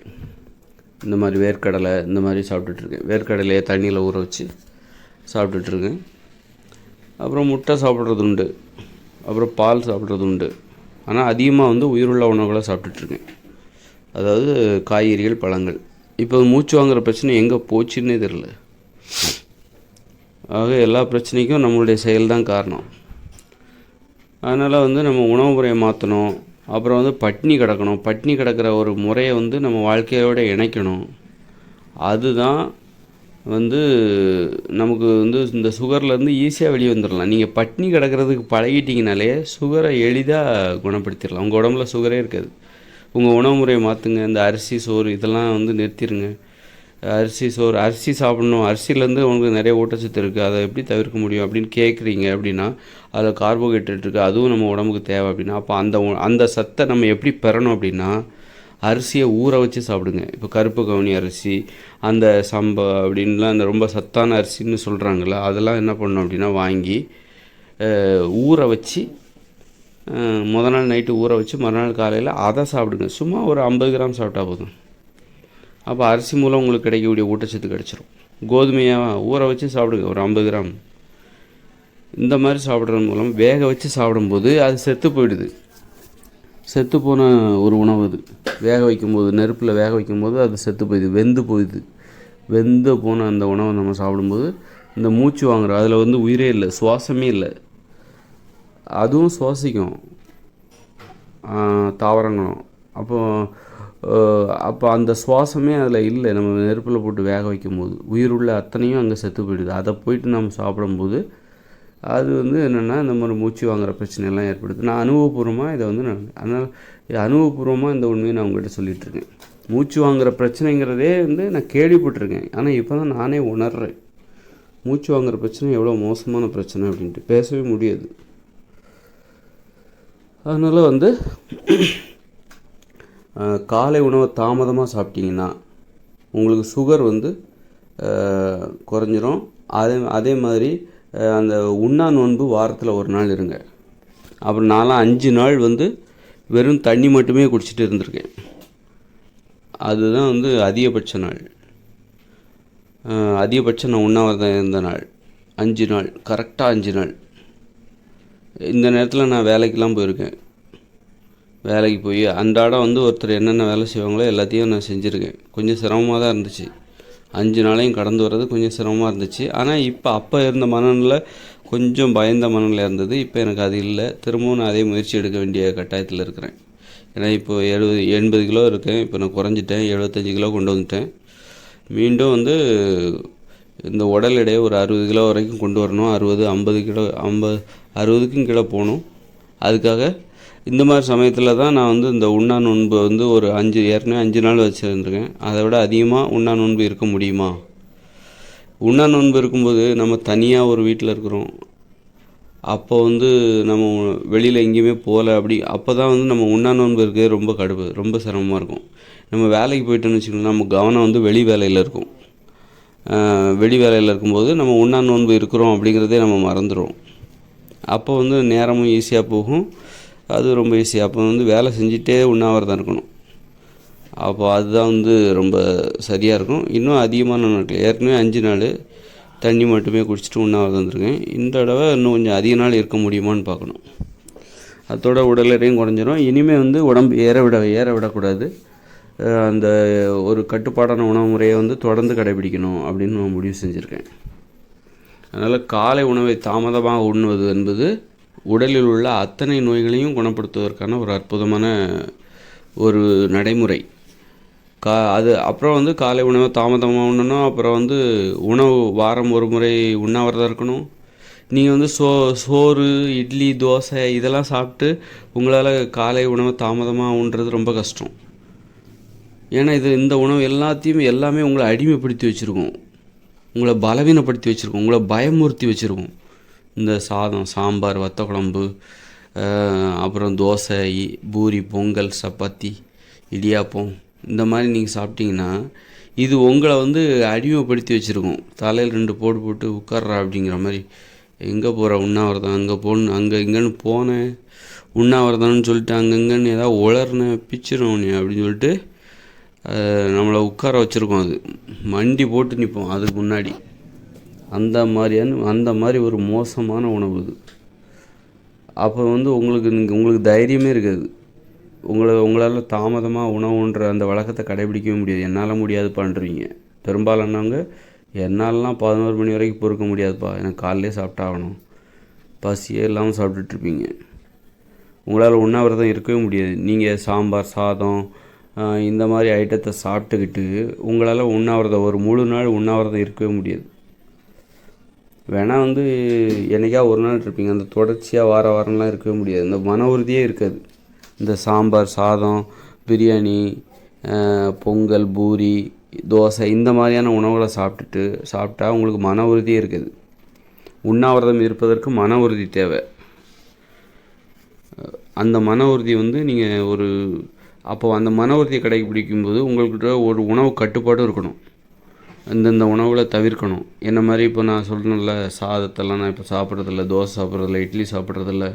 இந்த மாதிரி வேர்க்கடலை இந்த மாதிரி சாப்பிட்டுட்ருக்கேன். வேர்க்கடலையை தண்ணியில் ஊற வச்சு சாப்பிட்டுட்ருக்கேன். அப்புறம் முட்டை சாப்பிட்றது உண்டு, அப்புறம் பால் சாப்பிட்றது உண்டு. ஆனால் அதிகமாக வந்து உயிருள்ள உணவுகளை சாப்பிட்டுட்ருக்கேன், அதாவது காய்கறிகள், பழங்கள். இப்போ மூச்சு வாங்குகிற பிரச்சனை எங்கே போச்சுன்னே தெரில. ஆக எல்லா பிரச்சனைக்கும் நம்மளுடைய செயல் தான் காரணம். அதனால் வந்து நம்ம உணவு முறையை மாற்றணும். அப்புறம் வந்து பட்னி கிடக்கணும். பட்னி கிடக்கிற ஒரு முறையை வந்து நம்ம வாழ்க்கையோடு இணைக்கணும். அதுதான் வந்து நமக்கு வந்து இந்த சுகர்லேருந்து ஈஸியாக வெளியே வந்துடலாம். நீங்கள் பட்னி கிடக்கிறதுக்கு பழகிட்டிங்கனாலே சுகரை எளிதாக குணப்படுத்திடலாம். உங்கள் உடம்புல சுகரே இருக்காது. உங்கள் உணவு முறையை மாற்றுங்க. இந்த அரிசி சோறு இதெல்லாம் வந்து நிறுத்திடுங்க. அரிசி சாப்பிட்ணும், அரிசியிலேருந்து உங்களுக்கு நிறைய ஊட்டச்சத்து இருக்குது, அதை எப்படி தவிர்க்க முடியும் அப்படின்னு கேட்குறீங்க அப்படின்னா, அதில் கார்போஹைட்ரேட் இருக்குது, அதுவும் நம்ம உடம்புக்கு தேவை அப்படின்னா, அப்போ அந்த சத்தை நம்ம எப்படி பெறணும் அப்படின்னா, அரிசியை ஊற வச்சு சாப்பிடுங்க. இப்போ கருப்பு கவுனி அரிசி, அந்த சம்பா அப்படின்லாம் அந்த ரொம்ப சத்தான அரிசின்னு சொல்கிறாங்கள, அதெல்லாம் என்ன பண்ணணும் அப்படின்னா வாங்கி ஊற வச்சு முத நாள் நைட்டு ஊற வச்சு மறுநாள் காலையில் அதை சாப்பிடுங்க. சும்மா ஒரு 50 கிராம் சாப்பிட்டா போதும். அப்போ அரிசி மூலம் உங்களுக்கு கிடைக்கக்கூடிய ஊட்டச்சத்து கிடச்சிரும். கோதுமையாக ஊற வச்சு சாப்பிடுங்க ஒரு 50 கிராம். இந்த மாதிரி சாப்பிட்றது மூலம் வேக வச்சு சாப்பிடும்போது அது செத்து போயிடுது. செத்து போன ஒரு உணவு அது. வேக வைக்கும்போது, நெருப்பில் வேக வைக்கும்போது அது செத்து போயிடுது, வெந்து போயிடுது. வெந்து போன அந்த உணவை நம்ம சாப்பிடும்போது இந்த மூச்சு வாங்குற அதில் வந்து உயிரே இல்லை, சுவாசமே இல்லை. அதுவும் சுவாசிக்கும் தாவரங்களும். அப்போ அந்த சுவாசமே அதில் இல்லை. நம்ம நெருப்பில் போட்டு வேக வைக்கும்போது உயிருள்ள அத்தனையும் அங்கே செத்து போயிடுது. அதை போயிட்டு நம்ம சாப்பிடும்போது அது வந்து என்னென்னா இந்த மாதிரி மூச்சு வாங்குகிற பிரச்சனையெல்லாம் ஏற்படுது. நான் அனுபவபூர்வமாக இதை வந்து அனுபவபூர்வமாக இந்த உண்மையை நான் உங்கள்கிட்ட சொல்லிகிட்ருக்கேன். மூச்சு வாங்குகிற பிரச்சனைங்கிறதே வந்து நான் கேள்விப்பட்டிருக்கேன். ஆனால் இப்போ தான் நானே உணர்கிறேன் மூச்சு வாங்குகிற பிரச்சனை எவ்வளோ மோசமான பிரச்சனை அப்படின்ட்டு. பேசவே முடியாது. அதனால் வந்து காலை உணவை தாமதமாக சாப்பிட்டிங்கன்னா உங்களுக்கு சுகர் வந்து குறைஞ்சிரும். அதே மாதிரி அந்த உண்ணா நோன்பு வாரத்தில் ஒரு நாள் இருங்க. அப்புறம் நான்லாம் 5 நாள் வந்து வெறும் தண்ணி மட்டுமே குடிச்சிட்டு இருந்திருக்கேன். அதுதான் வந்து அதிகபட்ச நாள். அதிகபட்சம் நான் உண்ணாவிரதம் இருந்த நாள் 5 நாள், கரெக்டாக 5 நாள். இந்த நேரத்தில் நான் வேலைக்கெலாம் போயிருக்கேன். வேலைக்கு போய் அன்றாடம் வந்து ஒருத்தர் என்னென்ன வேலை செய்வாங்களோ எல்லாத்தையும் நான் செஞ்சுருக்கேன். கொஞ்சம் சிரமமாக தான் இருந்துச்சு. 5 நாளையும் கடந்து வர்றது கொஞ்சம் சிரமமாக இருந்துச்சு. ஆனால் அப்போ இருந்த மனநிலை கொஞ்சம் பயந்த மனநிலை இருந்தது. இப்போ எனக்கு அது இல்லை. திரும்பவும் நான் அதே முயற்சி எடுக்க வேண்டிய கட்டாயத்தில் இருக்கிறேன். ஏன்னா இப்போ 80 கிலோ இருக்கேன். இப்போ நான் குறைஞ்சிட்டேன், 75 கிலோ கொண்டு வந்துட்டேன். மீண்டும் வந்து இந்த உடல் எடையை ஒரு 60 கிலோ வரைக்கும் கொண்டு வரணும். 50 கிலோ 60க்கும் கீழே போகணும். அதுக்காக இந்த மாதிரி சமயத்தில் தான் நான் வந்து இந்த உண்ணா நோன்பு வந்து ஒரு ஏற்கனவே 5 நாள் வச்சுருந்துருக்கேன். அதை விட அதிகமாக உண்ணா நோன்பு இருக்க முடியுமா? உண்ணா நோன்பு இருக்கும்போது நம்ம தனியாக ஒரு வீட்டில் இருக்கிறோம். அப்போ வந்து நம்ம வெளியில் எங்கேயுமே போகல. அப்போ தான் வந்து நம்ம உண்ணா நோன்பு இருக்கிறது ரொம்ப சிரமமாக இருக்கும். நம்ம வேலைக்கு போயிட்டோன்னு வச்சுக்கோங்களேன், நம்ம கவனம் வந்து வெளி வேலையில் இருக்கும். வெளி வேலையில் இருக்கும்போது நம்ம உண்ணா நோன்பு இருக்கிறோம் அப்படிங்கிறதே நம்ம மறந்துடுவோம். அப்போ வந்து நேரமும் ஈஸியாக போகும். அது ரொம்ப ஈஸியாக அப்போ வந்து வேலை செஞ்சுட்டே உண்ணாவிரதம் இருக்கணும். அப்போ அதுதான் வந்து ரொம்ப சரியாக இருக்கும். இன்னும் அதிகமான நாட்கள், ஏற்கனவே 5 நாள் தண்ணி மட்டுமே குடிச்சிட்டு உண்ணாவிரதம் இருந்திருக்கேன். இந்த தடவை இன்னும் கொஞ்சம் அதிக நாள் இருக்க முடியுமான்னு பார்க்கணும். அதோட உடல் எடையும் குறைஞ்சிரும். இனிமேல் வந்து உடம்பு ஏற விடக்கூடாது. அந்த ஒரு கட்டுப்பாடான உணவு முறையை வந்து தொடர்ந்து கடைபிடிக்கணும் அப்படின்னு நான் முடிவு செஞ்சுருக்கேன். அதனால் காலை உணவை தாமதமாக உண்ணுவது என்பது உடலில் உள்ள அத்தனை நோய்களையும் குணப்படுத்துவதற்கான ஒரு அற்புதமான ஒரு நடைமுறை. அப்புறம் வந்து காலை உணவை தாமதமாக உண்ணணும். அப்புறம் வந்து உணவு வாரம் ஒரு முறை உண்ணாவிரதம் இருக்கணும். நீங்கள் வந்து சோறு, இட்லி, தோசை இதெல்லாம் சாப்பிட்டு உங்களால் காலை உணவை தாமதமாக உண்றது ரொம்ப கஷ்டம். ஏன்னா இந்த உணவு எல்லாமே உங்களை அடிமைப்படுத்தி வச்சுருக்கும், உங்களை பலவீனப்படுத்தி வச்சுருக்கும், உங்களை பயமுறுத்தி வச்சுருக்கும். இந்த சாதம், சாம்பார், வத்த குழம்பு, அப்புறம் தோசை, பூரி, பொங்கல், சப்பாத்தி, இடியாப்பம் இந்த மாதிரி நீங்கள் சாப்பிட்டீங்கன்னா இது உங்களை வந்து அடிமைப்படுத்தி வச்சுருக்கும். தலையில் 2 போட்டு உட்கார்றா அப்படிங்கிற மாதிரி. எங்கே போகிற உண்ணாவிரதம், அங்கே போகணும், அங்கே இங்கேன்னு போனேன் உண்ணாவிரதம்னு சொல்லிட்டு அங்கங்கன்னு ஏதாவது உளர்னேன் பிச்சிரும் நீ அப்படின்னு சொல்லிட்டு நம்மளை உட்கார வச்சுருக்கோம். அது மண்டி போட்டு நிற்போம் அதுக்கு முன்னாடி. அந்த மாதிரி ஒரு மோசமான உணவு இது. அப்போ வந்து உங்களுக்கு தைரியமே இருக்காது. உங்களால் தாமதமாக உணவுன்ற அந்த வழக்கத்தை கடைபிடிக்கவே முடியாது. என்னால் முடியாது பண்ணுறீங்க. பெரும்பாலானவங்க என்னாலலாம் 11 மணி வரைக்கும் பொறுக்க முடியாதுப்பா, எனக்கு காலையிலே சாப்பிட்டாகணும், பசியே இல்லாமல் சாப்பிட்டுட்ருப்பீங்க. உங்களால் உண்ணாவிரதம் இருக்கவே முடியாது. நீங்கள் சாம்பார் சாதம் இந்த மாதிரி ஐட்டத்தை சாப்பிட்டுக்கிட்டு உங்களால் உண்ணாவிரதம் ஒரு முழு நாள் உண்ணாவிரதம் இருக்கவே முடியாது. வேணால் வந்து என்றைக்கா ஒரு நாள் இருப்பீங்க, அந்த தொடர்ச்சியாக வாரம்லாம் இருக்கவே முடியாது. இந்த மன உறுதியே இருக்காது. இந்த சாம்பார் சாதம் பிரியாணி பொங்கல் பூரி தோசை இந்த மாதிரியான உணவுகளை சாப்பிட்டா உங்களுக்கு மன உறுதியே இருக்குது. உண்ணாவிரதம் இருப்பதற்கு மன உறுதி தேவை. அந்த மன உறுதி வந்து நீங்கள் அப்போ அந்த மன உறுதியை கடைபிடிக்கும்போது உங்கள்கிட்ட ஒரு உணவு கட்டுப்பாடும் இருக்கணும். இந்தந்த உணவுகளை தவிர்க்கணும். என்ன மாதிரி இப்போ நான் சொல்கிறேன்ல, சாதத்தெல்லாம் நான் இப்போ சாப்பிட்றதில்ல, தோசை சாப்பிட்றதில்ல, இட்லி சாப்பிட்றதில்ல.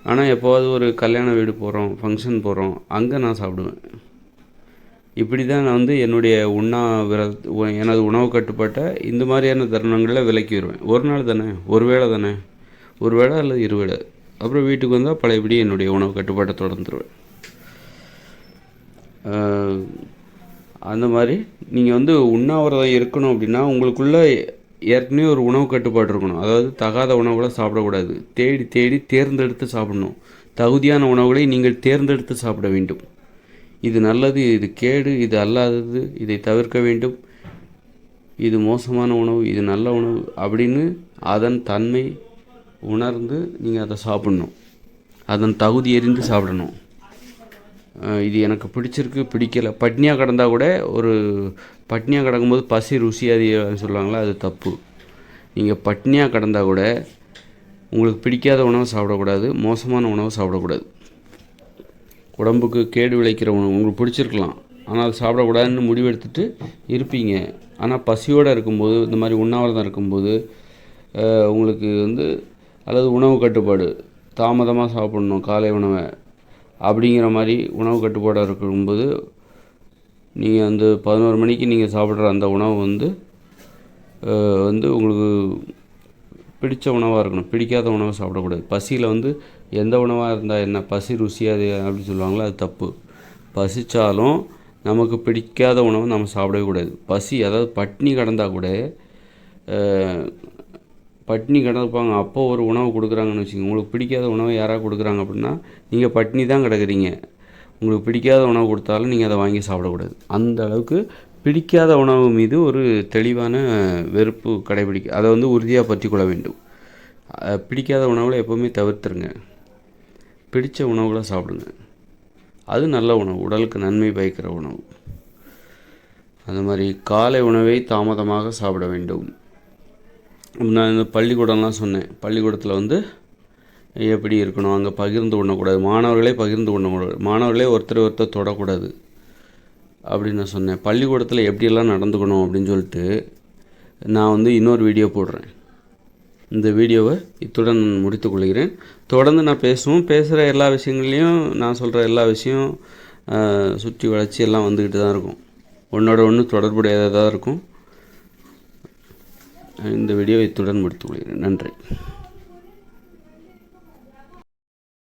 ஆனால் எப்போவாது ஒரு கல்யாண வீடு போகிறோம், ஃபங்க்ஷன் போகிறோம், அங்கே நான் சாப்பிடுவேன். இப்படி தான் நான் வந்து என்னுடைய எனது உணவு கட்டுப்பாட்டை இந்த மாதிரியான தருணங்களில் விலக்கி வருவேன். ஒரு நாள் தானே, ஒரு வேளை அல்லது இருவேளை. அப்புறம் வீட்டுக்கு வந்தால் பழையபடி என்னுடைய உணவு கட்டுப்பாட்டை தொடர்ந்துருவேன். அந்த மாதிரி நீங்கள் வந்து உண்ணாவிரதம் இருக்கணும் அப்படின்னா உங்களுக்குள்ளே ஏற்கனவே ஒரு உணவு கட்டுப்பாடு இருக்கணும். அதாவது தகாத உணவுகளை சாப்பிடக்கூடாது. தேடி தேர்ந்தெடுத்து சாப்பிடணும். தகுதியான உணவுகளை நீங்கள் தேர்ந்தெடுத்து சாப்பிட வேண்டும். இது நல்லது, இது கேடு, இது அல்லாதது, இதை தவிர்க்க வேண்டும், இது மோசமான உணவு, இது நல்ல உணவு அப்படின்னு அதன் தன்மை உணர்ந்து நீங்கள் அதை சாப்பிட்ணும். அதன் தகுதி எறிந்து சாப்பிடணும். இது எனக்கு பிடிச்சிருக்கு பிடிக்கலை. பட்னியாக கிடந்தால் கூட பட்னியாக கிடக்கும்போது பசி ருசியாது சொல்லுவாங்களா, அது தப்பு. நீங்கள் பட்னியாக கிடந்தால் கூட உங்களுக்கு பிடிக்காத உணவை சாப்பிடக்கூடாது, மோசமான உணவை சாப்பிடக்கூடாது. உடம்புக்கு கேடு விளைக்கிற உணவு உங்களுக்கு பிடிச்சிருக்கலாம், ஆனால் அது சாப்பிடக்கூடாதுன்னு முடிவெடுத்துட்டு இருப்பீங்க. ஆனால் பசியோடு இருக்கும்போது, இந்த மாதிரி உண்ணாவிரதம் இருக்கும்போது உங்களுக்கு வந்து அல்லது உணவு கட்டுப்பாடு தாமதமாக சாப்பிட்ணும் காலை உணவை அப்படிங்கிற மாதிரி உணவு கட்டுப்பாடாக இருக்கும்போது நீங்கள் வந்து 11 மணிக்கு நீங்கள் சாப்பிட்ற அந்த உணவு வந்து உங்களுக்கு பிடித்த உணவாக இருக்கணும். பிடிக்காத உணவை சாப்பிடக்கூடாது. பசியில் வந்து எந்த உணவாக இருந்தால் என்ன, பசி ருசியாது அப்படின்னு சொல்லுவாங்களோ, அது தப்பு. பசித்தாலும் நமக்கு பிடிக்காத உணவை நம்ம சாப்பிடவே கூடாது. அதாவது பட்னி கிடந்தால் கூட பட்னி கிடப்பாங்க, அப்போ ஒரு உணவு கொடுக்குறாங்கன்னு வச்சுக்கோங்க. உங்களுக்கு பிடிக்காத உணவை யாராவது கொடுக்குறாங்க அப்படின்னா நீங்கள் பட்னி தான் கிடக்குறீங்க. உங்களுக்கு பிடிக்காத உணவு கொடுத்தாலும் நீங்கள் அதை வாங்கி சாப்பிடக்கூடாது. அந்த அளவுக்கு பிடிக்காத உணவு மீது ஒரு தெளிவான வெறுப்பு அதை வந்து உறுதியாக பற்றி கொள்ள வேண்டும். பிடிக்காத உணவுகளை எப்போவுமே தவிர்த்துருங்க. பிடித்த உணவுகளை சாப்பிடுங்க. அது நல்ல உணவு, உடலுக்கு நன்மை பயக்கிற உணவு. அந்த மாதிரி காலை உணவை தாமதமாக சாப்பிட வேண்டும். நான் இந்த பள்ளிக்கூடம்லாம் சொன்னேன். பள்ளிக்கூடத்தில் வந்து எப்படி இருக்கணும், அங்கே பகிர்ந்து உண்ணக்கூடாது, மாணவர்களே பகிர்ந்து உண்ணக்கூடாது, மாணவர்களே ஒருத்தர் தொடக்கூடாது அப்படின்னு நான் சொன்னேன். பள்ளிக்கூடத்தில் எப்படியெல்லாம் நடந்துக்கணும் அப்படின்னு சொல்லிட்டு நான் வந்து இன்னொரு வீடியோ போடுறேன். இந்த வீடியோவை இத்துடன் முடித்துக்கொள்கிறேன். தொடர்ந்து நான் பேசுகிற எல்லா விஷயங்கள்லையும் நான் சொல்கிற எல்லா விஷயம் சுற்றி வளர்ச்சி எல்லாம் வந்துக்கிட்டு தான் இருக்கும். ஒன்றோட ஒன்று தொடர்புடையதாக இருக்கும். இந்த வீடியோ இத்துடன் முடித்துக்கொள்கிறேன். நன்றி.